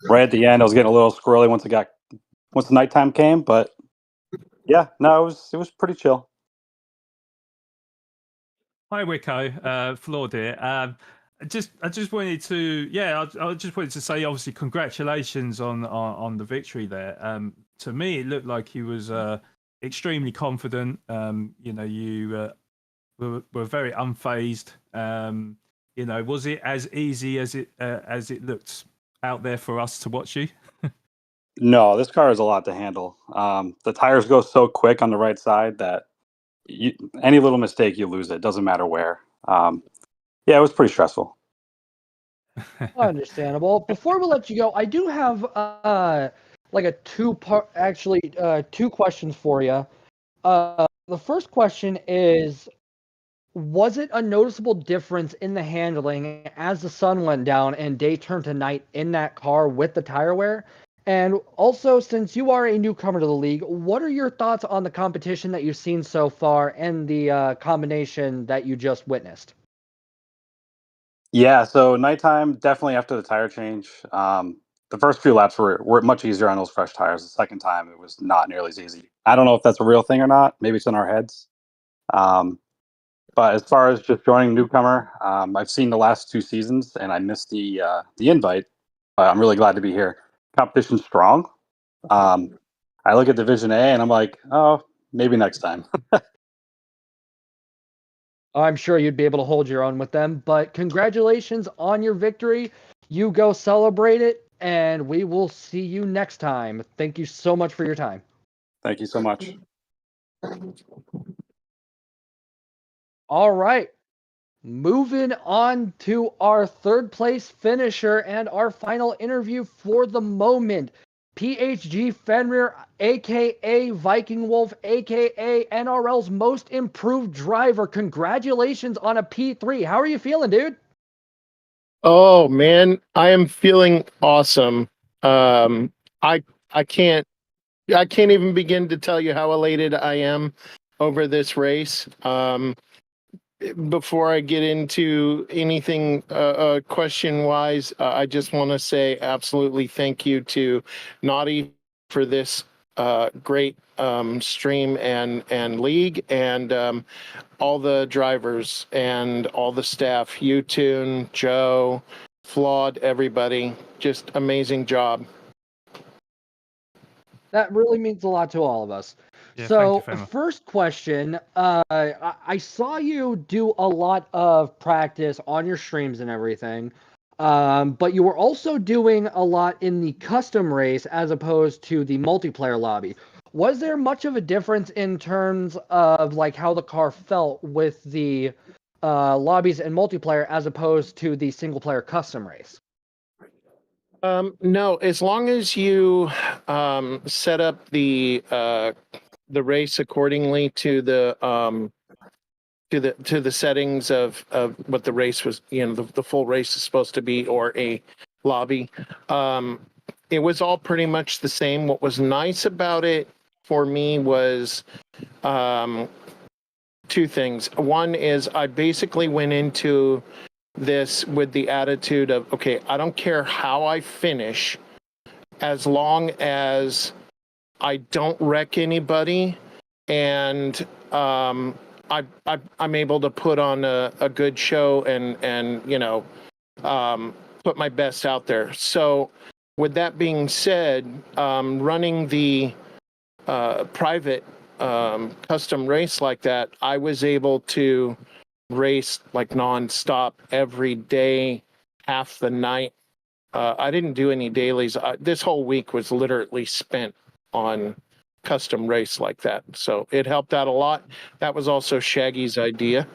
right at the end, I was getting a little squirrely once the nighttime came, but yeah, no, it was pretty chill. Hi, Wicco. Floyd here. I just wanted to, yeah, I just wanted to say, obviously, congratulations on the victory there. To me, it looked like he was extremely confident. You were very unfazed. Was it as easy as it looked out there for us to watch you? No, this car is a lot to handle. The tires go so quick on the right side that any little mistake, you lose it. Doesn't matter where. Yeah, it was pretty stressful. Understandable. Before we let you go, I do have like a two questions for you. The first question is, was it a noticeable difference in the handling as the sun went down and day turned to night in that car with the tire wear? And also, since you are a newcomer to the league, what are your thoughts on the competition that you've seen so far and the combination that you just witnessed? Yeah, so nighttime, definitely after the tire change. The first few laps were much easier on those fresh tires. The second time, it was not nearly as easy. I don't know if that's a real thing or not. Maybe it's in our heads. Um, but as far as just joining newcomer, I've seen the last 2 seasons, and I missed the invite. But I'm really glad to be here. Competition's strong. Um, I look at Division A, and I'm like, oh, maybe next time. I'm sure you'd be able to hold your own with them, but congratulations on your victory. You go celebrate it, and we will see you next time. Thank you so much for your time. Thank you so much. All right. Moving on to our third place finisher and our final interview for the moment. PHG Fenrir, aka Viking Wolf, aka NRL's most improved driver. Congratulations on a P3. How are you feeling, dude? Oh man, I am feeling awesome. I can't even begin to tell you how elated I am over this race. Before I get into anything question wise, I just want to say absolutely thank you to Naughty for this great stream and league, and all the drivers and all the staff, Utune, Joe, Flawed, everybody. Just amazing job. That really means a lot to all of us. Yeah, So, thank you, Fema. first question, I saw you do a lot of practice on your streams and everything, but you were also doing a lot in the custom race as opposed to the multiplayer lobby. Was there much of a difference in terms of like how the car felt with the lobbies and multiplayer as opposed to the single player custom race? No, as long as you set up the race accordingly to the settings of what the race was, the full race is supposed to be, or a lobby. It was all pretty much the same. What was nice about it for me was two things. One is I basically went into this with the attitude of, okay, I don't care how I finish as long as I don't wreck anybody and I'm able to put on a good show and put my best out there. So with that being said, running the private custom race like that, I was able to race like nonstop every day, half the night. I didn't do any dailies. This whole week was literally spent on custom race like that. So it helped out a lot. That was also Shaggy's idea.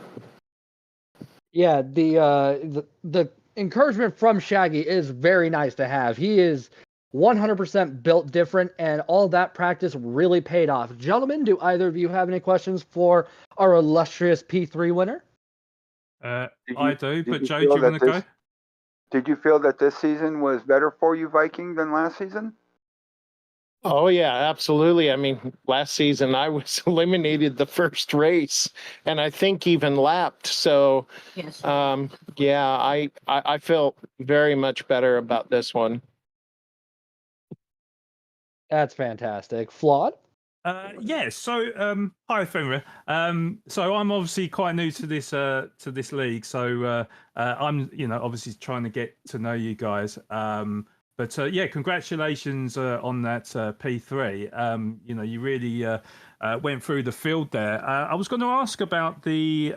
Yeah, the encouragement from Shaggy is very nice to have. He is 100% built different, and all that practice really paid off. Gentlemen, do either of you have any questions for our illustrious P3 winner? I do, did but you Joe, feel do you want to that go? Did you feel that this season was better for you, Viking, than last season? Oh yeah, absolutely. I mean, last season I was eliminated the first race, and I think even lapped. So, Yes. yeah, I felt very much better about this one. That's fantastic. Flawed? Yeah. So, hi, Fenrir. So I'm obviously quite new to this league. So I'm, obviously trying to get to know you guys. But yeah, congratulations on that P3. You really went through the field there. I was going to ask about the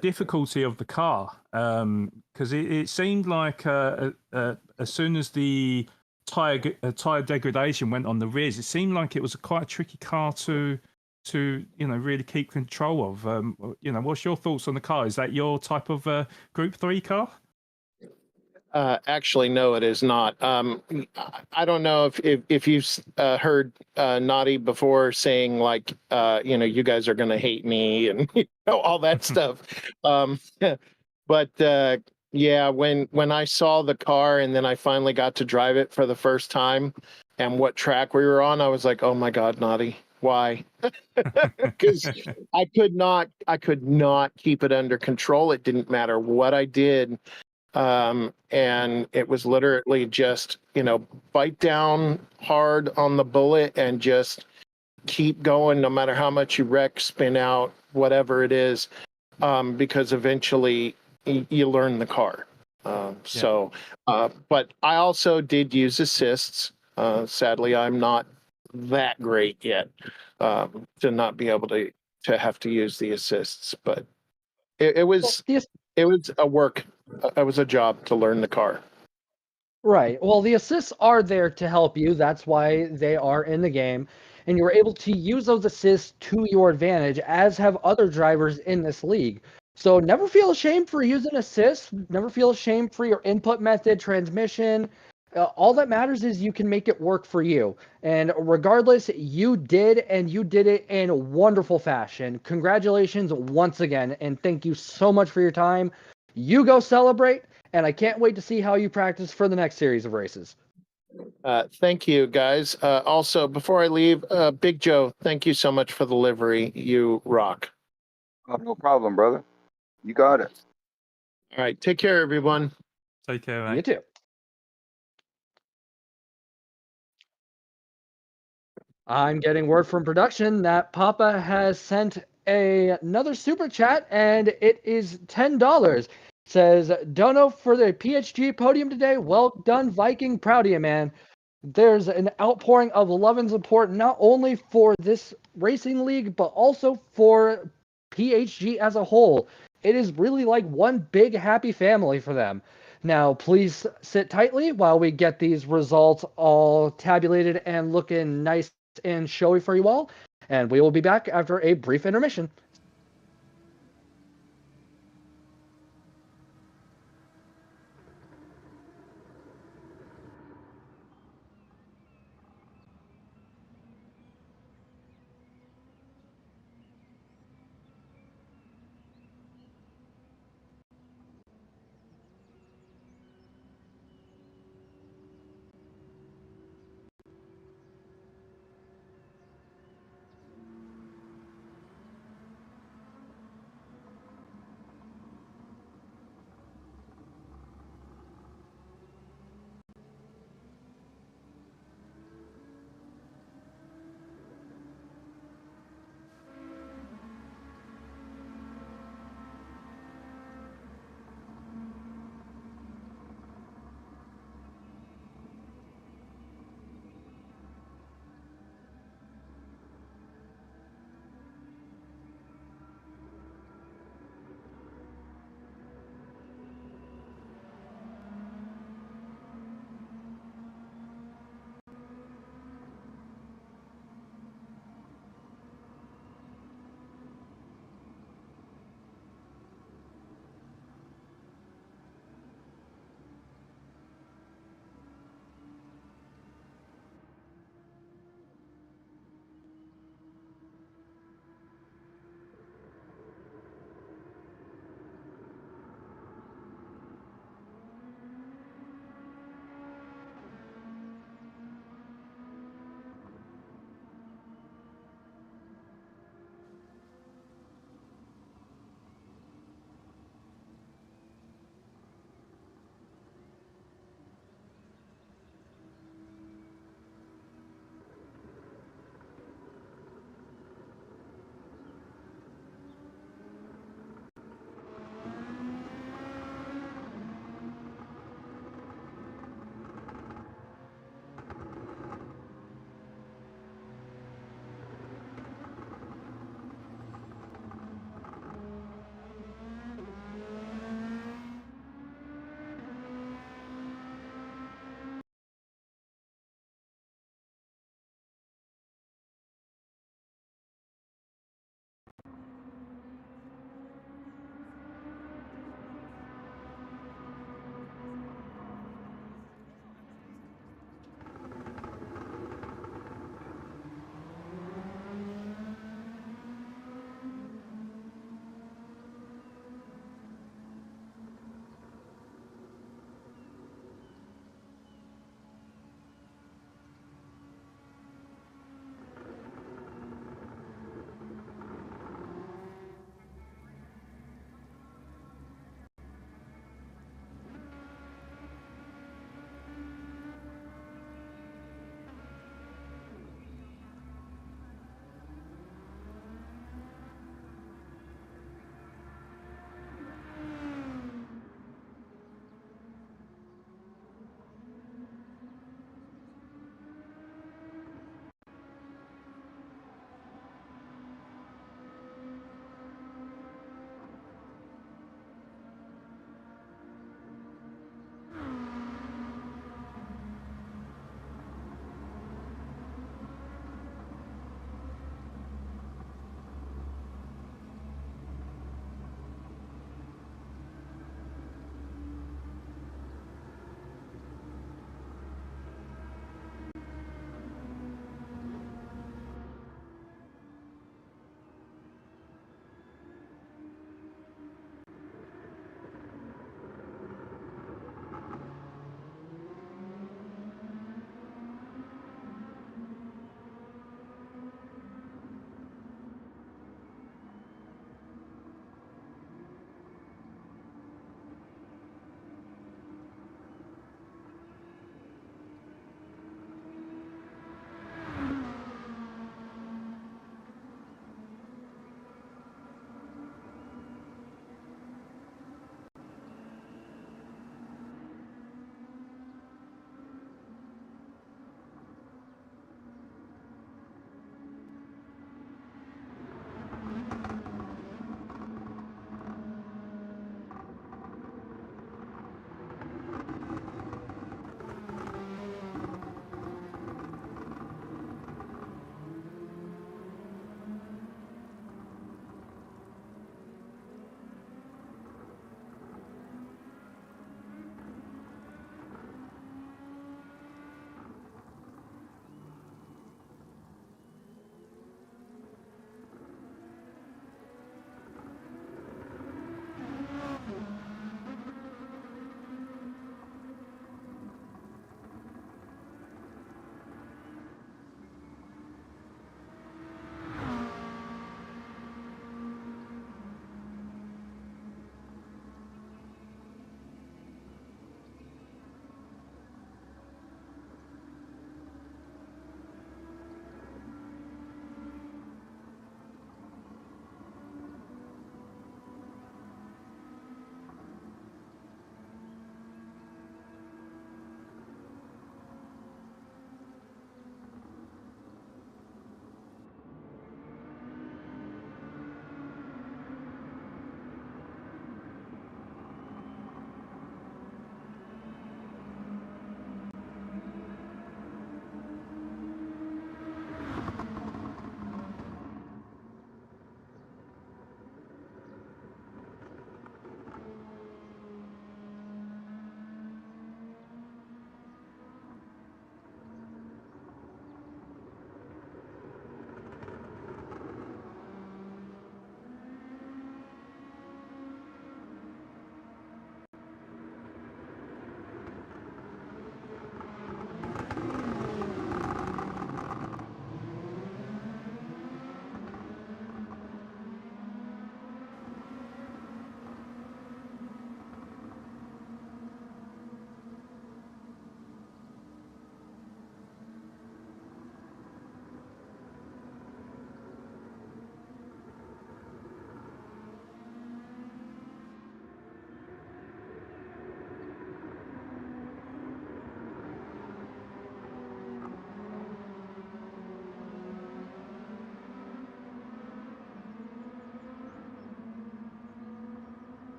difficulty of the car because it seemed like as soon as the tire degradation went on the rears, it seemed like it was quite a tricky car to really keep control of. What's your thoughts on the car? Is that your type of Group 3 car? Actually, no, it is not. I don't know if you've heard Naughty before saying like, you guys are gonna hate me and all that stuff. But yeah, when I saw the car and then I finally got to drive it for the first time, and what track we were on, I was like, oh my God, Naughty, why? Because I could not keep it under control. It didn't matter what I did. And it was literally just, bite down hard on the bullet and just keep going no matter how much you wreck, spin out, whatever it is, because eventually you learn the car. But I also did use assists. Sadly, I'm not that great yet to not be able to have to use the assists, but it was it was a work. It was a job to learn the car. Right. Well, the assists are there to help you. That's why they are in the game. And you're able to use those assists to your advantage, as have other drivers in this league. So never feel ashamed for using assists. Never feel ashamed for your input method, transmission. All that matters is you can make it work for you. And regardless, you did, and you did it in wonderful fashion. Congratulations once again, and thank you so much for your time. You go celebrate, and I can't wait to see how you practice for the next series of races. Thank you, guys. Also, before I leave, Big Joe, thank you so much for the livery. You rock. Oh, no problem, brother. You got it. All right. Take care, everyone. Take care, mate. You too. I'm getting word from production that Papa has sent another super chat, and it is $10. Says, Dono for the PHG podium today. Well done, Viking. Proud of you, man. There's an outpouring of love and support not only for this racing league, but also for PHG as a whole. It is really like one big happy family for them. Now, please sit tightly while we get these results all tabulated and looking nice and showy for you all. And we will be back after a brief intermission.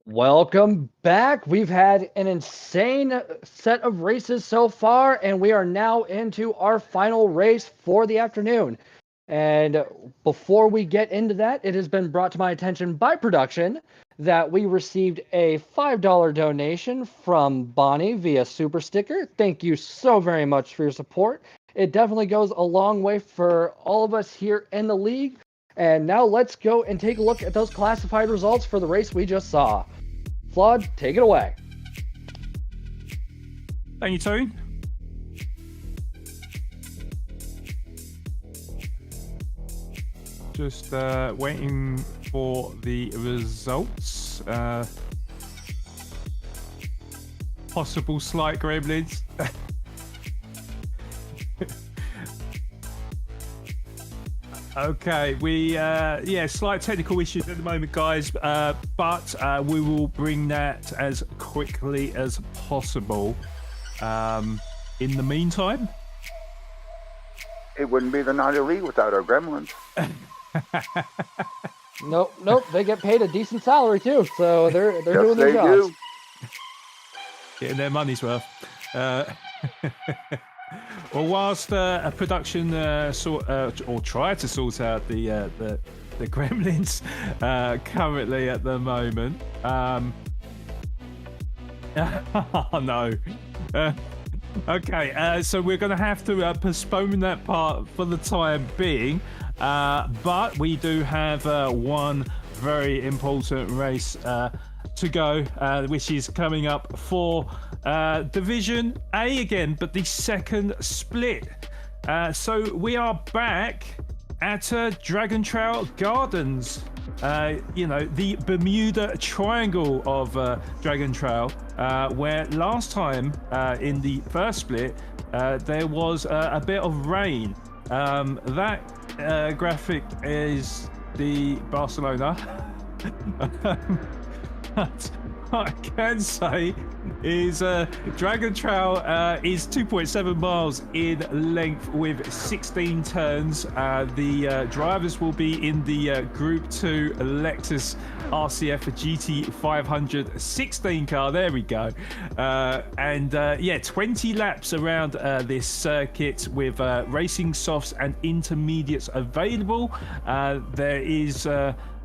Welcome back. We've had an insane set of races so far, and we are now into our final race for the afternoon. And before we get into that, it has been brought to my attention by production that we received a $5 donation from Bonnie via Super Sticker. Thank you so very much for your support. It definitely goes a long way for all of us here in the league. And now let's go and take a look at those classified results for the race we just saw. Flawed, take it away. Thank you, Tone. Just waiting for the results. Possible slight gremlins. Okay, slight technical issues at the moment, guys, but we will bring that as quickly as possible. In the meantime, It wouldn't be the Naughty League without our gremlins. Nope, they get paid a decent salary too, so they're Yes, doing their they jobs. do. getting their money's worth. Well, whilst a production try to sort out the gremlins currently at the moment. Oh no. Okay, so we're going to have to postpone that part for the time being, but we do have one very important race to go, which is coming up for Division A again, but the second split. So we are back at Dragon Trail Gardens. The Bermuda Triangle of Dragon Trail, where last time in the first split there was a bit of rain. That graphic is the Barcelona. But what I can say is Dragon Trail is 2.7 miles in length with 16 turns. The drivers will be in the Group 2 Lexus RCF GT500 16 car. There we go. 20 laps around this circuit with racing softs and intermediates available. There is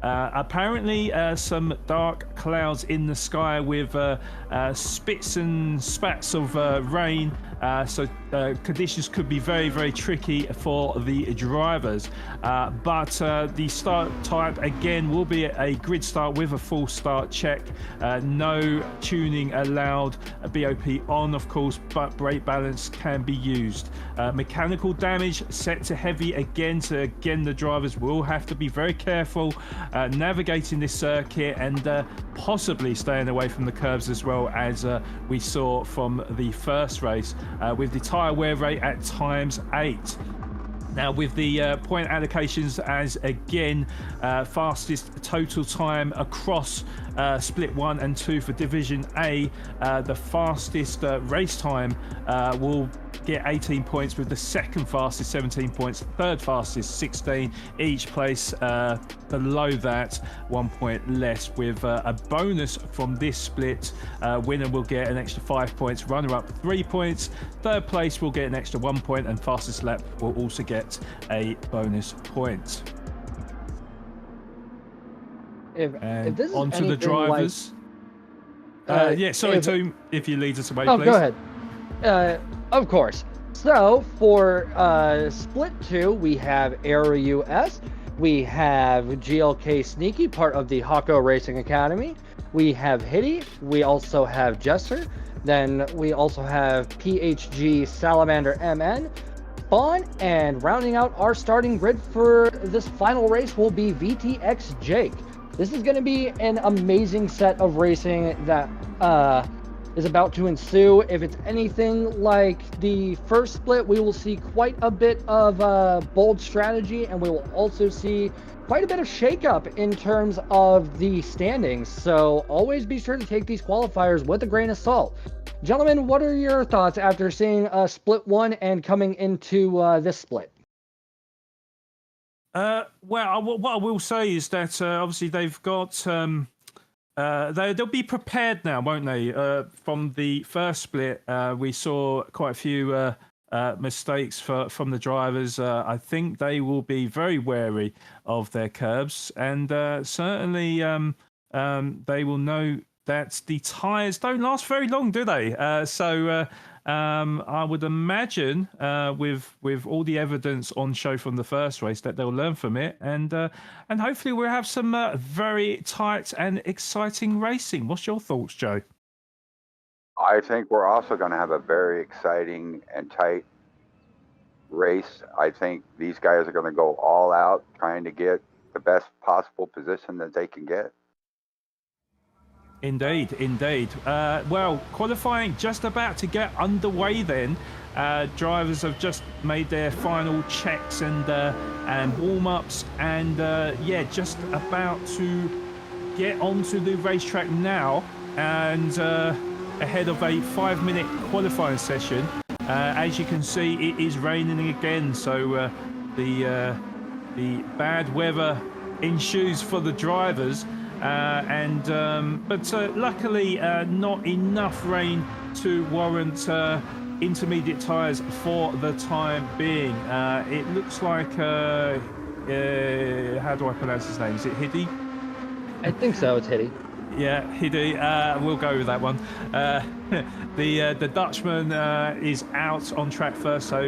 apparently some dark clouds in the sky with spits and spats of rain, so conditions could be very, very tricky for the drivers, but the start type again will be a grid start with a full start check. No tuning allowed, BOP on of course, but brake balance can be used. Mechanical damage set to heavy again, so again the drivers will have to be very careful navigating this circuit and possibly staying away from the curves as well, as we saw from the first race, with the tyre wear rate at ×8. Now with the point allocations as again fastest total time across split 1 and 2 for Division A, the fastest race time will get 18 points, with the second fastest 17 points, third fastest 16, each place below that 1 point less, with a bonus from this split. Winner will get an extra 5 points, runner up 3 points, third place will get an extra 1 point, and fastest lap will also get a bonus point. If this is on to the anything drivers. Tom, if you lead us away, please. Go ahead. Of course. So for split 2, we have Aero US, we have GLK Sneaky, part of the Hako Racing Academy, we have Hitty, we also have Jester, then we also have PHG Salamander MN, Spawn, and rounding out our starting grid for this final race will be VTX Jake. This is going to be an amazing set of racing that is about to ensue. If it's anything like the first split, we will see quite a bit of bold strategy, and we will also see quite a bit of shakeup in terms of the standings. So always be sure to take these qualifiers with a grain of salt. Gentlemen, what are your thoughts after seeing split 1 and coming into this split? What I will say is that obviously they've got they'll be prepared now, won't they? From the first split, we saw quite a few mistakes from the drivers. I think they will be very wary of their curbs, and certainly they will know that the tyres don't last very long, do they? I would imagine, with all the evidence on show from the first race, that they'll learn from it, and hopefully we'll have some very tight and exciting racing. What's your thoughts, Joe? I think we're also going to have a very exciting and tight race. I think these guys are going to go all out trying to get the best possible position that they can get. Indeed. Well, qualifying just about to get underway then. Drivers have just made their final checks and warm-ups, and just about to get onto the racetrack now, and ahead of a 5-minute qualifying session. As you can see, it is raining again, so the bad weather ensues for the drivers. But luckily not enough rain to warrant intermediate tyres for the time being. It looks like how do I pronounce his name? Is it Hiddy? I think so. It's Hiddy. Yeah, Hiddy. We'll go with that one. The Dutchman is out on track first, so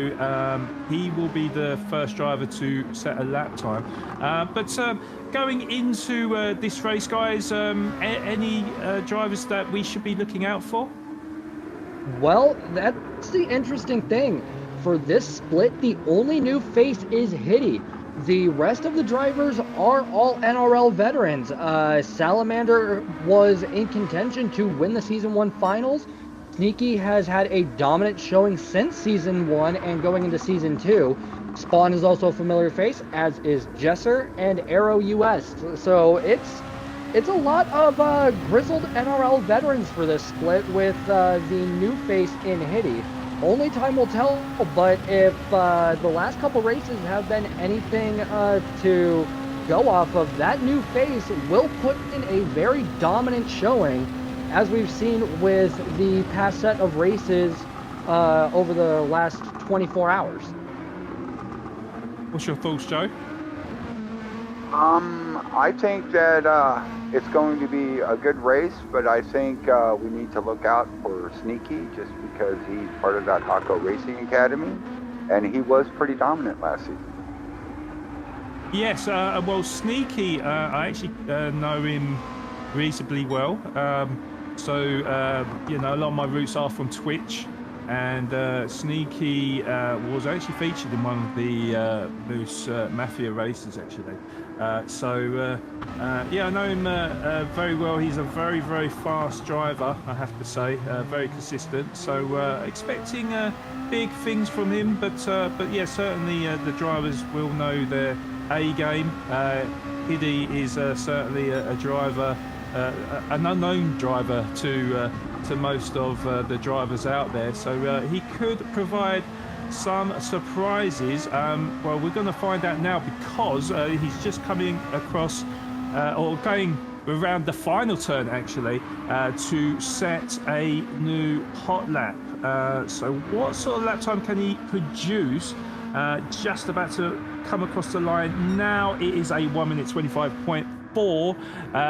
he will be the first driver to set a lap time. Going into this race, guys, any drivers that we should be looking out for? Well, that's the interesting thing. For this split, the only new face is Hiddy. The rest of the drivers are all NRL veterans. Salamander was in contention to win the Season 1 finals. Sneaky has had a dominant showing since Season 1 and going into Season 2. Spawn is also a familiar face, as is Jesser and Aero US. So it's a lot of grizzled NRL veterans for this split, with the new face in Hiddy. Only time will tell, but if the last couple races have been anything to go off of, that new face will put in a very dominant showing, as we've seen with the past set of races over the last 24 hours. What's your thoughts, Joe? I think that it's going to be a good race, but I think we need to look out for Sneaky, just because he's part of that Hako Racing Academy, and he was pretty dominant last season. Yes, well, Sneaky, I actually know him reasonably well. A lot of my roots are from Twitch, and Sneaky was actually featured in one of the Moose Mafia races, actually. I know him very well. He's a very, very fast driver, I have to say, very consistent. So expecting big things from him, but yeah, certainly the drivers will know their A game. Hiddy is certainly a driver, an unknown driver to most of the drivers out there. So he could provide some surprises. Well, we're going to find out now, because he's just coming across or going around the final turn, actually, to set a new hot lap. So what sort of lap time can he produce? Just about to come across the line now. It is a 1 minute 25.4.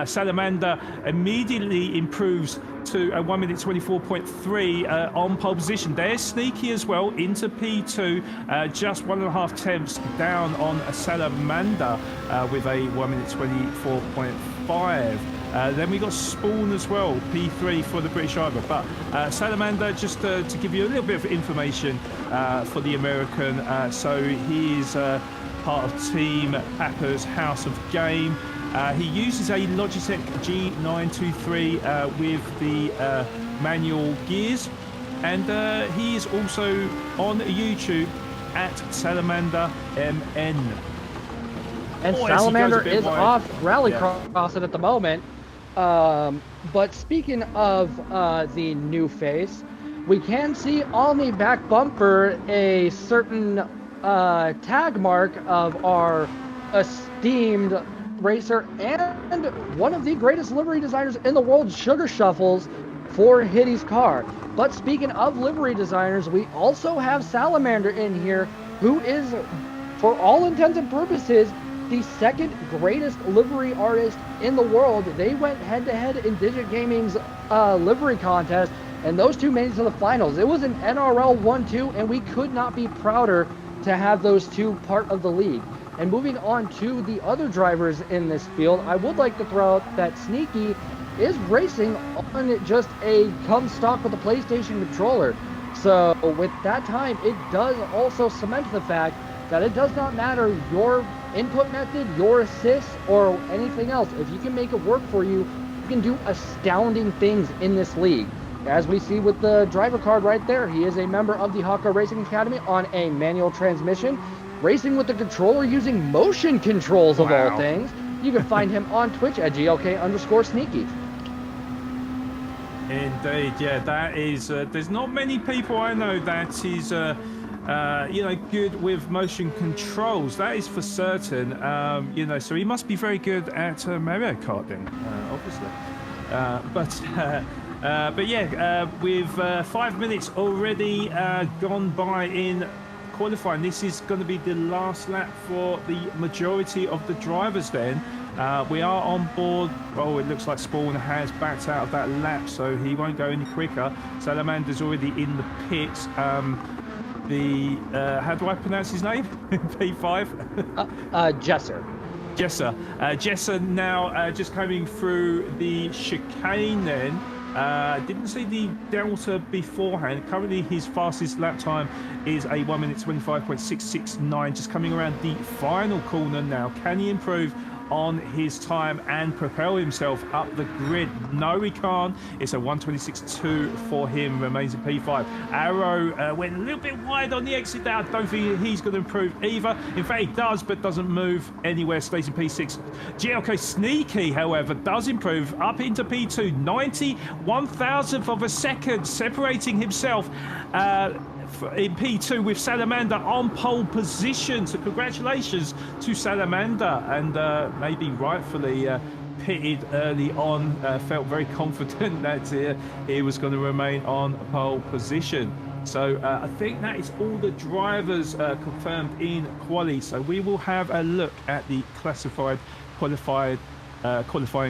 Salamander immediately improves to a 1 minute 24.3 on pole position. There's Sneaky as well into P2, just 1.5 tenths down on Salamander with a 1 minute 24.5. Then we got Spawn as well, P3 for the British driver. But Salamander, just to give you a little bit of information for the American, so he is part of Team Papper's House of Game. He uses a Logitech G923 with the manual gears, and he is also on YouTube at Salamander MN. And Salamander is off rallycrossing at the moment. But speaking of the new face, we can see on the back bumper a certain tag mark of our esteemed racer and one of the greatest livery designers in the world, sugar shuffles for Hitty's car. But speaking of livery designers, we also have Salamander in here, who is, for all intents and purposes, the second greatest livery artist in the world. They went head-to-head in Digit Gaming's livery contest, and those two made it to the finals. It was an NRL 1-2, and we could not be prouder to have those two part of the league. And moving on to the other drivers in this field, I would like to throw out that Sneaky is racing on just a come stock with a PlayStation controller. So with that time, it does also cement the fact that it does not matter your input method, your assists, or anything else. If you can make it work for you, you can do astounding things in this league. As we see with the driver card right there, he is a member of the Hawker Racing Academy on a manual transmission, racing with the controller using motion controls of all things. You can find him on Twitch at GLK_Sneaky. Indeed, yeah, that is. There's not many people I know that is, good with motion controls. That is for certain. So he must be very good at Mario Kart then, obviously. But yeah, with 5 minutes already gone by in qualifying, this is going to be the last lap for the majority of the drivers then. We are on board. Oh, it looks like Spawn has backed out of that lap, so he won't go any quicker. Salamander's already in the pits. How do I pronounce his name? P5? Jesser. Jesser now just coming through the chicane then. Didn't see the delta beforehand. Currently his fastest lap time is a 1 minute 25.669, just coming around the final corner now. Can he improve on his time and propel himself up the grid? No, he can't. It's a 1:26.2 for him, remains in P5. Arrow went a little bit wide on the exit there. I don't think he's going to improve either. In fact, he does, but doesn't move anywhere, stays in P6. GLK Sneaky, however, does improve up into P2, 91,000th of a second, separating himself in P2 with Salamander on pole position. So congratulations to Salamander, and maybe rightfully pitted early on, felt very confident that he was going to remain on pole position. So I think that is all the drivers confirmed in quali. So we will have a look at the qualifying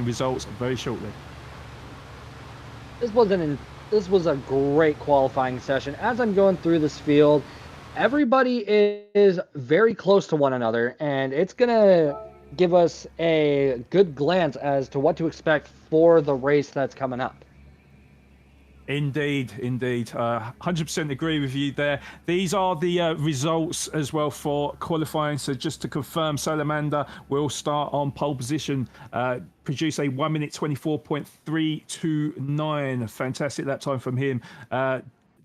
results very shortly. This was a great qualifying session. As I'm going through this field, everybody is very close to one another, and it's going to give us a good glance as to what to expect for the race that's coming up. Indeed. 100% agree with you there. These are the results as well for qualifying. So just to confirm, Salamander will start on pole position, produce a 1 minute 24.329. Fantastic lap time from him.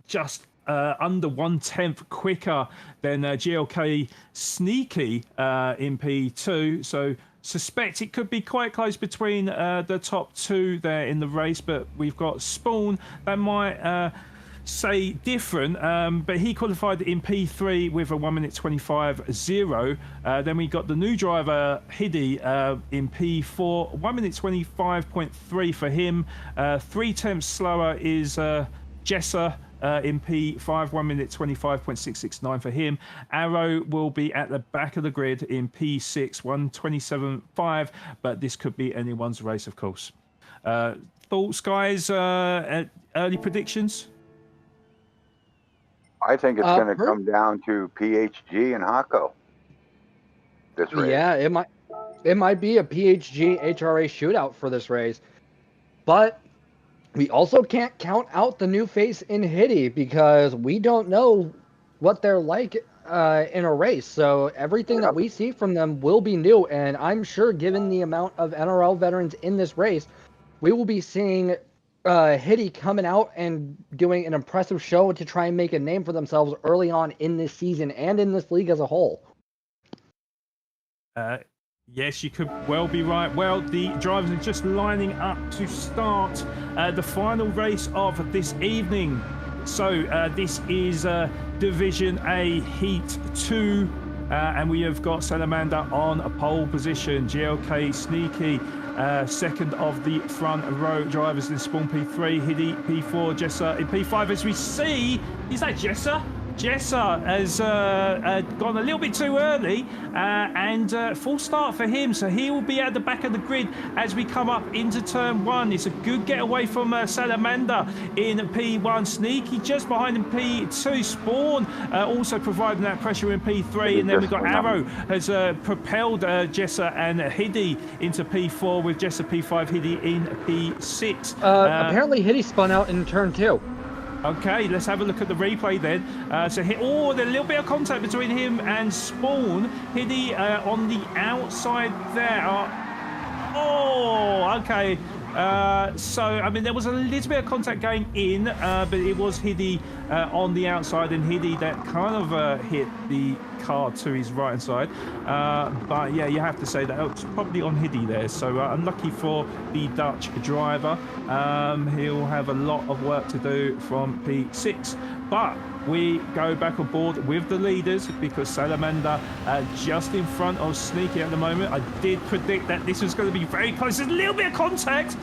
Just under 1/10 quicker than GLK Sneaky in P2. So suspect it could be quite close between the top two there in the race, but we've got Spawn that might say different, but he qualified in P3 with a 1 minute 25.0. Then we got the new driver Hiddy in P4, 1 minute 25.3 for him. 0.3 slower is Jesser in P5, 1 minute 25.669 for him. Arrow will be at the back of the grid in P6, 1:27.5, but this could be anyone's race, of course. Thoughts, guys? Early predictions? I think it's going to come down to PHG and Hako this race. Yeah, it might be a PHG HRA shootout for this race, but we also can't count out the new face in Hitty because we don't know what they're like in a race. So everything that we see from them will be new, and I'm sure given the amount of NRL veterans in this race, we will be seeing Hitty coming out and doing an impressive show to try and make a name for themselves early on in this season and in this league as a whole. Yes, you could well be right. Well, the drivers are just lining up to start the final race of this evening. So this is Division A Heat 2 And we have got Salamander on a pole position. GLK Sneaky, second of the front row drivers in Spawn P3. Hiddy P4, Jessa in P5. As we see, is that Jessa? Jessa has gone a little bit too early and full start for him, so he will be at the back of the grid as we come up into turn 1. It's a good getaway from Salamander in P1. Sneaky just behind in P2. Spawn also providing that pressure in P3, and then we've got Arrow has propelled Jessa and Hiddy into P4 with Jessa P5, Hiddy in P6. Apparently Hiddy spun out in turn 2. Okay, let's have a look at the replay then. There's a little bit of contact between him and Spawn. Hiddy on the outside there. Oh, okay. So, I mean, there was a little bit of contact going in, but it was Hiddy on the outside, and Hiddy that kind of hit the car to his right-hand side. But, yeah, you have to say that it's probably on Hiddy there. So, unlucky for the Dutch driver. He'll have a lot of work to do from P6. But we go back on board with the leaders because Salamander just in front of Sneaky at the moment. I did predict that this was going to be very close. There's a little bit of contact.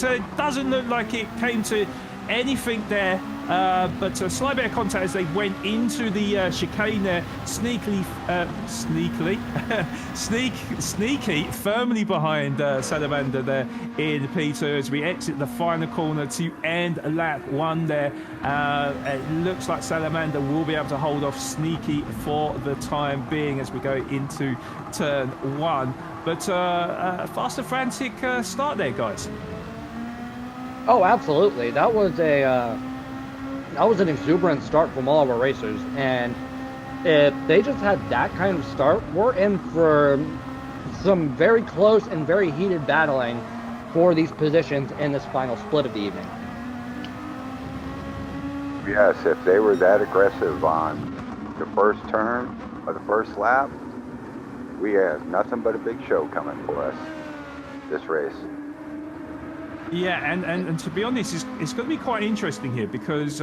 It doesn't look like it came to anything there. But a slight bit of contact as they went into the chicane there. Sneaky firmly behind Salamander there in P2 as we exit the final corner to end lap 1 there. It looks like Salamander will be able to hold off Sneaky for the time being as we go into turn 1. But a fast and frantic start there, guys. Oh, absolutely. That was an exuberant start from all of our racers, and if they just had that kind of start, we're in for some very close and very heated battling for these positions in this final split of the evening. Yes, if they were that aggressive on the first turn or the first lap, we have nothing but a big show coming for us this race. Yeah, and to be honest, it's going to be quite interesting here because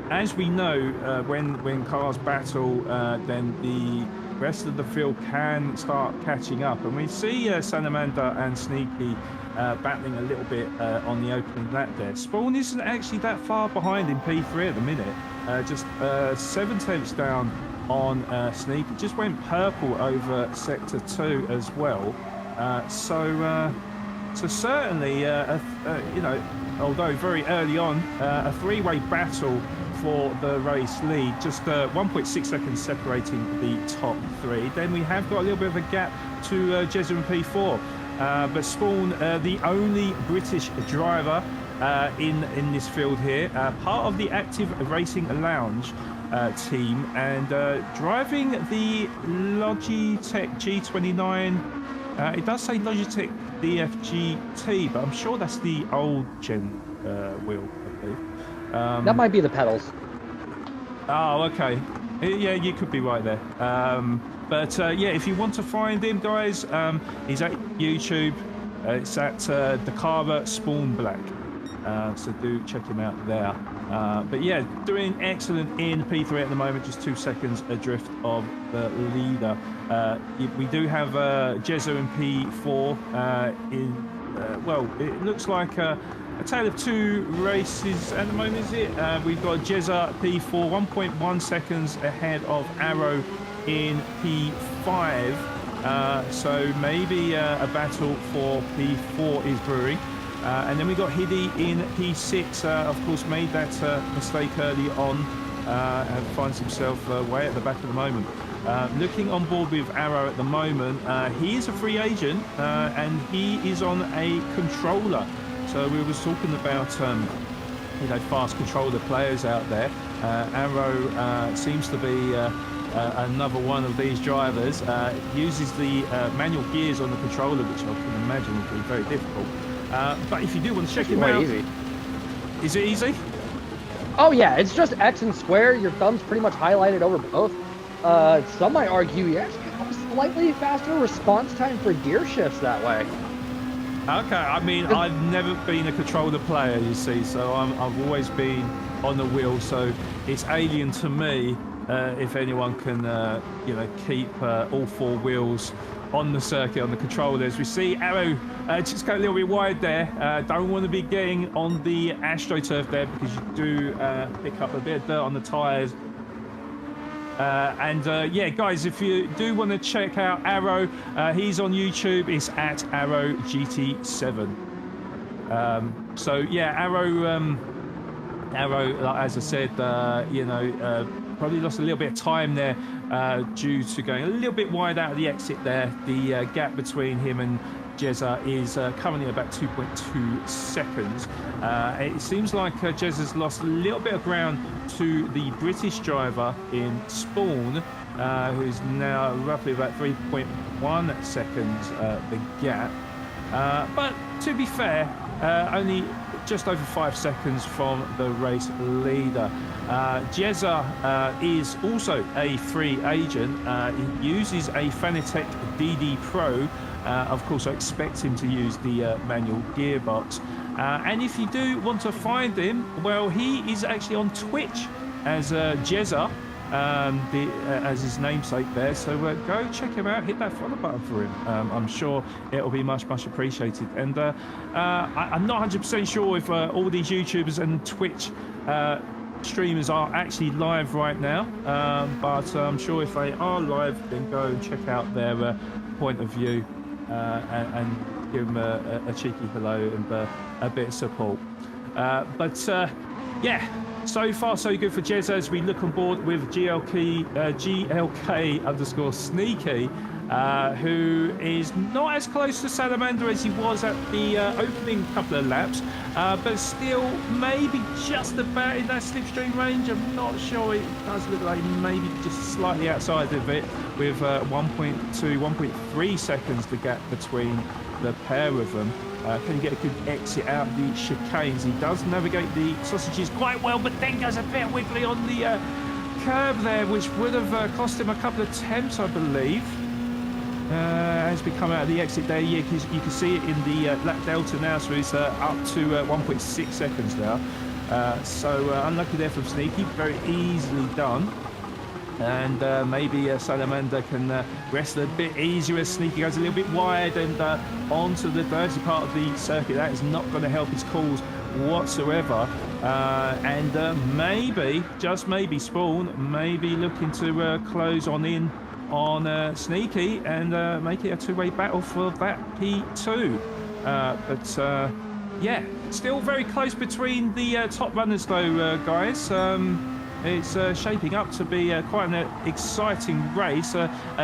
as we know, when cars battle, then the rest of the field can start catching up. And we see Salamander and Sneaky battling a little bit on the opening lap there. Spawn isn't actually that far behind in P3 at the minute, just 7 tenths down on Sneaky. Just went purple over Sector 2 as well. So certainly, although very early on, a 3-way battle for the race lead, just 1.6 seconds separating the top 3. Then we have got a little bit of a gap to Jezza and P4. But Spawn, the only British driver in this field here, part of the Active Racing Lounge team, and driving the Logitech G29. It does say Logitech DFGT, but I'm sure that's the old gen wheel, I believe. That might be the pedals. Oh, okay. Yeah, you could be right there. But yeah, if you want to find him, guys, he's at YouTube. It's at Dakara Spawn Black. So do check him out there. But yeah, doing excellent in P3 at the moment, just 2 seconds adrift of the leader. We do have Jezza in P4 well, it looks like a tale of 2 races at the moment, is it? We've got Jezza P4, 1.1 seconds ahead of Arrow in P5. So maybe a battle for P4 is brewing. And then we got Hiddy in P6, of course, made that mistake early on and finds himself way at the back at the moment. Looking on board with Arrow at the moment, he is a free agent and he is on a controller. So we was talking about fast controller players out there. Arrow seems to be another one of these drivers. Uses the manual gears on the controller, which I can imagine would be very difficult. But if you do want to check him out, easy. Is it easy? Oh yeah, it's just X and square. Your thumb's pretty much highlighted over both. Some might argue you actually have a slightly faster response time for gear shifts that way. Okay, I mean, I've never been a controller player, you see, so I've always been on the wheel, so it's alien to me. if anyone can, keep all four wheels on the circuit, on the controllers. We see Arrow just go a little bit wide there. Don't want to be getting on the AstroTurf there because you do pick up a bit of dirt on the tyres. Yeah, guys, if you do want to check out Arrow, he's on YouTube. It's at Arrow GT7. So yeah, Arrow, like, as I said, probably lost a little bit of time there due to going a little bit wide out of the exit there. The gap between him and Jezza is currently about 2.2 seconds. It seems like Jezza's lost a little bit of ground to the British driver in Spawn, who's now roughly about 3.1 seconds the gap. But to be fair, only just over 5 seconds from the race leader. Jezza is also a free agent. He uses a Fanatec DD Pro. Of course, I expect him to use the manual gearbox. And if you do want to find him, well, he is actually on Twitch as Jezza, as his namesake there. So go check him out, hit that follow button for him. I'm sure it'll be much appreciated. And I'm not 100% sure if all these YouTubers and Twitch streamers are actually live right now, but I'm sure if they are live, then go and check out their point of view and give them a cheeky hello and a bit of support. Yeah, so far so good for Jezza as we look on board with GLK_Sneaky, who is not as close to Salamander as he was at the opening couple of laps, but still maybe just about in that slipstream range. I'm not sure. It does look like maybe just slightly outside of it with 1.3 seconds the gap between the pair of them. Can he get a good exit out of the chicanes? He does navigate the sausages quite well, but then goes a bit wiggly on the curb there, which would have cost him a couple of attempts, I believe. As we come out of the exit there, you can see it in the lap delta now, so it's up to 1.6 seconds now. So unlucky there from Sneaky, very easily done. And maybe Salamander can rest a bit easier as Sneaky goes a little bit wide and onto the dirty part of the circuit. That is not going to help his cause whatsoever. And maybe, just maybe, Spawn maybe looking to close on in on Sneaky and make it a two-way battle for that P2. But yeah, still very close between the top runners though, guys. It's shaping up to be quite an exciting race.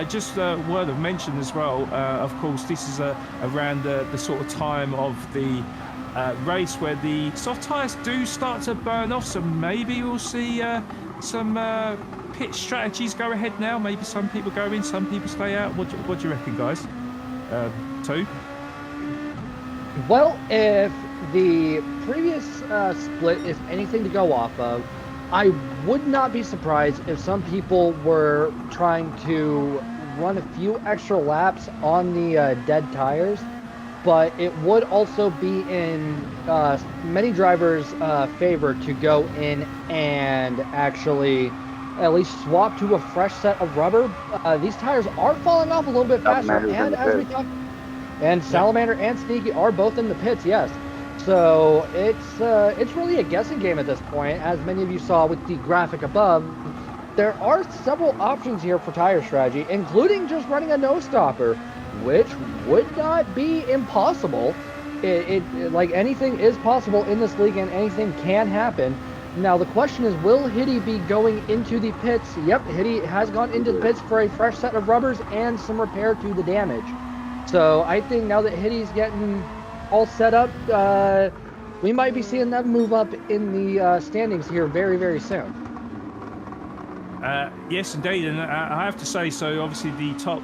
Just a word of mention as well, of course, this is around the sort of time of the race where the soft tyres do start to burn off, so maybe we'll see some pit strategies go ahead now. Maybe some people go in, some people stay out. What do you reckon, guys? Two? Well, if the previous split is anything to go off of, I would not be surprised if some people were trying to run a few extra laps on the dead tires, but it would also be in many drivers' favor to go in and actually at least swap to a fresh set of rubber. These tires are falling off a little bit faster, and as we talked, and Salamander and Sneaky are both in the pits, yes. So it's really a guessing game at this point. As many of you saw with the graphic above, there are several options here for tire strategy, including just running a no stopper, which would not be impossible. Like anything is possible in this league and anything can happen. Now the question is, will Hitty be going into the pits? Yep, Hitty has gone into the pits for a fresh set of rubbers and some repair to the damage. So I think now that Hitty's getting all set up, we might be seeing them move up in the standings here very, very soon. Yes, indeed, and I have to say, so obviously the top,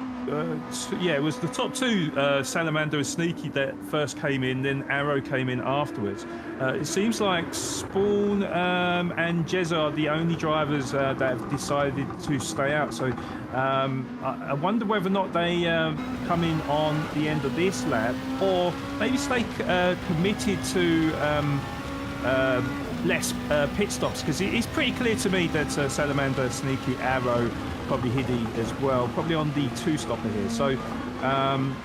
it was the top two, Salamander and Sneaky, that first came in, then Arrow came in afterwards. It seems like Spawn and Jezza are the only drivers that have decided to stay out, so I wonder whether or not they come in on the end of this lap, or maybe stay committed to less pit stops, because it's pretty clear to me that Salamander, Sneaky, Arrow, probably Hiddy as well, probably on the 2-stopper here. So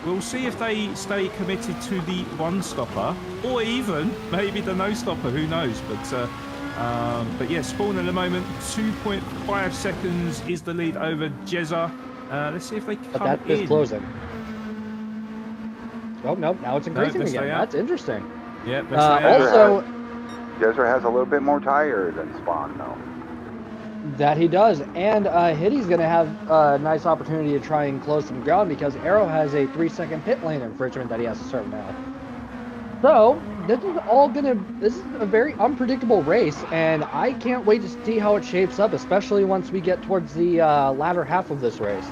we'll see if they stay committed to the 1-stopper, or even maybe the no-stopper, who knows. But yeah, Spawn at the moment, 2.5 seconds is the lead over Jezza. Let's see if they come But that is in. closing. Oh, no, now it's increasing they again. stay out. That's interesting. Yeah, they stay out. Also, Jezza has a little bit more tire than Spawn, though. that he does. And Hiddy's going to have a nice opportunity to try and close some ground because Arrow has a 3-second pit lane infringement that he has to serve now. So, this is a very unpredictable race, and I can't wait to see how it shapes up, especially once we get towards the latter half of this race.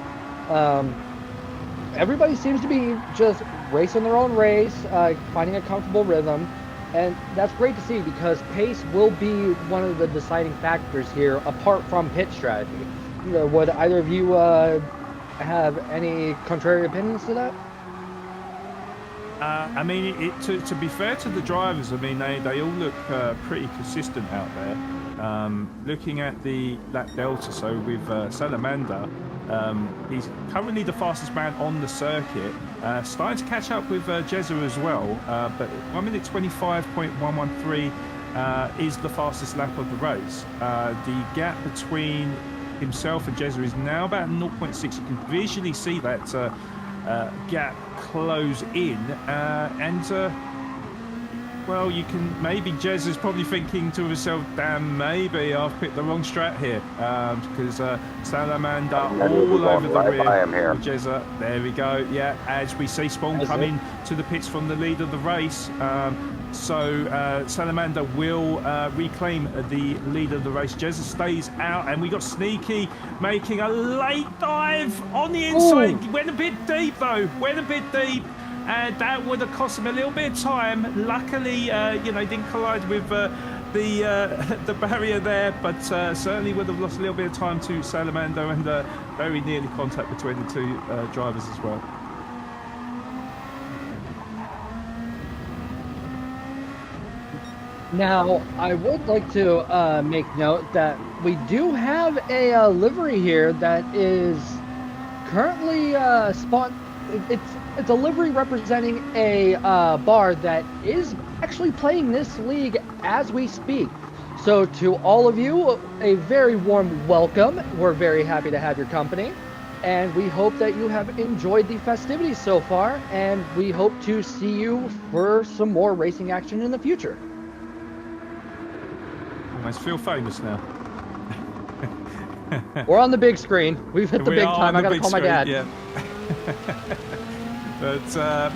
Everybody seems to be just racing their own race, finding a comfortable rhythm, and that's great to see because pace will be one of the deciding factors here, apart from pit strategy. Would either of you have any contrary opinions to that? I mean, to be fair to the drivers, I mean, they all look pretty consistent out there. Looking at that delta, so with Salamander, he's currently the fastest man on the circuit. Starting to catch up with Jezza as well, but 1 minute 25.113 is the fastest lap of the race. The gap between himself and Jezza is now about 0.6. You can visually see that gap close in, well, you can maybe Jezza's probably thinking to himself, damn, maybe I've picked the wrong strat here, because Salamander all over the rear of Jezza. There we go. Yeah, as we see Spawn coming to the pits from the lead of the race. So Salamander will reclaim the lead of the race. Jezza stays out, and we got Sneaky making a late dive on the inside. Ooh. Went a bit deep though. Went a bit deep. And that would have cost him a little bit of time. Luckily, didn't collide with the barrier there, but certainly would have lost a little bit of time to Salamander, and very nearly contact between the two drivers as well. Now, I would like to make note that we do have a livery here that is currently It's a livery representing a bar that is actually playing this league as we speak. So to all of you, a very warm welcome. We're very happy to have your company. And we hope that you have enjoyed the festivities so far. And we hope to see you for some more racing action in the future. Almost feel famous now. We're on the big screen. We've hit the big time. I gotta call my dad. Yeah.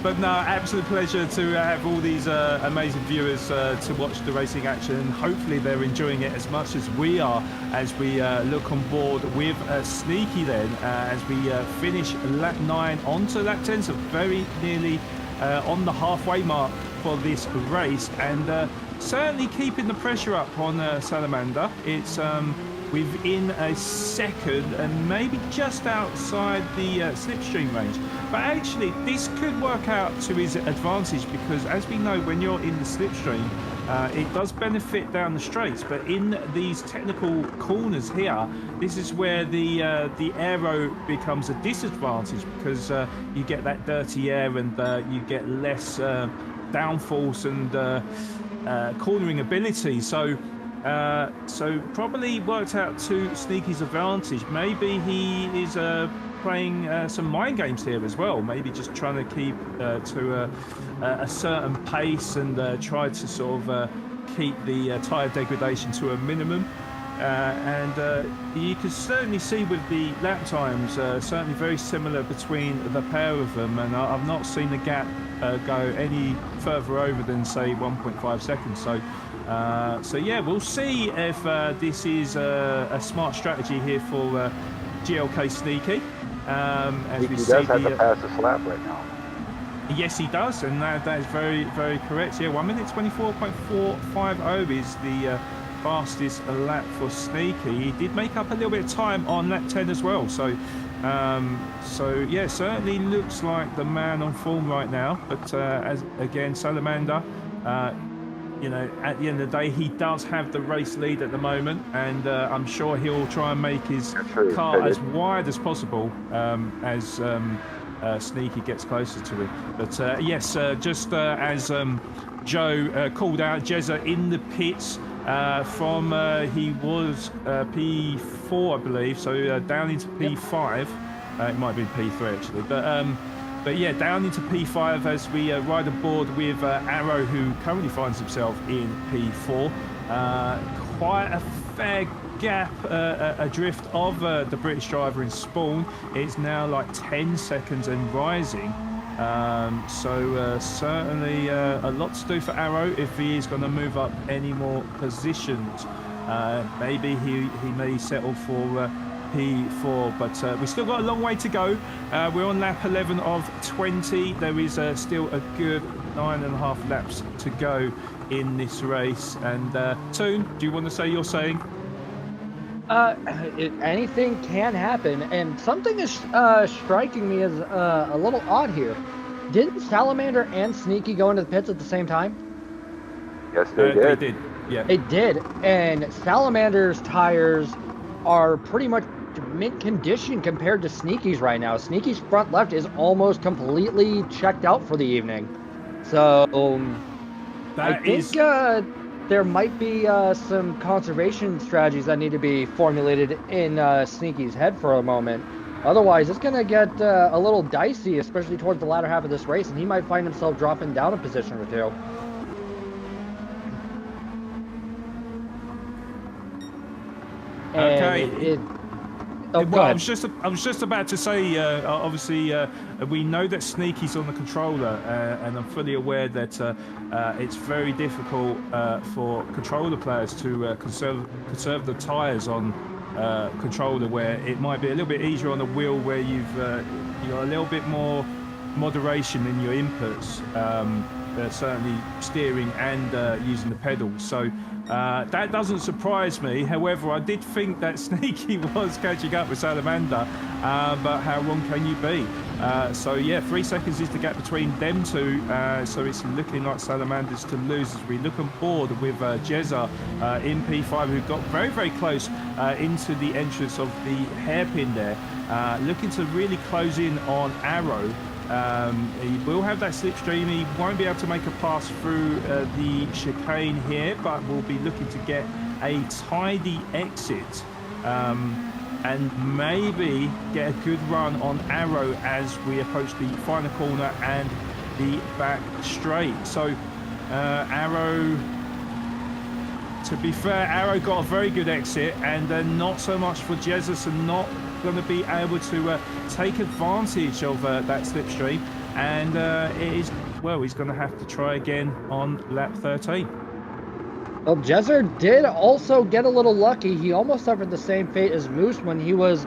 But no, absolute pleasure to have all these amazing viewers to watch the racing action. Hopefully they're enjoying it as much as we are as we look on board with Sneaky then as we finish lap 9 onto lap 10, so very nearly on the halfway mark for this race, and certainly keeping the pressure up on Salamander. It's within a second and maybe just outside the slipstream range, but actually this could work out to his advantage, because as we know, when you're in the slipstream, it does benefit down the straights, but in these technical corners here, this is where the aero becomes a disadvantage, because you get that dirty air and you get less downforce and cornering ability. So probably worked out to Sneaky's advantage. Maybe he is playing some mind games here as well. Maybe just trying to keep to a certain pace and try to sort of keep the tyre degradation to a minimum. And you can certainly see with the lap times, certainly very similar between the pair of them. And I've not seen the gap go any further over than, say, 1.5 seconds. So yeah, we'll see if this is a smart strategy here for GLK Sneaky. As he does have to pass the slap right now. Yes, he does, and that is very, very correct. Yeah, 1 minute 24.450 is the fastest lap for Sneaky. He did make up a little bit of time on lap 10 as well. So yeah, certainly looks like the man on form right now. But as again, Salamander at the end of the day, he does have the race lead at the moment, and I'm sure he'll try and make his car as wide as possible as Sneaky gets closer to him. But yes, just as Joe called out, Jezza in the pits from he was P4, I believe, so down into P5. It might be P3 actually, but yeah, down into P5 as we ride aboard with Arrow, who currently finds himself in P4. Quite a fair gap adrift of the British driver in Spawn. It's now like 10 seconds and rising. So certainly a lot to do for Arrow if he is going to move up any more positions. Maybe he may settle for P4, but we still got a long way to go. We're on lap 11 of 20. There is still a good 9.5 laps to go in this race. And Toon, do you want to say your saying? Anything can happen, and something is striking me as a little odd here. Didn't Salamander and Sneaky go into the pits at the same time? Yes, they did. They did, yeah. They did, and Salamander's tires are pretty much mint condition compared to Sneaky's right now. Sneaky's front left is almost completely checked out for the evening. So I think there might be some conservation strategies that need to be formulated in Sneaky's head for a moment. Otherwise, it's going to get a little dicey, especially towards the latter half of this race, and he might find himself dropping down a position or two. Okay. Oh, well, I was just about to say, obviously, we know that Sneaky's on the controller, and I'm fully aware that it's very difficult for controller players to conserve the tyres on controller, where it might be a little bit easier on the wheel, where you've got a little bit more moderation in your inputs, certainly steering and using the pedals. So that doesn't surprise me. However, I did think that Sneaky was catching up with Salamander, but how wrong can you be? So yeah, 3 seconds is the gap between them two. So it's looking like Salamander's to lose as we look on board with Jezza in P5, who got very, very close into the entrance of the hairpin there, looking to really close in on Arrow. He will have that slipstream. He won't be able to make a pass through the chicane here, but will be looking to get a tidy exit and maybe get a good run on Arrow as we approach the final corner and the back straight. So Arrow, to be fair, Arrow got a very good exit, and not so much for Jesus, and not going to be able to take advantage of that slipstream, and it is, well, he's going to have to try again on lap 13. Well, Jezzer did also get a little lucky. He almost suffered the same fate as Moose when he was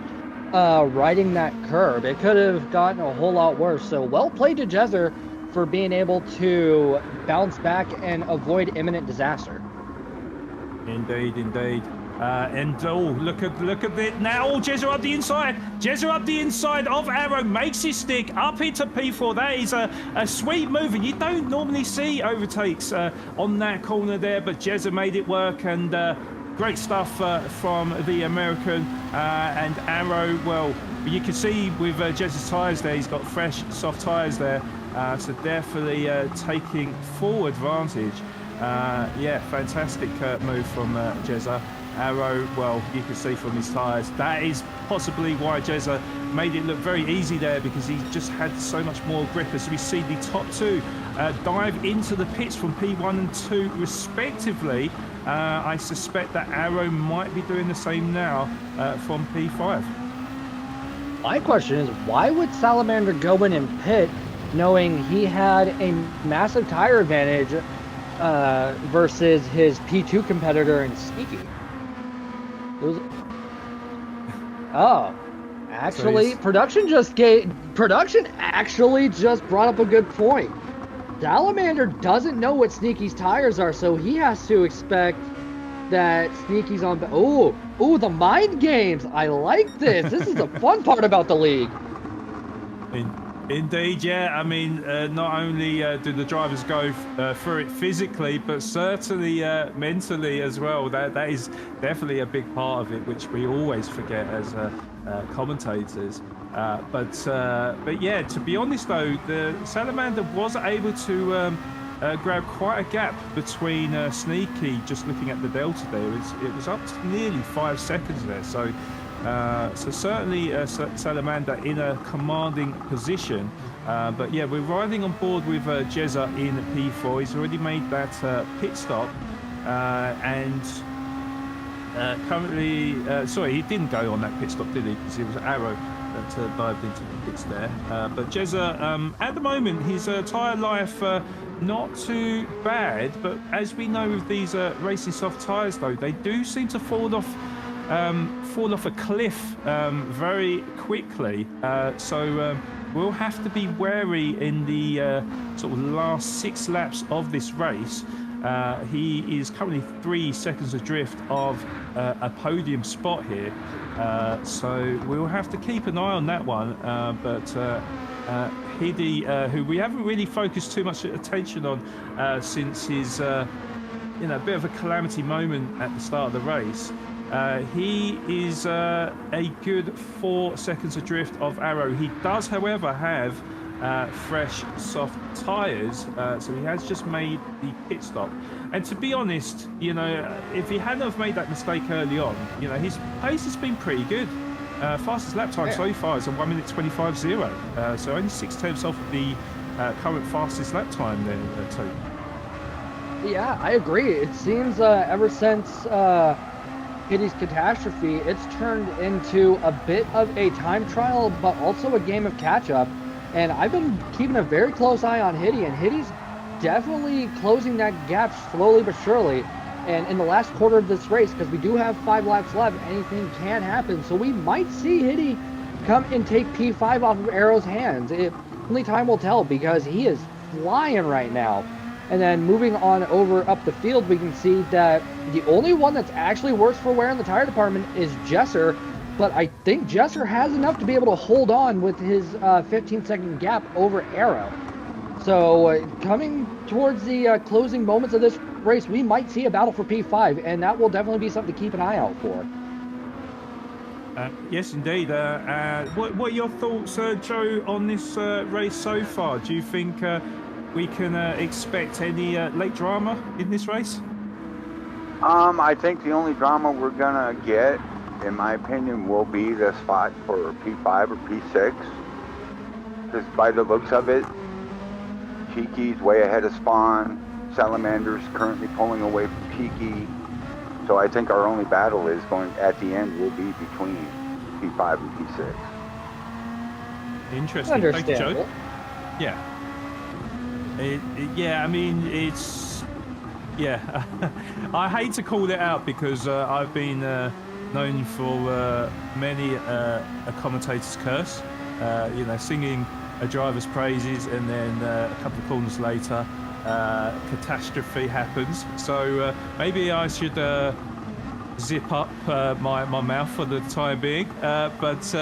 riding that curb. It could have gotten a whole lot worse. So well played to Jezzer for being able to bounce back and avoid imminent disaster. Indeed, indeed. And oh, look at it now. Oh, Jezza up the inside. Jezza up the inside of Arrow, makes his stick up into P4. That is a sweet move, and you don't normally see overtakes on that corner there, but Jezza made it work, and great stuff from the American. And Arrow, well, you can see with Jezza's tyres there, he's got fresh, soft tyres there, so definitely taking full advantage. Yeah, fantastic move from Jezza. Arrow, well, you can see from his tyres, that is possibly why Jezza made it look very easy there, because he just had so much more grip. As we see the top two dive into the pits from P1 and 2 respectively. I suspect that Arrow might be doing the same now from P5. My question is, why would Salamander go in and pit knowing he had a massive tire advantage versus his P2 competitor in Sneaky? Oh, actually, production actually just brought up a good point. Salamander doesn't know what Sneaky's tires are, so he has to expect that Sneaky's on. Oh, the mind games! I like this. This is the fun part about the league. Indeed, yeah. I mean, not only do the drivers go through it physically, but certainly mentally as well. That is definitely a big part of it, which we always forget as commentators. But yeah, to be honest though, the Salamander was able to grab quite a gap between Sneaky. Just looking at the delta there, it was up to nearly 5 seconds there. So certainly Salamander in a commanding position. But yeah, we're riding on board with Jezza in P4. He's already made that pit stop, and currently, sorry, he didn't go on that pit stop, did he? Because it was Arrow that dived into the pits there. But Jezza, at the moment, his tyre life not too bad. But as we know with these racing soft tyres, though, they do seem to fall off a cliff very quickly. So we'll have to be wary in the sort of last 6 laps of this race. He is currently 3 seconds adrift of a podium spot here. So we'll have to keep an eye on that one. But Hiddy, who we haven't really focused too much attention on since his bit of a calamity moment at the start of the race, he is a good 4 seconds adrift of Arrow. He does, however, have fresh soft tyres, so he has just made the pit stop. And to be honest, if he hadn't have made that mistake early on, his pace has been pretty good. Fastest lap time so far is a 1:25.0, so only 6/10 off the current fastest lap time there, too. Yeah, I agree. It seems ever since Hiddy's catastrophe, it's turned into a bit of a time trial, but also a game of catch-up. And I've been keeping a very close eye on Hiddy, and Hiddy's definitely closing that gap slowly but surely. And in the last quarter of this race, because we do have 5 laps left, anything can happen. So we might see Hiddy come and take P5 off of Arrow's hands. Only time will tell, because he is flying right now. And then moving on over up the field, we can see that the only one that's actually worse for wear in the tire department is Jesser. But I think Jesser has enough to be able to hold on with his 15-second gap over Arrow. So coming towards the closing moments of this race, we might see a battle for P5, and that will definitely be something to keep an eye out for. Yes, indeed. What are your thoughts, Joe, on this race so far? Do you think we can expect any late drama in this race? I think the only drama we're gonna get, in my opinion, will be the spot for P5 or P6. Because by the looks of it, Cheeky's way ahead of Spawn. Salamander's currently pulling away from Cheeky. So I think our only battle is going at the end will be between P5 and P6. Interesting. Thank you, Joe. Yeah. I mean, it's... Yeah. I hate to call it out because I've been known for many a commentator's curse. Singing a driver's praises, and then a couple of corners later, catastrophe happens. So maybe I should zip up my mouth for the time being. But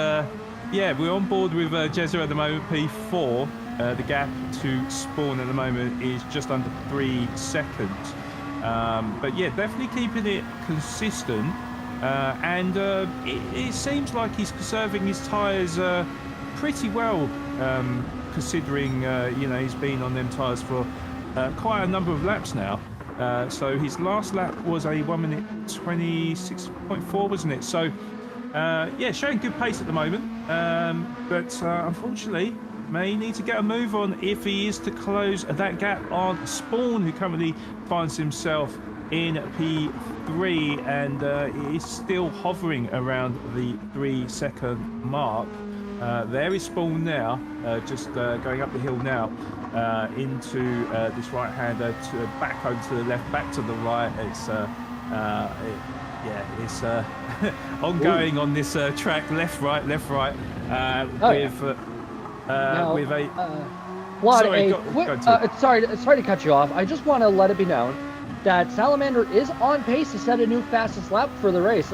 we're on board with Jezza at the moment, P4. The gap to Spawn at the moment is just under 3 seconds. But yeah, definitely keeping it consistent. And it seems like he's conserving his tyres pretty well, considering he's been on them tyres for quite a number of laps now. So his last lap was a 1:26.4, wasn't it? So showing good pace at the moment, but unfortunately may need to get a move on if he is to close that gap on Spawn, who currently finds himself in P3 and is still hovering around the 3-second mark. There is Spawn now, just going up the hill now into this right-hander, back over to the left, back to the right. It's ongoing on this track, left, right, with a... Vlad, sorry to cut you off. I just want to let it be known that Salamander is on pace to set a new fastest lap for the race.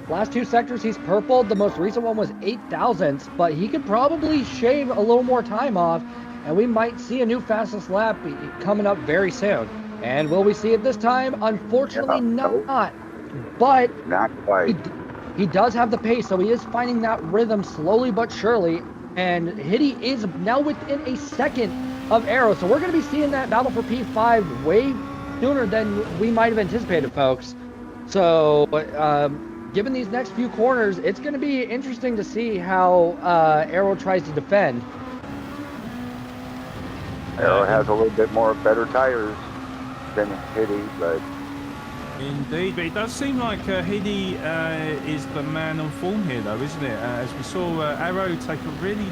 Last 2 sectors he's purpled. The most recent one was 8 thousandths, but he could probably shave a little more time off, and we might see a new fastest lap coming up very soon. And will we see it this time? Unfortunately, nope. not. But Not quite. he does have the pace, so he is finding that rhythm slowly but surely. And Hitty is now within a second of Arrow, so we're going to be seeing that battle for P5 way sooner than we might have anticipated, folks. So, given these next few corners, it's going to be interesting to see how Arrow tries to defend. Arrow has a little bit more better tires than Hitty, but Indeed, but it does seem like Hitty is the man on form here, though, isn't it? As we saw Arrow take a really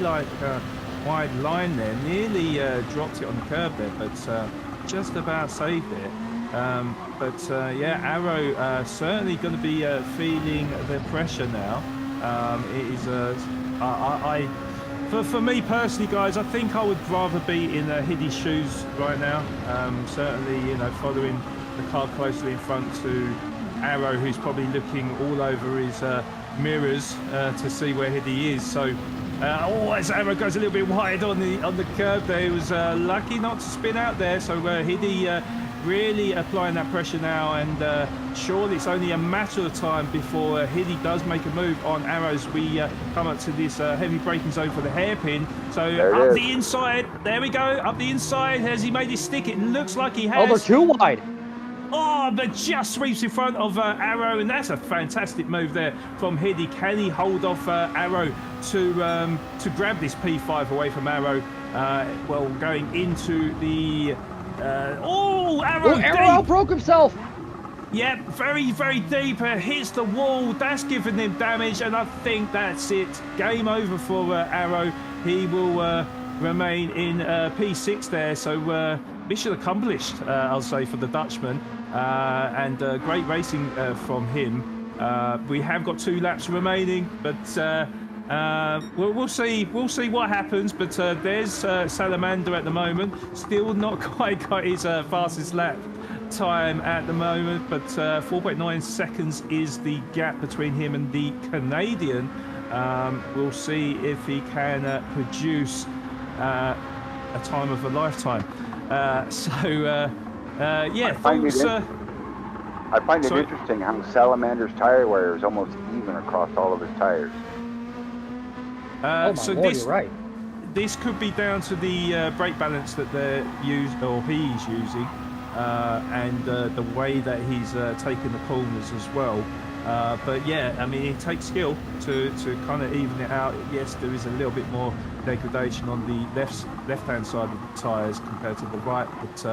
wide line there, nearly dropped it on the curb there, but just about saved it. Yeah, Arrow certainly going to be feeling the pressure now. It is for me personally, guys, I think I would rather be in Hitty's shoes right now. Certainly, you know, following the car closely in front to Arrow, who's probably looking all over his mirrors to see where Hitty is. So, as Arrow goes a little bit wide on the curb there, he was lucky not to spin out there. So Hitty really applying that pressure now, and surely it's only a matter of time before Hitty does make a move on Arrow as we come up to this heavy braking zone for the hairpin. So up the inside, there we go, up the inside. Has he made his stick? It looks like he has. Oh, they're too wide. Oh, but just sweeps in front of Arrow, and that's a fantastic move there from Hitty. Can he hold off Arrow to grab this P5 away from Arrow? Well, going into the Arrow! Arrow broke himself. Yeah, very, very deep. Hits the wall. That's given him damage, and I think that's it. Game over for Arrow. He will remain in P6 there. So mission accomplished, I'll say, for the Dutchman. And great racing from him. We have got 2 laps remaining, but we'll see what happens. But there's Salamander at the moment, still not quite got his fastest lap time at the moment, but 4.9 seconds is the gap between him and the Canadian. We'll see if he can produce a time of a lifetime. Yeah, folks. I find it interesting how Salamander's tire wear is almost even across all of his tires. So you're right. This could be down to the brake balance that they're he's using, and the way that he's taking the corners as well. But yeah, I mean, it takes skill to kind of even it out. Yes, there is a little bit more degradation on the left-hand side of the tyres compared to the right, but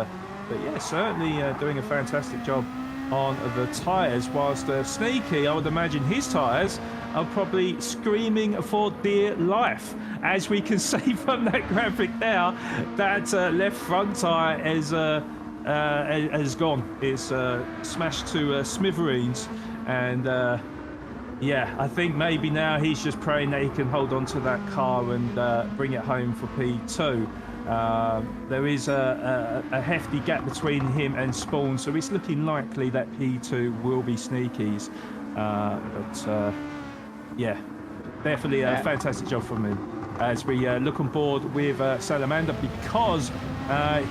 yeah, certainly doing a fantastic job on the tyres, whilst Sneaky, I would imagine his tyres are probably screaming for dear life. As we can see from that graphic now, that left front tyre has gone. It's smashed to smithereens, and yeah, I think maybe now he's just praying that he can hold on to that car and bring it home for P2. There is a hefty gap between him and Spawn, so it's looking likely that P2 will be Sneaky's. But yeah, definitely a fantastic job from him as we look on board with Salamander, because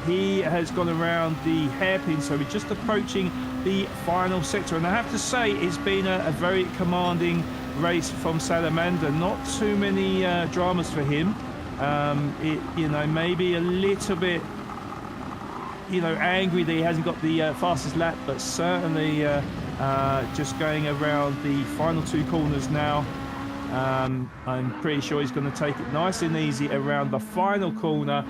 he has gone around the hairpin, so we're just approaching the final sector. And I have to say, it's been a very commanding race from Salamander. Not too many dramas for him. Maybe a little bit, angry that he hasn't got the fastest lap, but certainly just going around the final 2 corners now. I'm pretty sure he's going to take it nice and easy around the final corner,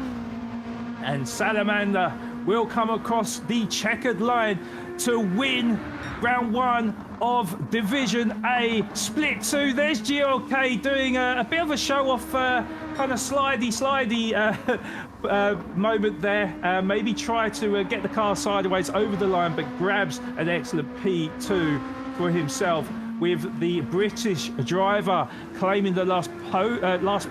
and Salamander will come across the checkered line to win round 1 of Division A. Split 2. There's GLK doing a bit of a show-off, kind of slidey moment there. Maybe try to get the car sideways over the line, but grabs an excellent P2 for himself, with the British driver claiming the last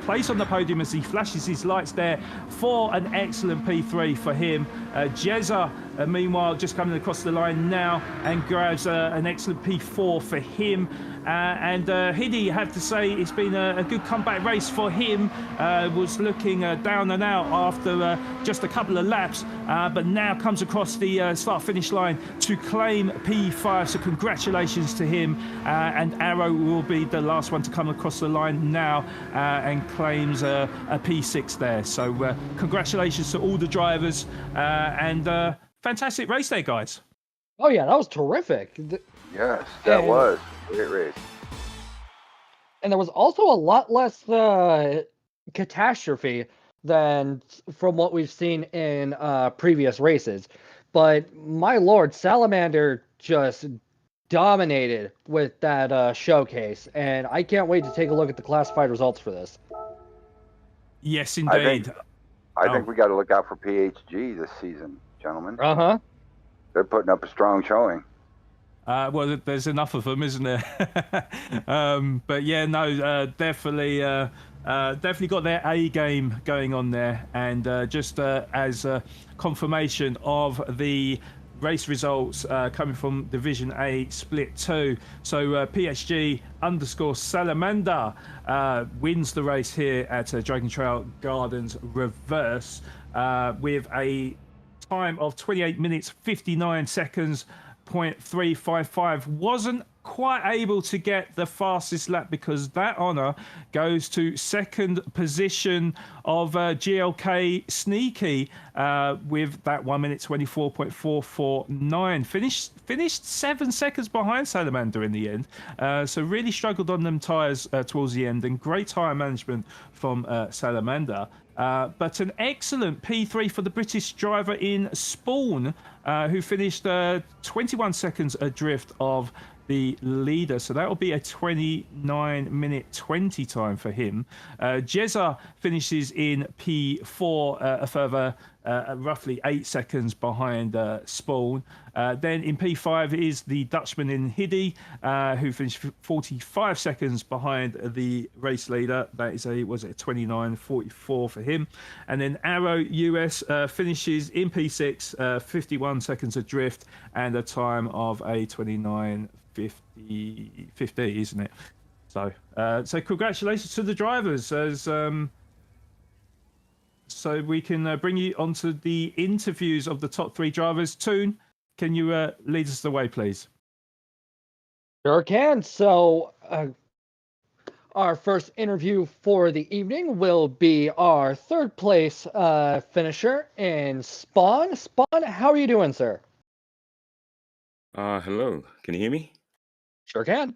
place on the podium as he flashes his lights there for an excellent P3 for him. Jezza meanwhile, just coming across the line now and grabs an excellent P4 for him. And Hiddy, I have to say, it's been a good comeback race for him. Was looking down and out after just a couple of laps, but now comes across the start-finish line to claim P5. So congratulations to him. And Arrow will be the last one to come across the line now and claims a P6 there. So congratulations to all the drivers and fantastic race there, guys. Oh yeah, that was terrific. Yes, that And- was a great race. And there was also a lot less catastrophe than from what we've seen in previous races. But my lord, Salamander just dominated with that showcase, and I can't wait to take a look at the classified results for this. Yes, indeed. I think we got to look out for PHG this season, gentlemen. Uh-huh. They're putting up a strong showing. Well, there's enough of them, isn't there? But yeah, no, definitely got their A game going on there, and just as confirmation of the race results coming from Division A Split 2. So PHG _ Salamander wins the race here at Dragon Trail Gardens Reverse with a time of 28 minutes 59 seconds. 0.355. Wasn't quite able to get the fastest lap because that honour goes to second position of GLK Sneaky with that 1 minute 24.449. Finished 7 seconds behind Salamander in the end. So really struggled on them tyres towards the end, and great tyre management from Salamander. But an excellent P3 for the British driver in Spawn, who finished 21 seconds adrift of the leader. So that will be a 29 minute 20 time for him. Jezza finishes in P4, a further roughly 8 seconds behind Spawn. Then in P5 is the Dutchman in Hiddy, who finished 45 seconds behind the race leader. That is a 29.44 for him. And then Arrow US finishes in P6, 51 seconds adrift, and a time of a 29.50, isn't it? So congratulations to the drivers as so we can bring you onto the interviews of the top 3 drivers. Toon, can you lead us the way, please? Sure can. So our first interview for the evening will be our third place finisher in Spawn. Spawn, how are you doing, sir? Hello. Can you hear me? Sure can.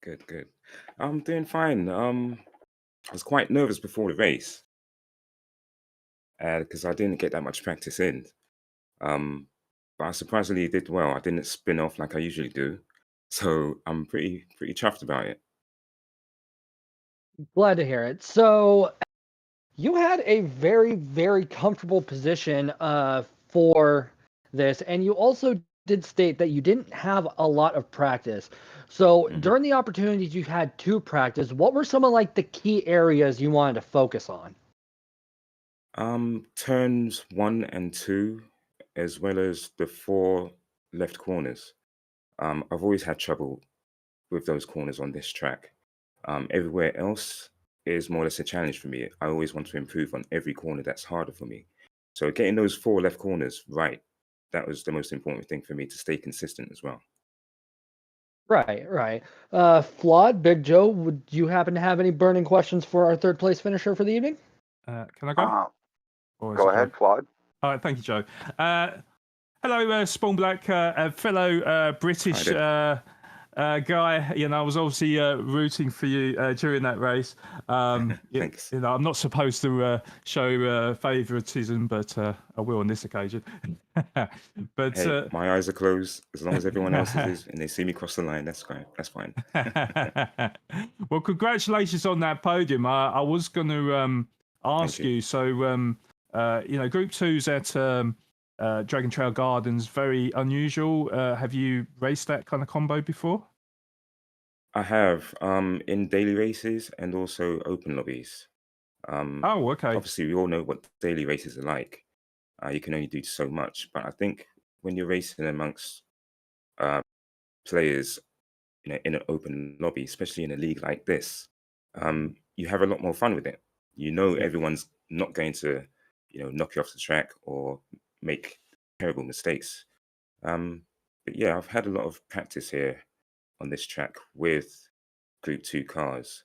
Good. I'm doing fine. I was quite nervous before the race, because I didn't get that much practice in. But I surprisingly did well. I didn't spin off like I usually do, so I'm pretty chuffed about it. Glad to hear it. So you had a very, very comfortable position for this, and you also did state that you didn't have a lot of practice. So during the opportunities you had to practice, what were some of like the key areas you wanted to focus on? Turns 1 and 2, as well as the 4 left corners. I've always had trouble with those corners on this track. Everywhere else is more or less a challenge for me. I always want to improve on every corner that's harder for me. So getting those 4 left corners right, that was the most important thing for me to stay consistent as well. Right. Flawed, Big Joe, would you happen to have any burning questions for our third place finisher for the evening? Can I go? Go ahead, Claude. All right, thank you, Joe. Hello, Spawn Black, a fellow British guy. You know, I was obviously rooting for you during that race. Thanks. You know, I'm not supposed to show favouritism, but I will on this occasion. But Hey, my eyes are closed. As long as everyone else is, and they see me cross the line, that's great. That's fine. well, congratulations on that podium. I was going to ask you. So, you know, Group 2's at Dragon Trail Gardens, very unusual. Have you raced that kind of combo before? I have in daily races and also open lobbies. Oh, okay. Obviously, we all know what daily races are like. You can only do so much. But I think when you're racing amongst uh, players, in an open lobby, especially in a league like this, you have a lot more fun with it. Everyone's not going to, knock you off the track or make terrible mistakes. But yeah, I've had a lot of practice here on this track with Group 2 cars,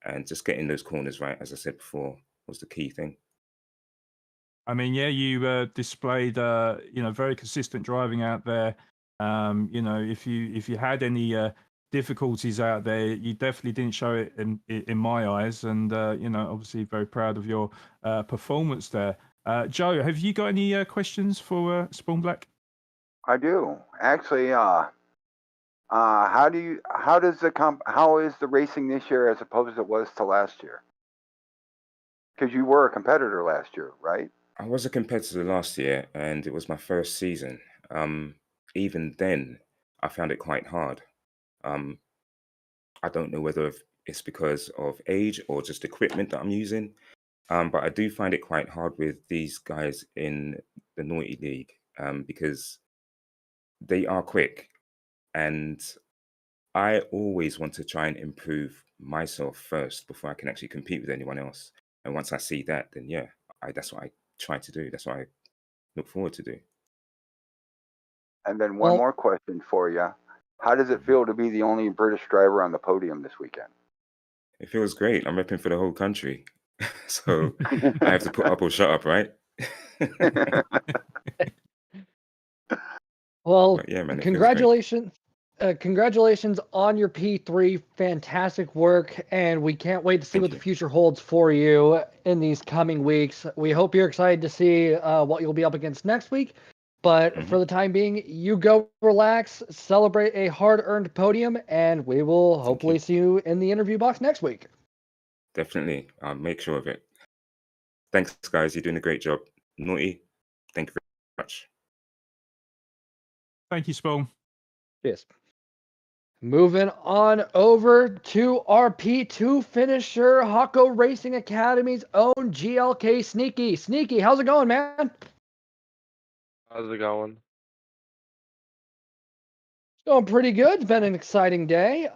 and just getting those corners right, as I said before, was the key thing. I mean, yeah, you displayed very consistent driving out there. If you had any difficulties out there, you definitely didn't show it in my eyes, and obviously very proud of your performance there. Joe, have you got any questions for Spawn Black? I do actually. How is the racing this year as opposed to it was to last year? Because you were a competitor last year, right? I was a competitor last year, and it was my first season. Even then, I found it quite hard. Um, I don't know whether it's because of age or just equipment that I'm using, but I do find it quite hard with these guys in the Naughty League, because they are quick, and I always want to try and improve myself first before I can actually compete with anyone else. And once I see that, then yeah, that's what I try to do. That's what I look forward to do. And then one Well, more question for you. How does it feel to be the only British driver on the podium this weekend? It feels great. I'm repping for the whole country. So I have to put up or shut up, right? well, But yeah, man, it feels great. congratulations. Congratulations on your P3. Fantastic work. And we can't wait to see Thank what you. the future holds for you in these coming weeks. We hope you're excited to see what you'll be up against next week. But for the time being, you go relax, celebrate a hard earned podium, and we will Thank hopefully you. see you in the interview box next week. Definitely. I'll make sure of it. Thanks, guys. You're doing a great job. Naughty, thank you very much. Thank you, Spawn. Yes. Moving on over to our P2 finisher, Hako Racing Academy's own GLK Sneaky. Sneaky, how's it going, man? How's it going? It's going pretty good. It's been an exciting day.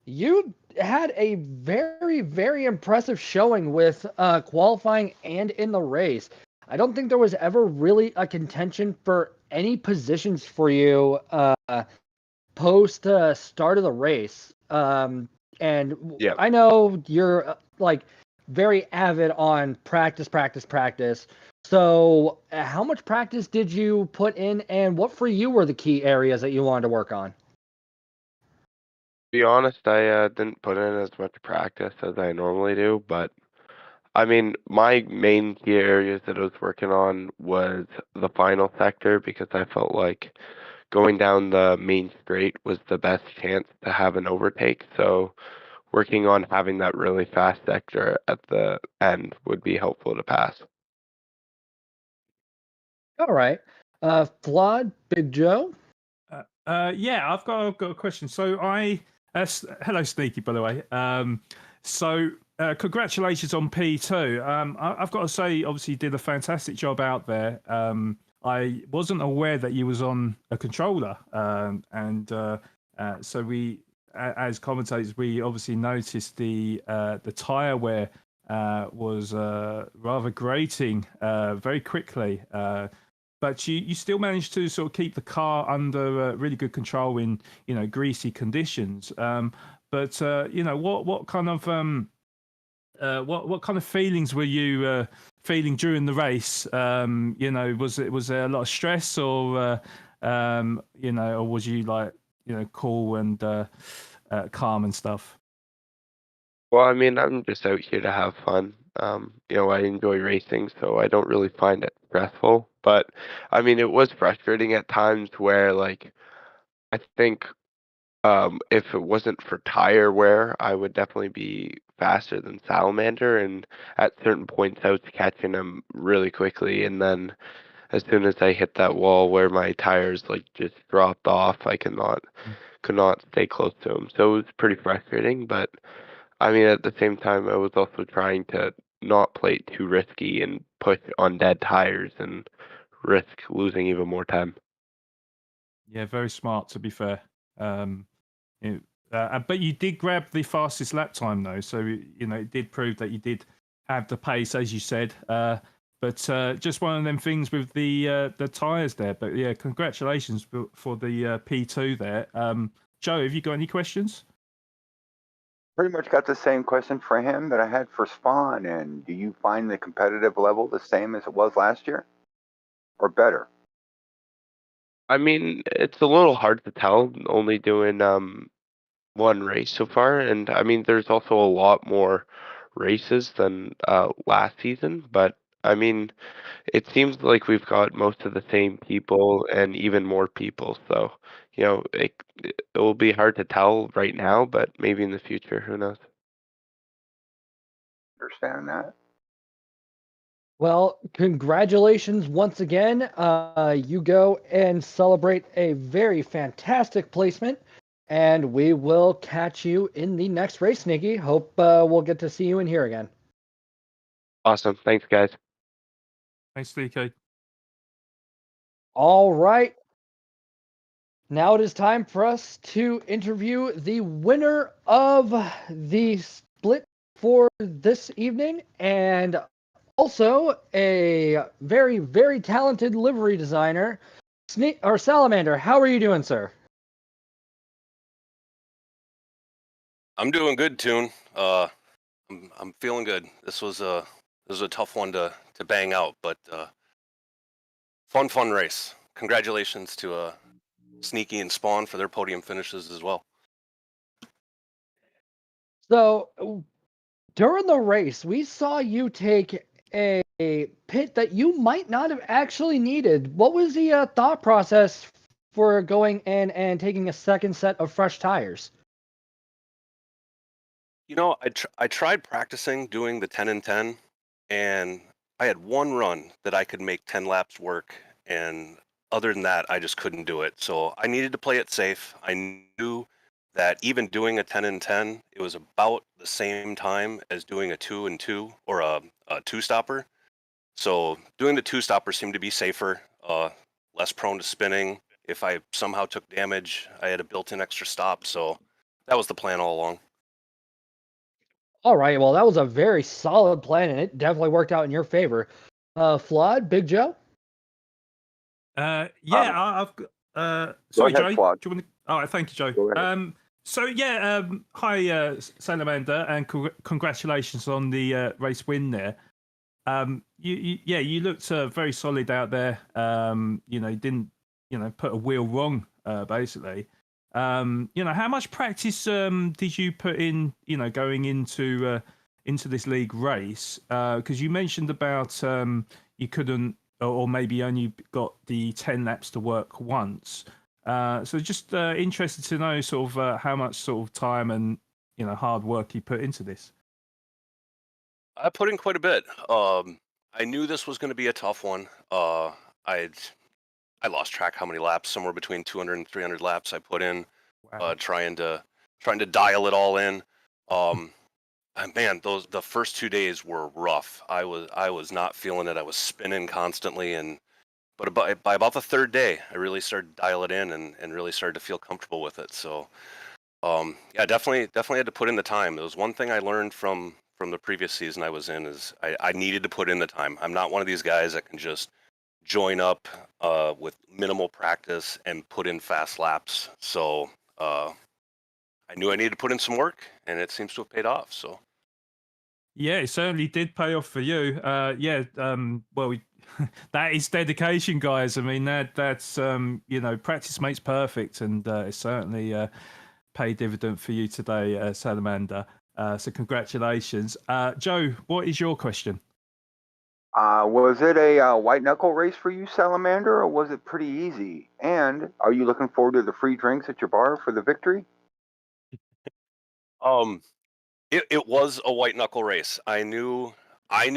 You had a very, very impressive showing with qualifying and in the race. I don't think there was ever really a contention for any positions for you post start of the race. And Yeah. I know you're like very avid on practice. So, how much practice did you put in, and what for you were the key areas that you wanted to work on? To be honest, I didn't put in as much practice as I normally do, but I mean, my main key areas that I was working on was the final sector because I felt like going down the main straight was the best chance to have an overtake. So working on having that really fast sector at the end would be helpful to pass. All right. Flawed, Big Joe. Yeah, I've got a question. So hello, Sneaky, by the way. Congratulations on P2. I've got to say, obviously, you did a fantastic job out there. I wasn't aware that you was on a controller, so we, as commentators, we obviously noticed the tire wear was rather grating very quickly. But you still managed to sort of keep the car under really good control in greasy conditions. What kind of what kind of feelings were you feeling during the race? Was there a lot of stress, or or was you like cool and calm and stuff? Well, I mean, I'm just out here to have fun. I enjoy racing, so I don't really find it stressful. But I mean, it was frustrating at times where, like, I think if it wasn't for tire wear, I would definitely be faster than Salamander. And at certain points, I was catching him really quickly. And then as soon as I hit that wall where my tires like just dropped off, I could not stay close to him. So it was pretty frustrating, but I mean, at the same time, I was also trying to not play it too risky and push on dead tires and risk losing even more time. Yeah, very smart, to be fair. But you did grab the fastest lap time, though. So, it did prove that you did have the pace, as you said. But just one of them things with the tyres there. But yeah, congratulations for the P2 there. Joe, have you got any questions? Pretty much got the same question for him that I had for Spawn. And do you find the competitive level the same as it was last year, or better? I mean, it's a little hard to tell, only doing one race so far, and I mean, there's also a lot more races than last season, but I mean, it seems like we've got most of the same people and even more people. So, it will be hard to tell right now, but maybe in the future, who knows? Understand that? Well, congratulations once again. You go and celebrate a very fantastic placement, and we will catch you in the next race, Nikki. Hope we'll get to see you in here again. Awesome. Thanks, guys. Thanks, DK. All right. Now it is time for us to interview the winner of the split for this evening, and also a very, very talented livery designer, Salamander. How are you doing, sir? I'm doing good, Toon. I'm feeling good. This was a tough one to bang out, but fun race. Congratulations to Sneaky and Spawn for their podium finishes as well. So during the race, we saw you take a pit that you might not have actually needed. What was the thought process for going in and taking a second set of fresh tires? I tried practicing doing the 10 and 10, and I had one run that I could make 10 laps work, and other than that, I just couldn't do it. So I needed to play it safe. I knew that even doing a 10 and 10, it was about the same time as doing a 2 and 2 or a two stopper. So doing the two stopper seemed to be safer, less prone to spinning. If I somehow took damage, I had a built-in extra stop. So that was the plan all along. All right, well, that was a very solid plan, and it definitely worked out in your favor. Flawed, Big Joe? Yeah, I've got. Go Sorry, ahead, Joe. Flawed. Do you want to? All right, thank you, Joe. Go ahead. Hi, Salamander, and congratulations on the race win there. You looked very solid out there. You didn't, put a wheel wrong, basically. How much practice did you put in, going into this league race? Because you mentioned about you couldn't, or maybe only got the 10 laps to work once. So just interested to know sort of how much sort of time and hard work you put into this. I put in quite a bit. I knew this was going to be a tough one. I lost track how many laps, somewhere between 200 and 300 laps I put in, Wow. trying to dial it all in. Man, the first 2 days were rough. I was not feeling it. I was spinning constantly, but by about the third day, I really started to dial it in and really started to feel comfortable with it. So, yeah, definitely had to put in the time. It was one thing I learned from the previous season I was in is I needed to put in the time. I'm not one of these guys that can just join up with minimal practice and put in fast laps. So I knew I needed to put in some work, and it seems to have paid off. So. Yeah, it certainly did pay off for you. That is dedication, guys. I mean, that's practice makes perfect, and it certainly paid dividend for you today, Salamander. So congratulations, Joe. What is your question? Was it a white knuckle race for you, Salamander, or was it pretty easy? And are you looking forward to the free drinks at your bar for the victory? It was a white knuckle race. I knew I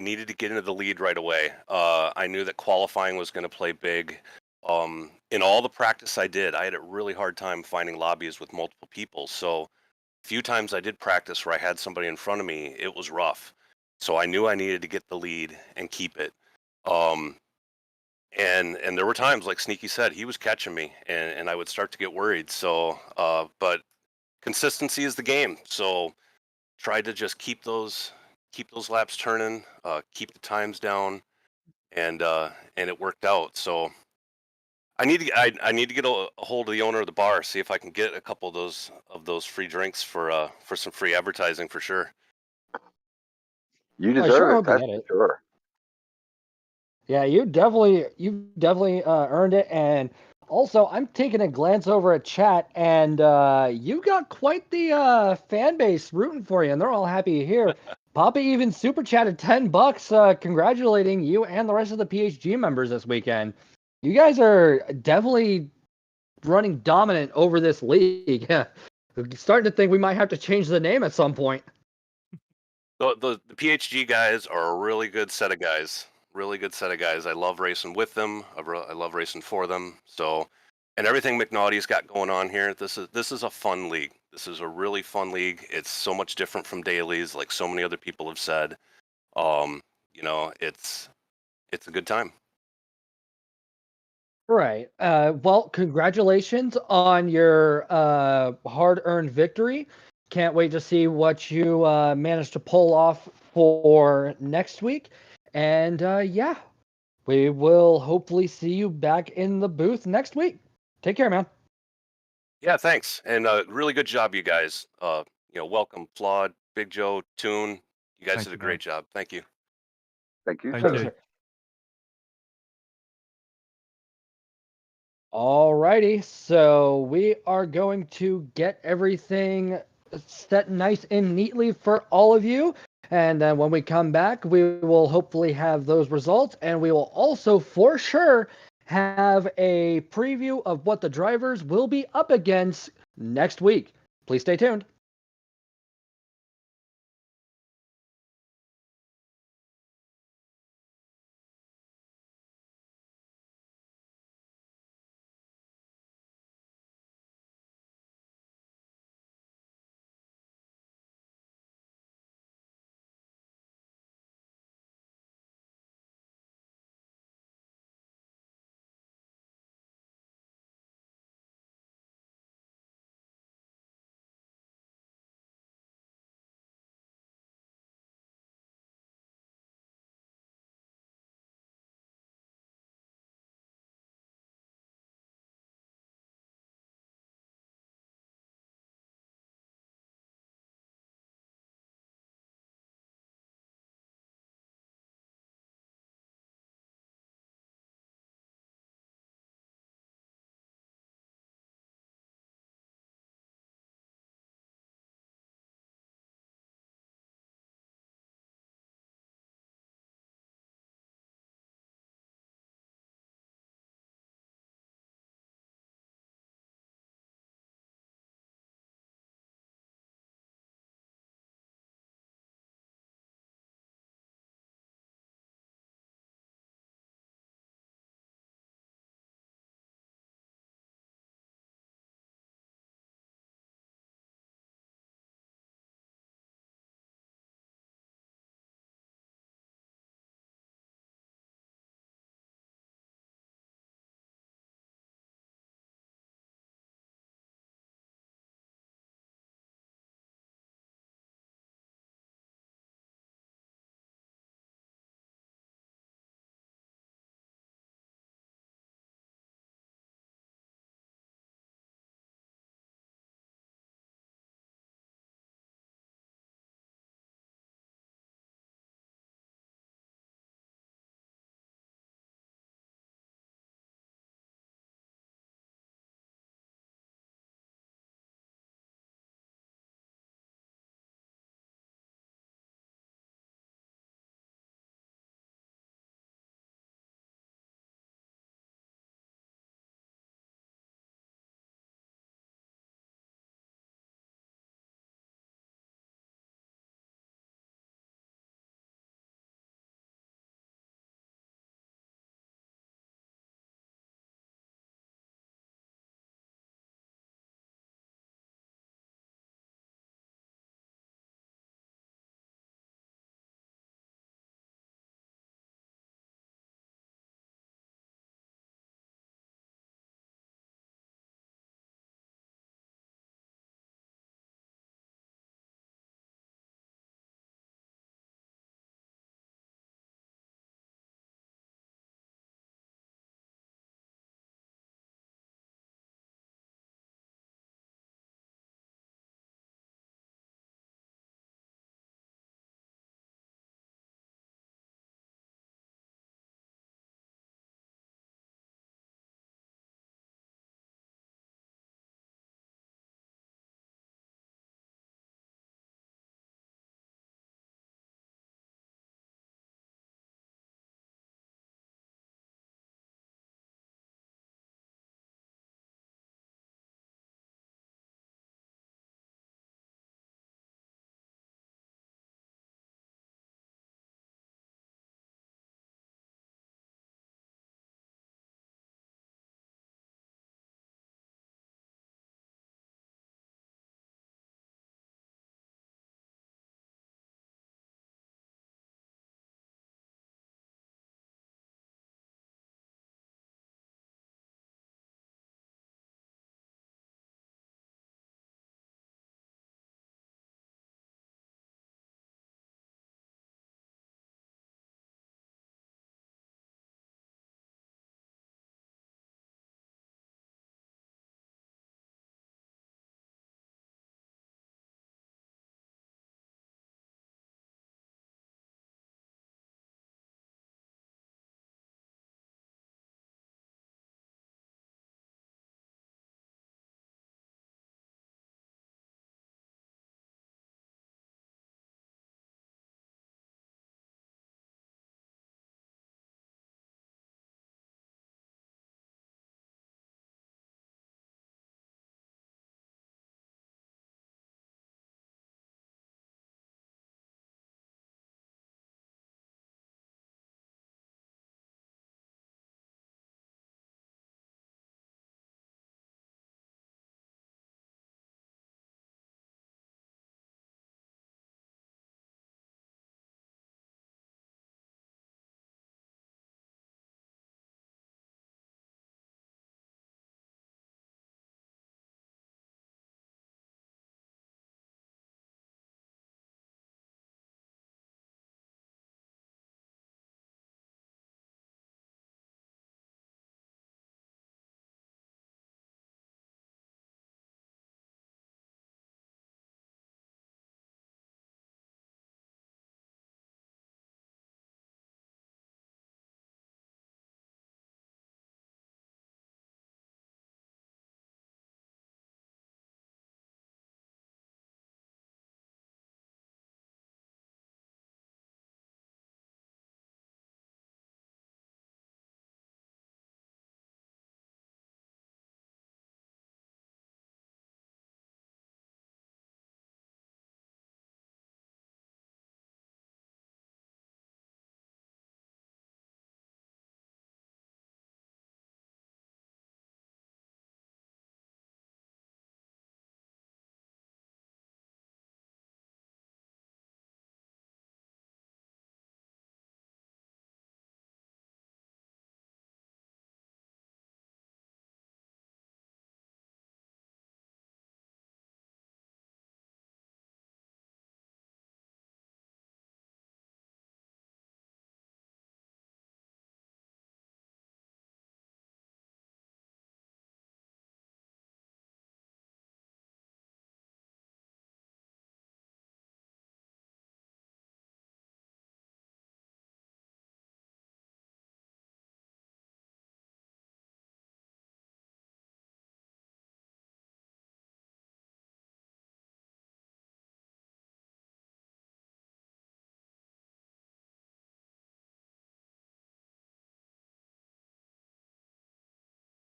needed to get into the lead right away. I knew that qualifying was going to play big. In all the practice I did, I had a really hard time finding lobbies with multiple people. So a few times I did practice where I had somebody in front of me, it was rough. So I knew I needed to get the lead and keep it. Um, and there were times, like Sneaky said, he was catching me, and I would start to get worried. So, but consistency is the game. So tried to just keep those laps turning, keep the times down, and it worked out. So I need to get a hold of the owner of the bar, see if I can get a couple of those free drinks for some free advertising for sure. You I sure deserve it, hope you that's get for it. sure. Yeah, you definitely earned it. And also, I'm taking a glance over at chat, and you got quite the fan base rooting for you, and they're all happy here. Papa even super chatted $10, congratulating you and the rest of the PHG members this weekend. You guys are definitely running dominant over this league. Starting to think we might have to change the name at some point. The PHG guys are a really good set of guys. Really good set of guys. I love racing with them. I love racing for them. So, and everything McNaughty's got going on here. This is a fun league. This is a really fun league. It's so much different from dailies, like so many other people have said. You know, it's a good time. Right. Well, congratulations on your hard-earned victory. Can't wait to see what you manage to pull off for next week. And yeah, we will hopefully see you back in the booth next week. Take care, man. Yeah, thanks. And really good job, you guys. You know, welcome, Flawed, Big Joe, Toon. You guys Thank did a you, man. great job. Thank you. Thank you, Thank sir. you. Alrighty, so we are going to get everything set nice and neatly for all of you. And then when we come back, we will hopefully have those results. And we will also, for sure, have a preview of what the drivers will be up against next week. Please stay tuned.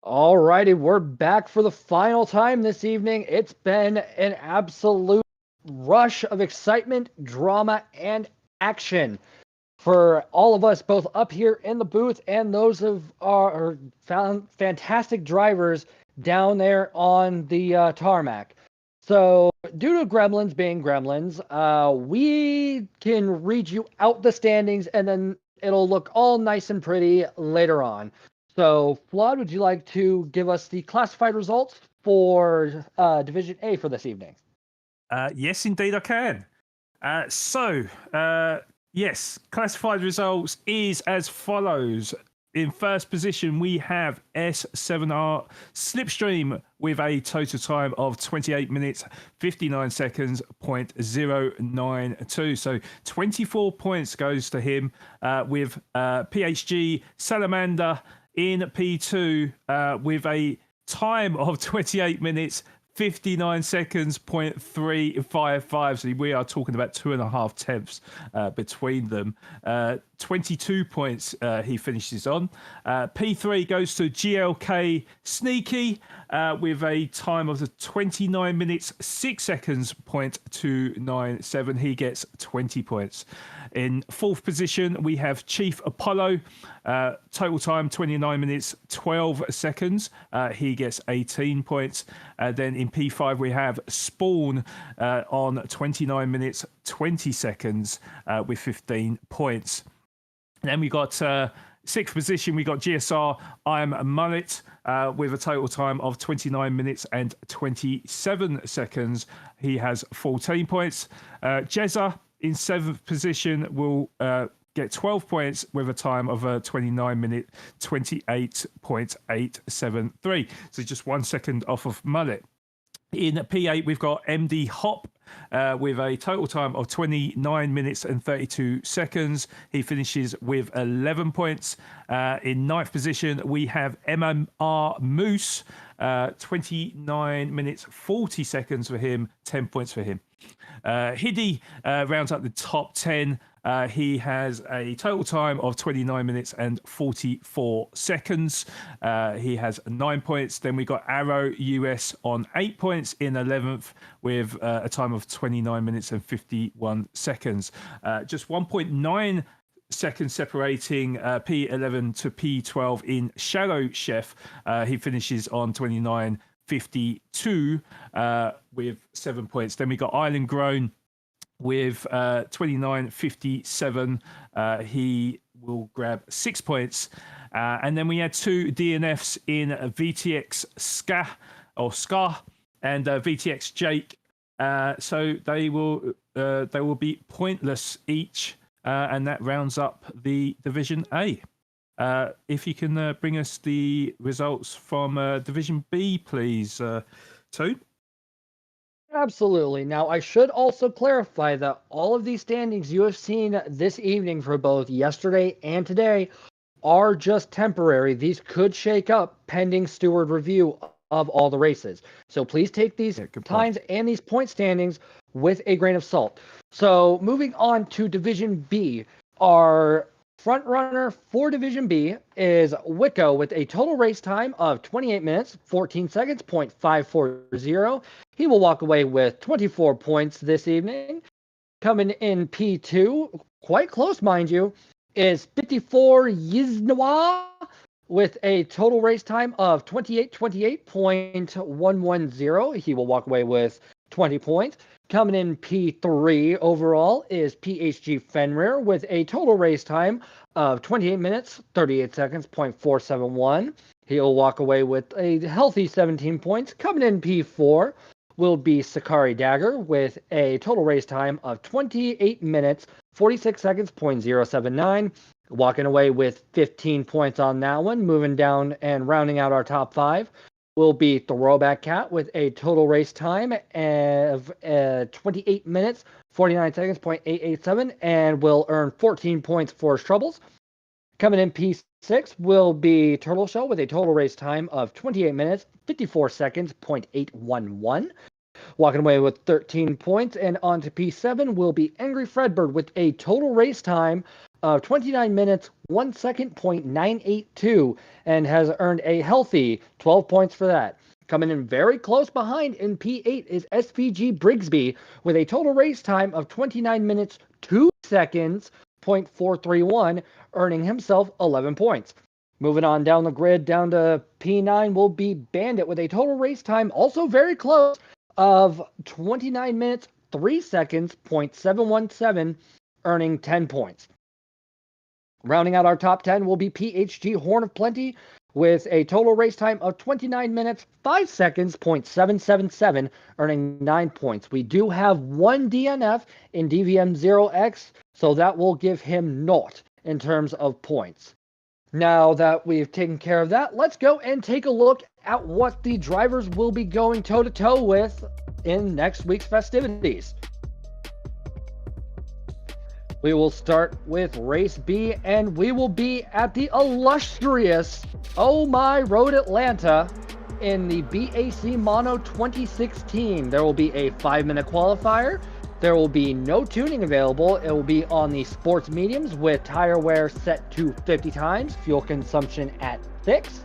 Alrighty, we're back for the final time this evening. It's been an absolute rush of excitement, drama, and action for all of us, both up here in the booth and those of our fantastic drivers down there on the tarmac. So, due to gremlins being gremlins, we can read you out the standings and then it'll look all nice and pretty later on. So, Flood, would you like to give us the classified results for Division A for this evening? Yes, indeed, I can. Yes, classified results is as follows. In first position, we have S7R Slipstream with a total time of 28 minutes, 59 seconds, 0.092. So 24 points goes to him with PHG Salamander in P2 with a time of 28 minutes, 59 seconds, 0.355. So we are talking about 2.5 tenths between them. 22 points he finishes on. P3 goes to GLK Sneaky with a time of 29 minutes, 6 seconds, 0.297. He gets 20 points. In fourth position, we have Chief Apollo. Total time 29 minutes, 12 seconds. He gets 18 points. Then in P5, we have Spawn on 29 minutes, 20 seconds with 15 points. Then we got sixth position, we got GSR I'm a Mullet with a total time of 29 minutes and 27 seconds. He has 14 points. Jezza in seventh position will get 12 points with a time of 29 minute 28.873. So just 1 second off of Mullet. In P8, we've got MD Hop with a total time of 29 minutes and 32 seconds. He finishes with 11 points. In ninth position, we have MMR Moose, 29 minutes, 40 seconds for him, 10 points for him. Hiddy rounds up the top 10. He has a total time of 29 minutes and 44 seconds. He has 9 points. Then we got Arrow US on 8 points in 11th with a time of 29 minutes and 51 seconds. Just 1.9 seconds separating P11 to P12 in Shadow Chef. He finishes on 29.52 with 7 points. Then we got Island Grown with 29.57. He will grab 6 points. And then we had two DNFs in VTX Ska and VTX Jake. So they will be pointless each. And that rounds up the Division A. If you can bring us the results from Division B, please, Toad. Absolutely. Now, I should also clarify that all of these standings you have seen this evening for both yesterday and today are just temporary. These could shake up pending steward review of all the races. So please take these times and these point standings with a grain of salt. So moving on to Division B, our front runner for Division B is Wicco with a total race time of 28 minutes, 14 seconds, 0.540. He will walk away with 24 points this evening. Coming in P2, quite close, mind you, is 54 Yiznawa with a total race time of 28.110. He will walk away with 20 points. Coming in P3 overall is PHG Fenrir with a total race time of 28 minutes, 38 seconds, 0.471. He'll walk away with a healthy 17 points. Coming in P4 will be Sakari Dagger with a total race time of 28 minutes, 46 seconds, 0.079. Walking away with 15 points on that one. Moving down and rounding out our top 5 will be Throwback Cat with a total race time of 28 minutes, 49 seconds, 0.887, and will earn 14 points for his troubles. Coming in P6 will be Turtle Shell with a total race time of 28 minutes, 54 seconds, 0.811. Walking away with 13 points. And on to P7 will be Angry Fredbird with a total race time of 29 minutes, 1 second, .982, and has earned a healthy 12 points for that. Coming in very close behind in P8 is SVG Brigsby with a total race time of 29 minutes, 2 seconds, .431, earning himself 11 points. Moving on down the grid, down to P9 will be Bandit with a total race time also very close of 29 minutes, 3 seconds, .717, earning 10 points. Rounding out our top 10 will be PHG Horn of Plenty with a total race time of 29 minutes, 5 seconds, .777, earning 9 points. We do have one DNF in DVM0X, so that will give him naught in terms of points. Now that we've taken care of that, let's go and take a look at what the drivers will be going toe-to-toe with in next week's festivities. We will start with Race B, and we will be at the illustrious Oh My Road Atlanta in the BAC Mono 2016. There will be a 5-minute qualifier. There will be no tuning available. It will be on the sports mediums with tire wear set to 50 times, fuel consumption at 6,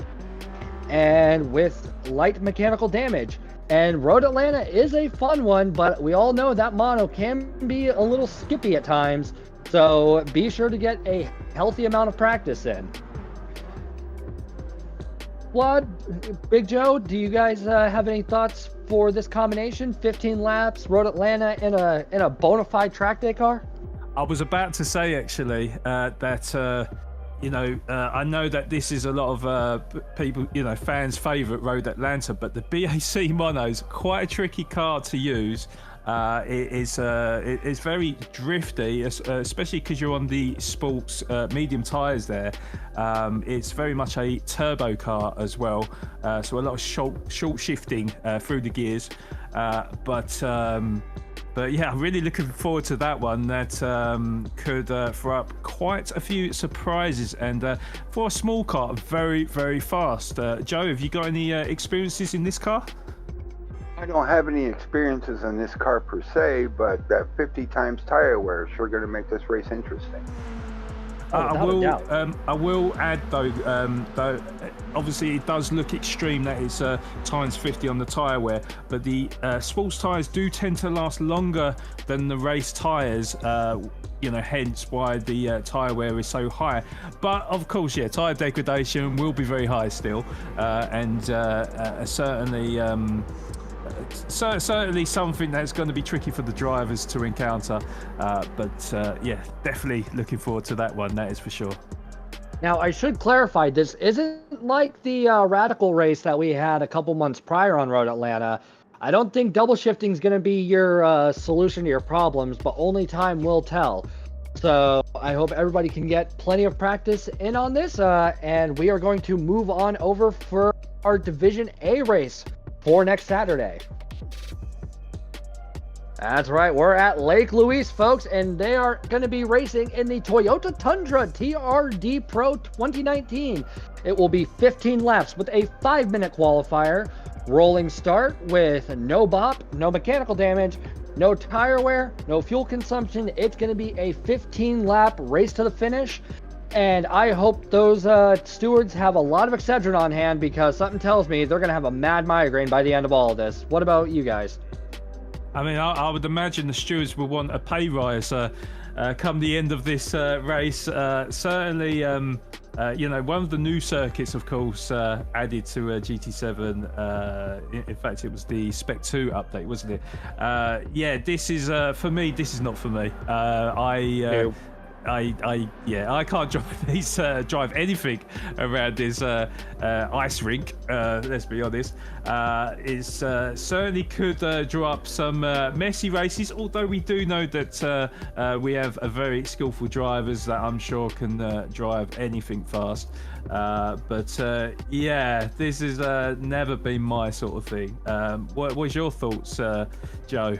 and with light mechanical damage. And Road Atlanta is a fun one, but we all know that mono can be a little skippy at times, so be sure to get a healthy amount of practice in. Vlad, Big Joe, do you guys have any thoughts for this combination? 15 laps, Road Atlanta in a bona fide track day car? I was about to say actually that I know that this is a lot of people, fans' favourite Road Atlanta, but the BAC Mono's quite a tricky car to use. It's very drifty, especially because you're on the sports medium tyres there. It's very much a turbo car as well, so a lot of short shifting through the gears. But yeah, I'm really looking forward to that one. That could throw up quite a few surprises, and for a small car, very, very fast. Joe, have you got any experiences in this car? I don't have any experiences in this car per se, but that 50 times tire wear is sure going to make this race interesting. I will add though, obviously it does look extreme that it's times 50 on the tyre wear, but the sports tyres do tend to last longer than the race tyres, hence why the tyre wear is so high. But of course, yeah, tyre degradation will be very high still, and certainly something that's going to be tricky for the drivers to encounter, but yeah, definitely looking forward to that one, that is for sure. Now, I should clarify, this isn't like the Radical race that we had a couple months prior on Road Atlanta. I don't think double shifting is going to be your solution to your problems, but only time will tell. So I hope everybody can get plenty of practice in on this, and we are going to move on over for our Division A race for next Saturday. That's right, we're at Lake Louise, folks, and they are going to be racing in the Toyota Tundra TRD Pro 2019. It will be 15 laps with a 5-minute qualifier, rolling start with no bop, no mechanical damage, no tire wear, no fuel consumption. It's going to be a 15-lap race to the finish. And I hope those stewards have a lot of Excedrin on hand, because something tells me they're going to have a mad migraine by the end of all of this. What about you guys? I mean, I would imagine the stewards will want a pay rise come the end of this race. Certainly, one of the new circuits, of course, added to GT7. In fact, it was the Spec 2 update, wasn't it? Yeah, this is, for me, this is not for me. I can't drive anything around this ice rink. Let's be honest. It certainly could draw up some messy races. Although we do know that we have a very skillful drivers that I'm sure can drive anything fast. But yeah, this has never been my sort of thing. What was your thoughts, Joe?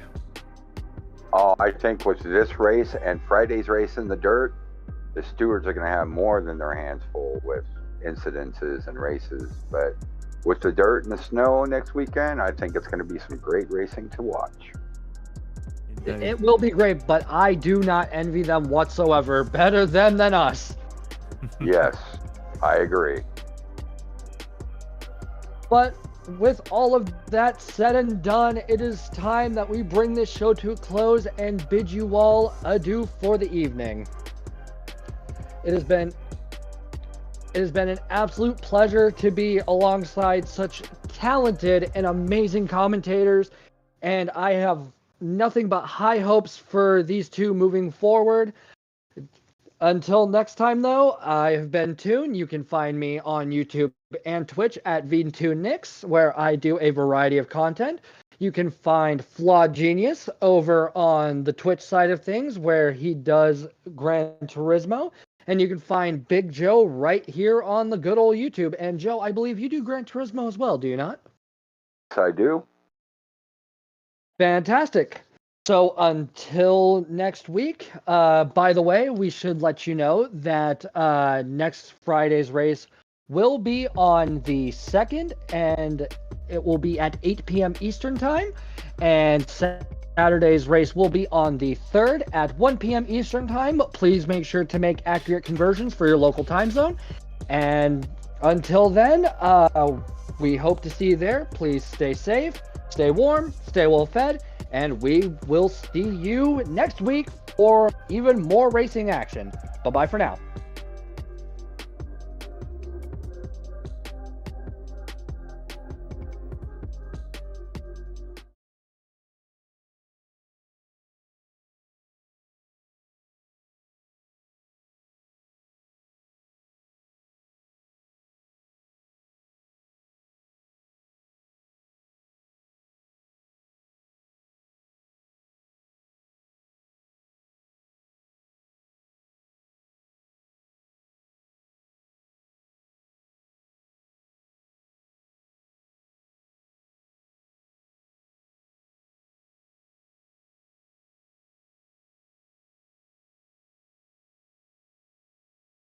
Oh, I think with this race and Friday's race in the dirt, the stewards are going to have more than their hands full with incidences and races. But with the dirt and the snow next weekend, I think it's going to be some great racing to watch. It will be great, but I do not envy them whatsoever. Better them than us. Yes, I agree. But with all of that said and done, it is time that we bring this show to a close and bid you all adieu for the evening. It has been an absolute pleasure to be alongside such talented and amazing commentators, and I have nothing but high hopes for these two moving forward. Until next time, though, I have been Toon. You can find me on YouTube and Twitch at VToonNix, where I do a variety of content. You can find Flawed Genius over on the Twitch side of things, where he does Gran Turismo. And you can find Big Joe right here on the good old YouTube. And Joe, I believe you do Gran Turismo as well, do you not? Yes, I do. Fantastic. So until next week, by the way, we should let you know that next Friday's race will be on the 2nd, and it will be at 8 p.m. Eastern Time. And Saturday's race will be on the 3rd at 1 p.m. Eastern Time. Please make sure to make accurate conversions for your local time zone. And until then, we hope to see you there. Please stay safe, stay warm, stay well fed, and we will see you next week for even more racing action. Bye-bye for now.